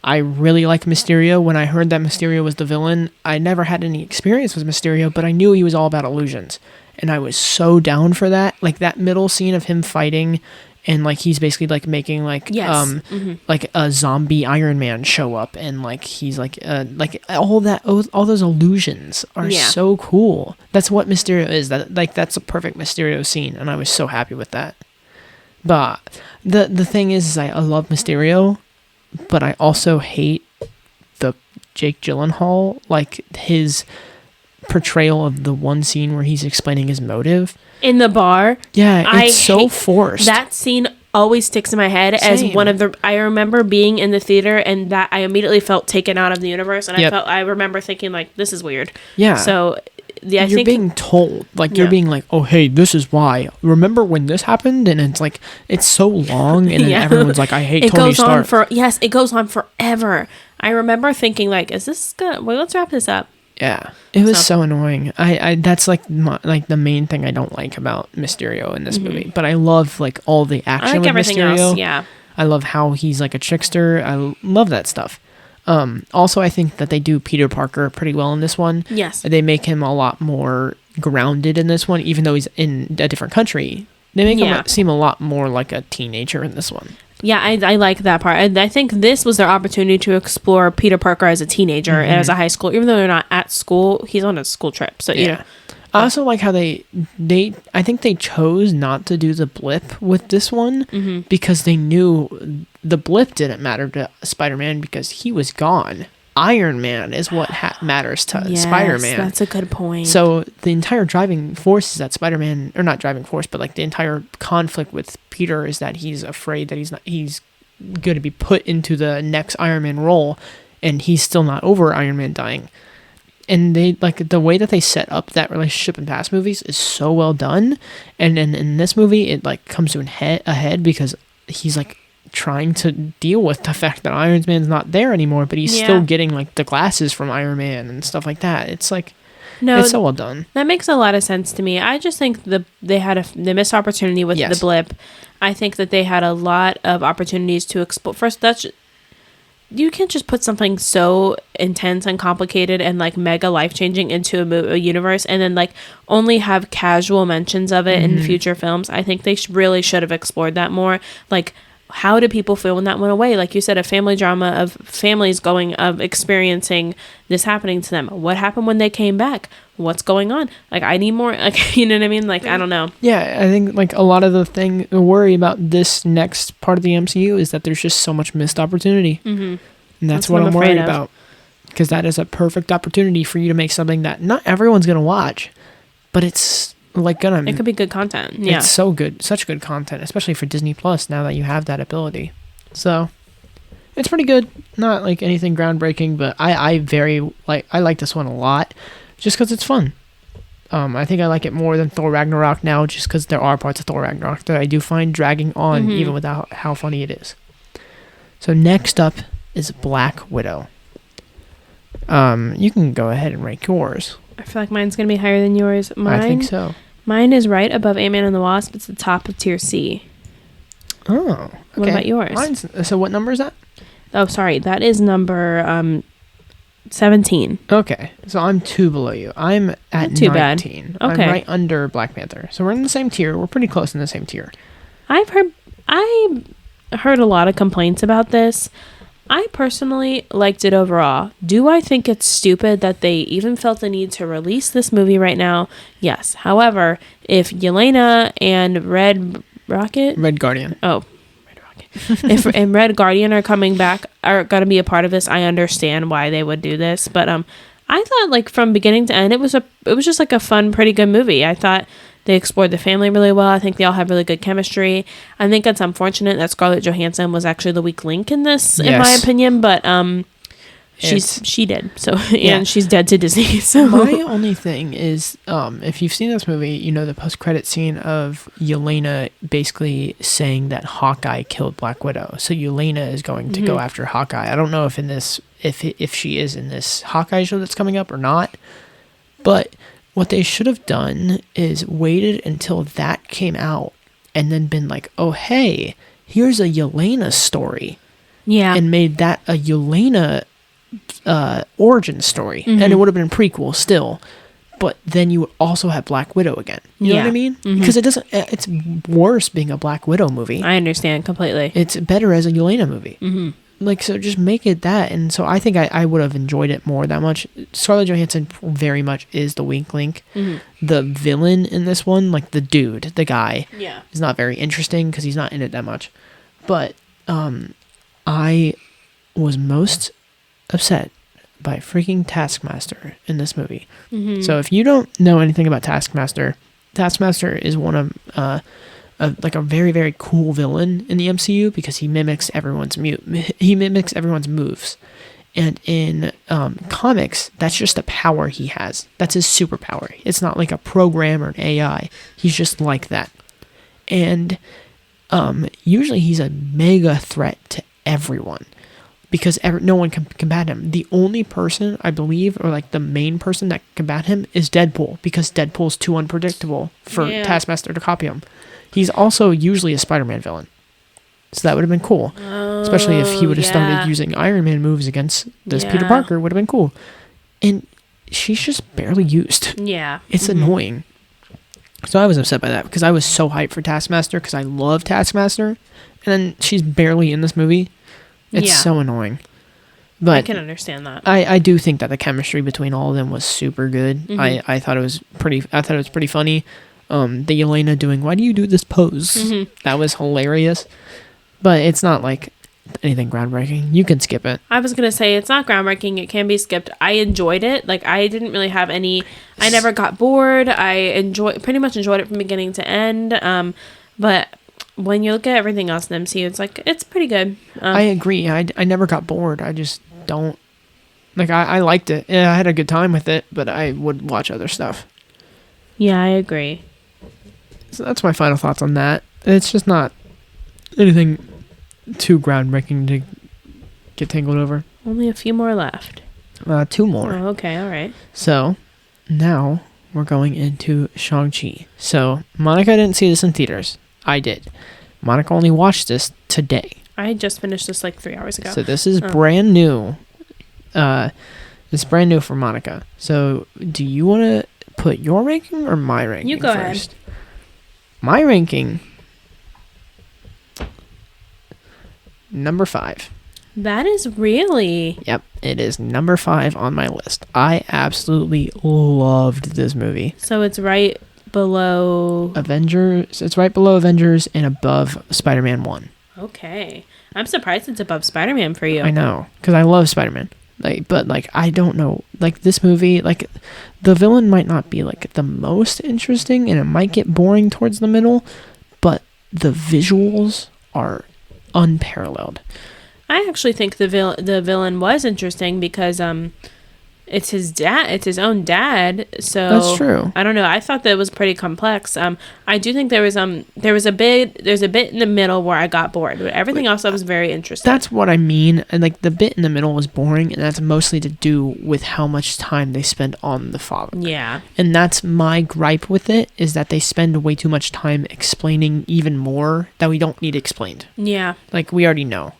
I really like Mysterio. When I heard that Mysterio was the villain, I never had any experience with Mysterio, but I knew he was all about illusions. And I was so down for that. Like that middle scene of him fighting and like he's basically like making like like a zombie Iron Man show up, and like he's like all those illusions are so cool. That's what Mysterio is. That's a perfect Mysterio scene, and I was so happy with that. But the thing is I love Mysterio, but I also hate the Jake Gyllenhaal, like his portrayal of the one scene where he's explaining his motive in the bar. Yeah, it's so forced. That scene always sticks in my head as one of the. I remember being in the theater and that I immediately felt taken out of the universe, and I remember thinking like, this is weird. Yeah. So I think being told, like you're being like, oh hey, this is why. Remember when this happened? And it's like it's so long, and then everyone's like, I hate Tony Stark. It goes on forever. I remember thinking like, is this gonna? Well, let's wrap this up. Yeah, it was so annoying. I that's like the main thing I don't like about Mysterio in this movie. But I love like all the action with everything Mysterio. Else, yeah. I love how he's like a trickster. I love that stuff. Also, I think that they do Peter Parker pretty well in this one. Yes. They make him a lot more grounded in this one, even though he's in a different country. They make him seem a lot more like a teenager in this one. Yeah, I like that part. I think this was their opportunity to explore Peter Parker as a teenager and as a high school. Even though they're not at school, he's on a school trip. So, you know. I also like how I think they chose not to do the blip with this one because they knew the blip didn't matter to Spider-Man because he was gone. Iron Man is what matters to Spider-Man. That's a good point. So the entire driving force is that Spider-Man, or not driving force, but like the entire conflict with Peter is that he's afraid that he's going to be put into the next Iron Man role, and he's still not over Iron Man dying. And they like the way that they set up that relationship in past movies is so well done, and in this movie it like comes to a head because he's like trying to deal with the fact that Iron Man's not there anymore, but he's still getting like the glasses from Iron Man and stuff like that. It's like it's so well done. That makes a lot of sense to me. I just think they missed opportunity with the blip. I think that they had a lot of opportunities to explore. First, you can't just put something so intense and complicated and like mega life-changing into a universe and then like only have casual mentions of it in future films. I think they really should have explored that more. Like, how did people feel when that went away? Like you said, a family drama of families experiencing this happening to them. What happened when they came back? What's going on? Like, I need more, like, you know what I mean? Like, I don't know. Yeah, I think like a lot of the worry about this next part of the MCU is that there's just so much missed opportunity. And that's what I'm worried about. Because that is a perfect opportunity for you to make something that not everyone's going to watch, but it's like it could be good content. Yeah, it's so good, such good content, especially for Disney Plus now that you have that ability. So it's pretty good. Not like anything groundbreaking, but I like this one a lot, just because it's fun. I think I like it more than Thor Ragnarok now, just because there are parts of Thor Ragnarok that I do find dragging on, even without how funny it is. So next up is Black Widow. You can go ahead and rank yours. I feel like mine's going to be higher than yours. I think so. Mine is right above Ant-Man and the Wasp. It's the top of tier C. Oh, okay. What about yours? So what number is that? Oh, sorry. That is number 17. Okay. So I'm 2 below you. I'm at Not too 19. Bad. Okay. I'm right under Black Panther. So we're in the same tier. We're pretty close in the same tier. I heard a lot of complaints about this. I personally liked it overall. Do I think it's stupid that they even felt the need to release this movie right now? Yes. However, if Yelena and Red Guardian. Oh, Red Rocket. If and Red Guardian are coming back, are going to be a part of this, I understand why they would do this. But I thought like from beginning to end, it was just like a fun, pretty good movie. I thought they explored the family really well. I think they all have really good chemistry. I think it's unfortunate that Scarlett Johansson was actually the weak link in this, in my opinion. But she did. So and she's dead to Disney. So my only thing is, if you've seen this movie, you know the post-credit scene of Yelena basically saying that Hawkeye killed Black Widow. So Yelena is going to go after Hawkeye. I don't know if if she is in this Hawkeye show that's coming up or not, but what they should have done is waited until that came out and then been like, oh, hey, here's a Yelena story. Yeah. And made that a Yelena origin story. And it would have been a prequel still. But then you would also have Black Widow again. You know what I mean? Because it's worse being a Black Widow movie. I understand completely. It's better as a Yelena movie. Like, so just make it that. And so I think I would have enjoyed it more that much. Scarlett Johansson very much is the weak link. The villain in this one, like the dude, the guy, is not very interesting because he's not in it that much. But I was most upset by freaking Taskmaster in this movie. So if you don't know anything about Taskmaster is one of like a very, very cool villain in the MCU because he mimics everyone's moves. And in comics, that's just a power he has. That's his superpower. It's not like a program or an AI. He's just like that. And usually he's a mega threat to everyone because no one can combat him. The only person, I believe, or like the main person that can combat him is Deadpool because Deadpool's too unpredictable for Taskmaster to copy him. He's also usually a Spider-Man villain. So that would have been cool. Especially if he would have started using Iron Man moves against this Peter Parker, would have been cool. And she's just barely used. Yeah. It's annoying. So I was upset by that because I was so hyped for Taskmaster because I love Taskmaster. And then she's barely in this movie. It's so annoying. But I can understand that. I do think that the chemistry between all of them was super good. I thought it was pretty funny. The Elena doing, why do you do this pose? That was hilarious. But it's not like anything groundbreaking. You can skip it. I was going to say it's not groundbreaking. It can be skipped. I enjoyed it. Like, I didn't really have any, I never got bored. I pretty much enjoyed it from beginning to end. But when you look at everything else in MCU, it's like, it's pretty good. I agree. I never got bored. I just don't, like, I liked it. Yeah, I had a good time with it, but I would watch other stuff. Yeah, I agree. So that's my final thoughts on that. It's just not anything too groundbreaking to get tangled over. Only a few more left. 2 more. Oh, okay, all right. So now we're going into Shang-Chi. So Monica didn't see this in theaters. I did. Monica only watched this today. I just finished this like 3 hours ago. So this is brand new. It's brand new for Monica. So do you want to put your ranking or my ranking You go first? ahead. My ranking, number 5. That is really... Yep, it is number 5 on my list. I absolutely loved this movie. So it's right below... Avengers. It's right below Avengers and above Spider-Man 1. Okay. I'm surprised it's above Spider-Man for you. I know, because I love Spider-Man. But I don't know. Like, this movie, like, the villain might not be, like, the most interesting, and it might get boring towards the middle, but the visuals are unparalleled. I actually think the villain was interesting because it's his dad. It's his own dad. So That's true. I don't know. I thought that it was pretty complex. I do think there's a bit in the middle where I got bored, but everything else I was very interested. That's what I mean. And like the bit in the middle was boring, and that's mostly to do with how much time they spend on the father. Yeah. And that's my gripe with it, is that they spend way too much time explaining even more that we don't need explained. Yeah. Like, we already know.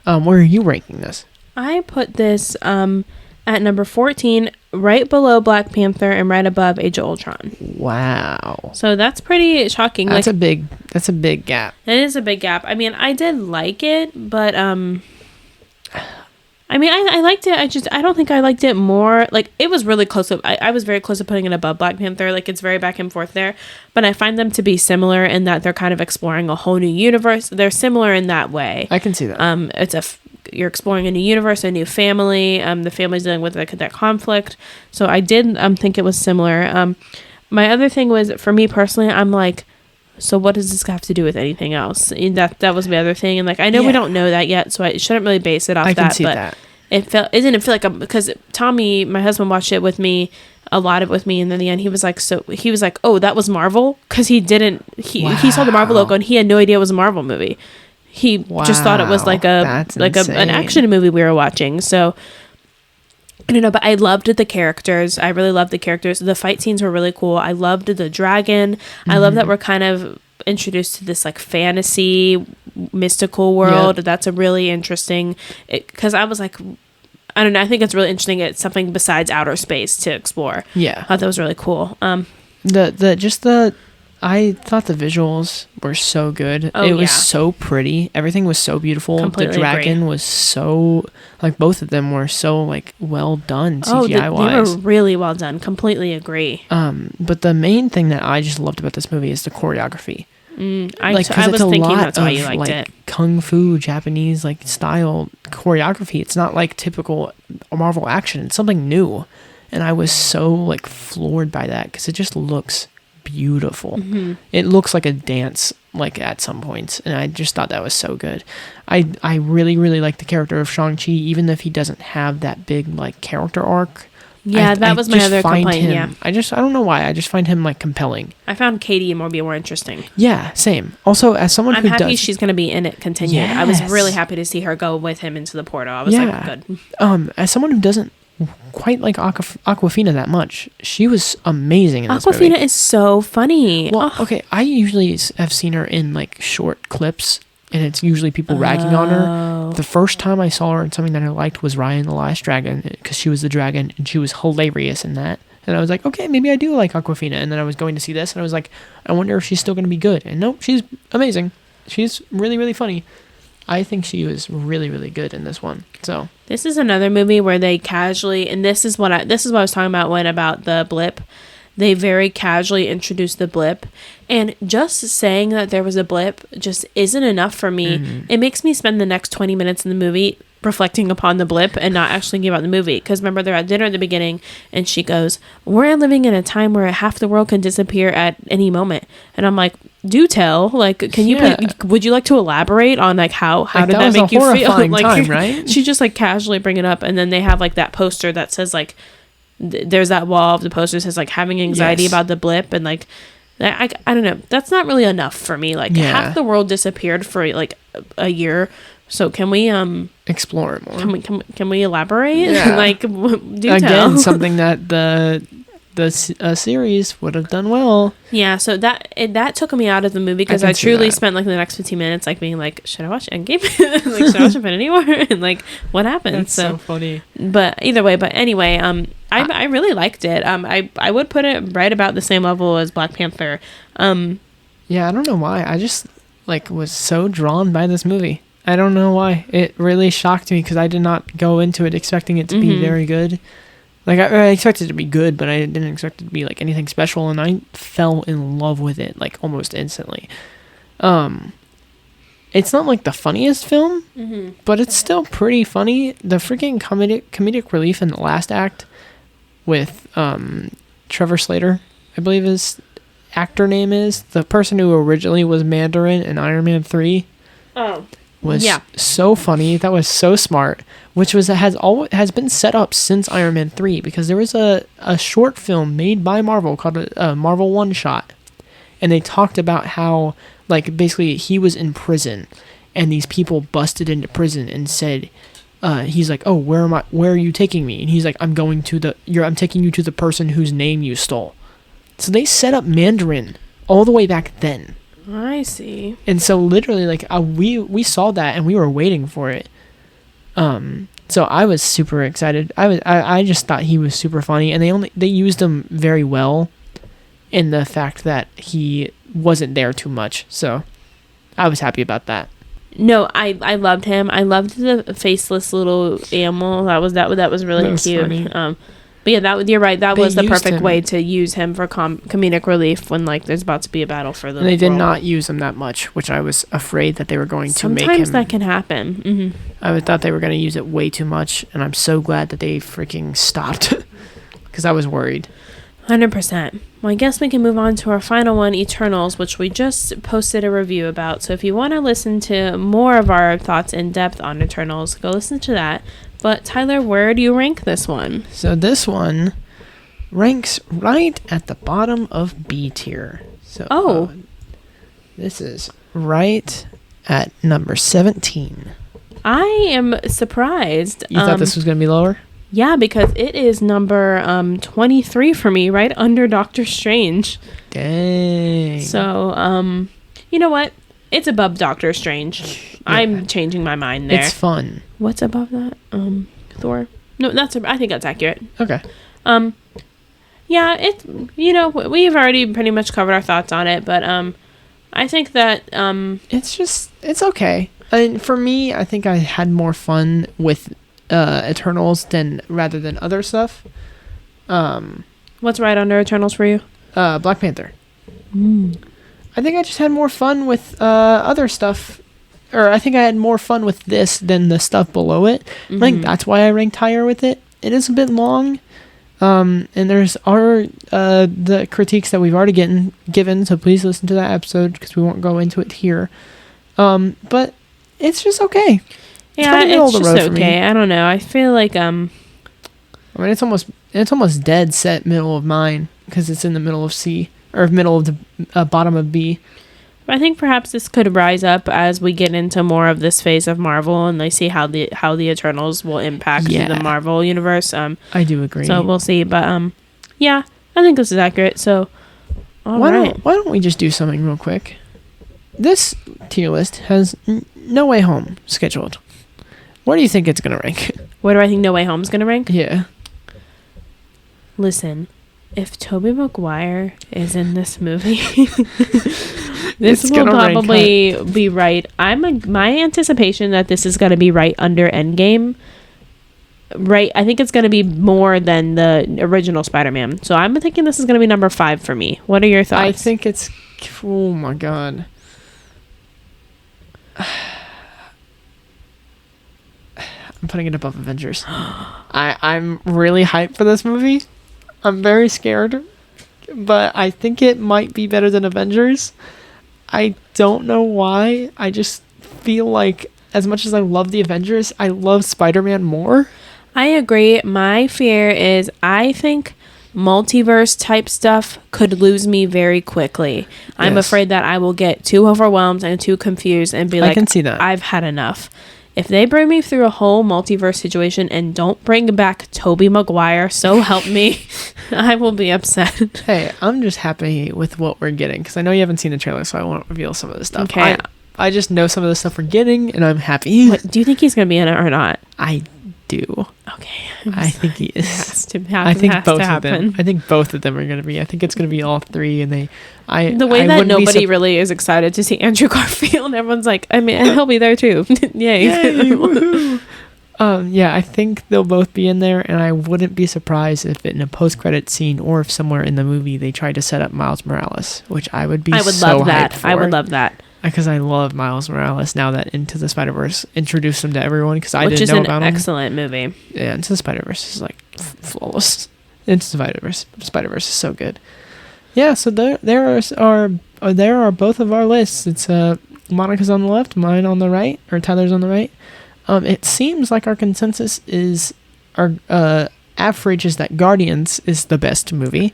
Where are you ranking this? I put this at number 14, right below Black Panther and right above Age of Ultron. Wow. So that's pretty shocking. That's a big gap. It is a big gap. I mean, I did like it, but I mean, I liked it. I don't think I liked it more. Like, it was really close. I was very close to putting it above Black Panther. Like, it's very back and forth there. But I find them to be similar in that they're kind of exploring a whole new universe. They're similar in that way. I can see that. You're exploring a new universe, a new family. The family's dealing with that conflict. So I did think it was similar. My other thing was, for me personally, I'm like, so what does this have to do with anything else? And that was my other thing. And like, I know we don't know that yet, so I shouldn't really base it off that. I can see that. It didn't feel like because Tommy, my husband, watched it with me, a lot of it with me, and then in the end he was like, oh, that was Marvel, because he saw the Marvel logo and he had no idea it was a Marvel movie. He just thought it was like an action movie we were watching. So I don't know, but I loved the characters. I really loved the characters. The fight scenes were really cool. I loved the dragon. I love that we're kind of introduced to this like fantasy mystical world. That's a really interesting, because I was like, I don't know, I think it's really interesting. It's something besides outer space to explore. I thought that was really cool. I thought the visuals were so good. It was so pretty. Everything was so beautiful. Completely the dragon was so, like, both of them were so, like, well done CGI-wise. They were really well done. Completely agree. But the main thing that I just loved about this movie is the choreography. I was thinking that's why you liked it. Kung Fu Japanese like style choreography. It's not like typical Marvel action. It's something new, and I was so like floored by that because it just looks beautiful. It looks like a dance like at some points, and I just thought that was so good. I really like the character of Shang-Chi, even if he doesn't have that big like character arc. That was my other complaint. I don't know why. I just find him like compelling. I found Katie more interesting. Yeah, same. Also, as someone I'm happy she's going to be in it continued. Yes. I was really happy to see her go with him into the portal. I was like, good. As someone who doesn't quite like Awkwafina that much, she was amazing in this movie. Awkwafina is so funny. Well, okay, I usually have seen her in like short clips and it's usually people ragging on her. The first time I saw her in something that I liked was Raya and the Last Dragon, because she was the dragon and she was hilarious in that. And I was like, okay, maybe I do like Awkwafina. And then I was going to see this and I was like, I wonder if she's still going to be good. And nope, she's amazing. She's really, really funny. I think she was really, really good in this one. So this is another movie where they casually, and this is what I was talking about about the blip. They very casually introduced the blip, and just saying that there was a blip just isn't enough for me. Mm-hmm. It makes me spend the next 20 minutes in the movie reflecting upon the blip and not actually give out the movie. Because remember, they're at dinner at the beginning and she goes, we're living in a time where half the world can disappear at any moment. And I'm like, do tell, like, can you would you like to elaborate on like how like, did that make you feel? Like, time, right? She just like casually bring it up, and then they have like that poster that says like there's that wall of the poster that says like having anxiety about the blip, and like I don't know, that's not really enough for me. Like half the world disappeared for like a year. So can we explore it more? Can we elaborate? Yeah. Like, do tell. Something that the series would have done well. Yeah, so that took me out of the movie because I truly spent like the next 15 minutes like being like, should I watch Endgame? Like, should I watch Infinity War? And like, what happened? That's so funny. But either way, anyway, I really liked it. I would put it right about the same level as Black Panther. Yeah, I don't know why. I just like was so drawn by this movie. I don't know why. It really shocked me because I did not go into it expecting it to be very good. Like, I expected it to be good, but I didn't expect it to be, like, anything special, and I fell in love with it, like, almost instantly. It's not, like, the funniest film, but it's still pretty funny. The freaking comedic relief in the last act with Trevor Slater, I believe his actor name is, the person who originally was Mandarin in Iron Man 3. Oh. Was so funny. That was so smart, which has been set up since Iron Man 3, because there was a short film made by Marvel called Marvel One Shot, and they talked about how, like, basically he was in prison and these people busted into prison and said, he's like, oh, where are you taking me? And he's like, I'm taking you to the person whose name you stole. So they set up Mandarin all the way back then. I see. And so literally, like, we saw that and we were waiting for it. So I was super excited. I just thought he was super funny, and they used him very well in the fact that he wasn't there too much. So I was happy about that. No, I loved him. I loved the faceless little animal. That was really cute. Funny. But yeah, you're right. That was the perfect way to use him for comedic relief when like there's about to be a battle for the world. They did not use him that much, which I was afraid that they were going to make him. Sometimes that can happen. Mm-hmm. I thought they were going to use it way too much, and I'm so glad that they freaking stopped because I was worried. 100%. Well, I guess we can move on to our final one, Eternals, which we just posted a review about. So if you want to listen to more of our thoughts in depth on Eternals, go listen to that. But Tyler, where do you rank this one? So this one ranks right at the bottom of B tier. So this is right at number 17. I am surprised. You thought this was going to be lower? Yeah, because it is number 23 for me, right under Doctor Strange. Dang. So, you know what? It's above Doctor Strange. Yeah. I'm changing my mind there. It's fun. What's above that? Thor. No, I think that's accurate. Okay. Yeah, we've already pretty much covered our thoughts on it, but I think that it's okay. I mean, for me, I think I had more fun with Eternals rather than other stuff. What's right under Eternals for you? Black Panther. I think I just had more fun with other stuff, or I think I had more fun with this than the stuff below it. I think that's why I ranked higher with it. It is a bit long, and there's the critiques that we've already given, so please listen to that episode because we won't go into it here. But it's just okay. Yeah, it's just okay. I don't know. I feel like I mean, it's almost dead set middle of mine because it's in the middle of C, or middle of the bottom of B. I think perhaps this could rise up as we get into more of this phase of Marvel and they see how the Eternals will impact the Marvel universe. I do agree. So we'll see, but yeah, I think this is accurate. So why don't we just do something real quick? this tier list has No Way Home scheduled. Where do you think it's going to rank? Where do I think No Way Home's going to rank? Yeah. Listen, if Tobey Maguire is in this movie, this will probably be right. My anticipation that this is going to be right under Endgame. Right, I think it's going to be more than the original Spider-Man. So I'm thinking this is going to be number 5 for me. What are your thoughts? I think it's... Oh my god. I'm putting it above Avengers. I'm really hyped for this movie. I'm very scared, but I think it might be better than Avengers. I don't know why. I just feel like as much as I love the Avengers, I love Spider-Man more. I agree. My fear is I think multiverse type stuff could lose me very quickly. I'm afraid that I will get too overwhelmed and too confused and be like, I can see that. I've had enough. If they bring me through a whole multiverse situation and don't bring back Tobey Maguire, so help me, I will be upset. Hey, I'm just happy with what we're getting because I know you haven't seen the trailer, so I won't reveal some of the stuff. Okay. I just know some of the stuff we're getting, and I'm happy. Do you think he's going to be in it or not? I do. Okay. I think he is. Has to happen. I think both of them. I think both of them are going to be. I think it's going to be all three, and the way that nobody really is excited to see Andrew Garfield, everyone's like, I mean, he'll be there too. Yay! Woohoo! Yeah, I think they'll both be in there, and I wouldn't be surprised if in a post-credit scene or if somewhere in the movie they tried to set up Miles Morales, which I would be. I would love that. I would love that. Because I love Miles Morales now that Into the Spider-Verse introduced him to everyone because I didn't know about him. Which is an excellent movie. Yeah, Into the Spider-Verse is like flawless. Into the Spider-Verse is so good. Yeah, so there are both of our lists. It's Monica's on the left, mine on the right, or Tyler's on the right. It seems like our consensus is our average is that Guardians is the best movie.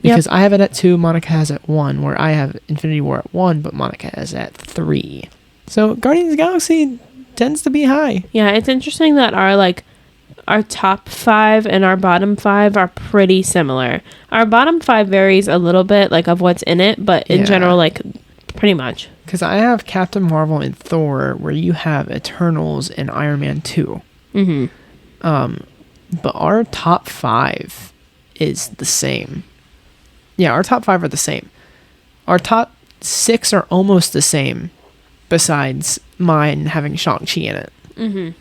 Because I have it at 2, Monica has it at 1, where I have Infinity War at 1, but Monica has at 3. So Guardians of the Galaxy tends to be high. Yeah, it's interesting that our top 5 and our bottom 5 are pretty similar. Our bottom 5 varies a little bit, of what's in it, but in general, pretty much. Because I have Captain Marvel and Thor, where you have Eternals and Iron Man 2. Mm-hmm. But our top 5 is the same. Yeah, our top 5 are the same. Our top 6 are almost the same, besides mine having Shang-Chi in it. Mm-hmm.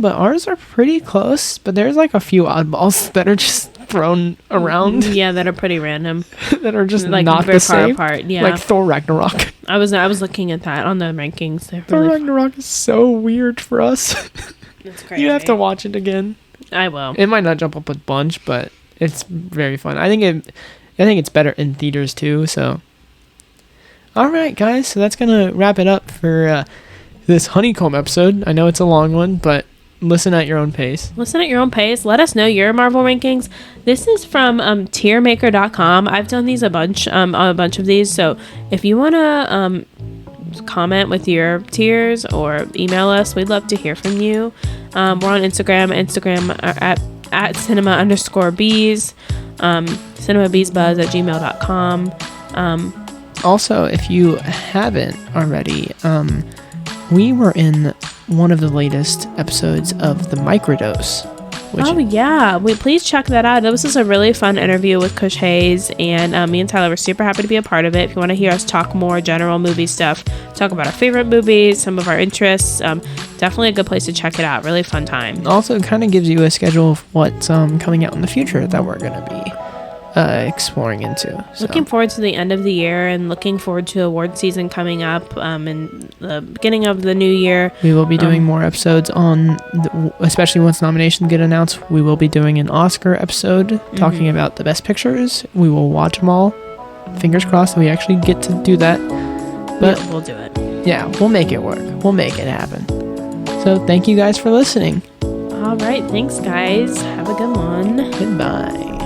But ours are pretty close, but there's a few oddballs that are just thrown around. Yeah, that are pretty random. That are just not the same. Far apart, yeah. Like Thor Ragnarok. I was looking at that on the rankings. Thor Ragnarok is so weird for us. It's crazy. You have to watch it again. I will. It might not jump up a bunch, but it's very fun. I think it's better in theaters too. So, all right, guys. So that's gonna wrap it up for this honeycomb episode. I know it's a long one, but listen at your own pace. Listen at your own pace. Let us know your Marvel rankings. This is from tiermaker.com. I've done these a bunch of these. So if you wanna comment with your tiers or email us, we'd love to hear from you. We're on Instagram at cinema_bees, cinemabeesbuzz@gmail.com. Also, if you haven't already, we were in one of the latest episodes of the Microdose. Please check that out. This was a really fun interview with Kush Hayes, and me and Tyler were super happy to be a part of it. If you want to hear us talk more general movie stuff, talk about our favorite movies, some of our interests, definitely a good place to check it out. Really fun time. Also, it kind of gives you a schedule of what's coming out in the future that we're going to be exploring into. So. Looking forward to the end of the year and looking forward to award season coming up in the beginning of the new year. We will be doing more episodes especially once nominations get announced. We will be doing an Oscar episode talking about the best pictures. We will watch them all. Fingers crossed that we actually get to do that. But we'll do it. Yeah, we'll make it work. We'll make it happen. So thank you guys for listening. All right. Thanks, guys. Have a good one. Goodbye.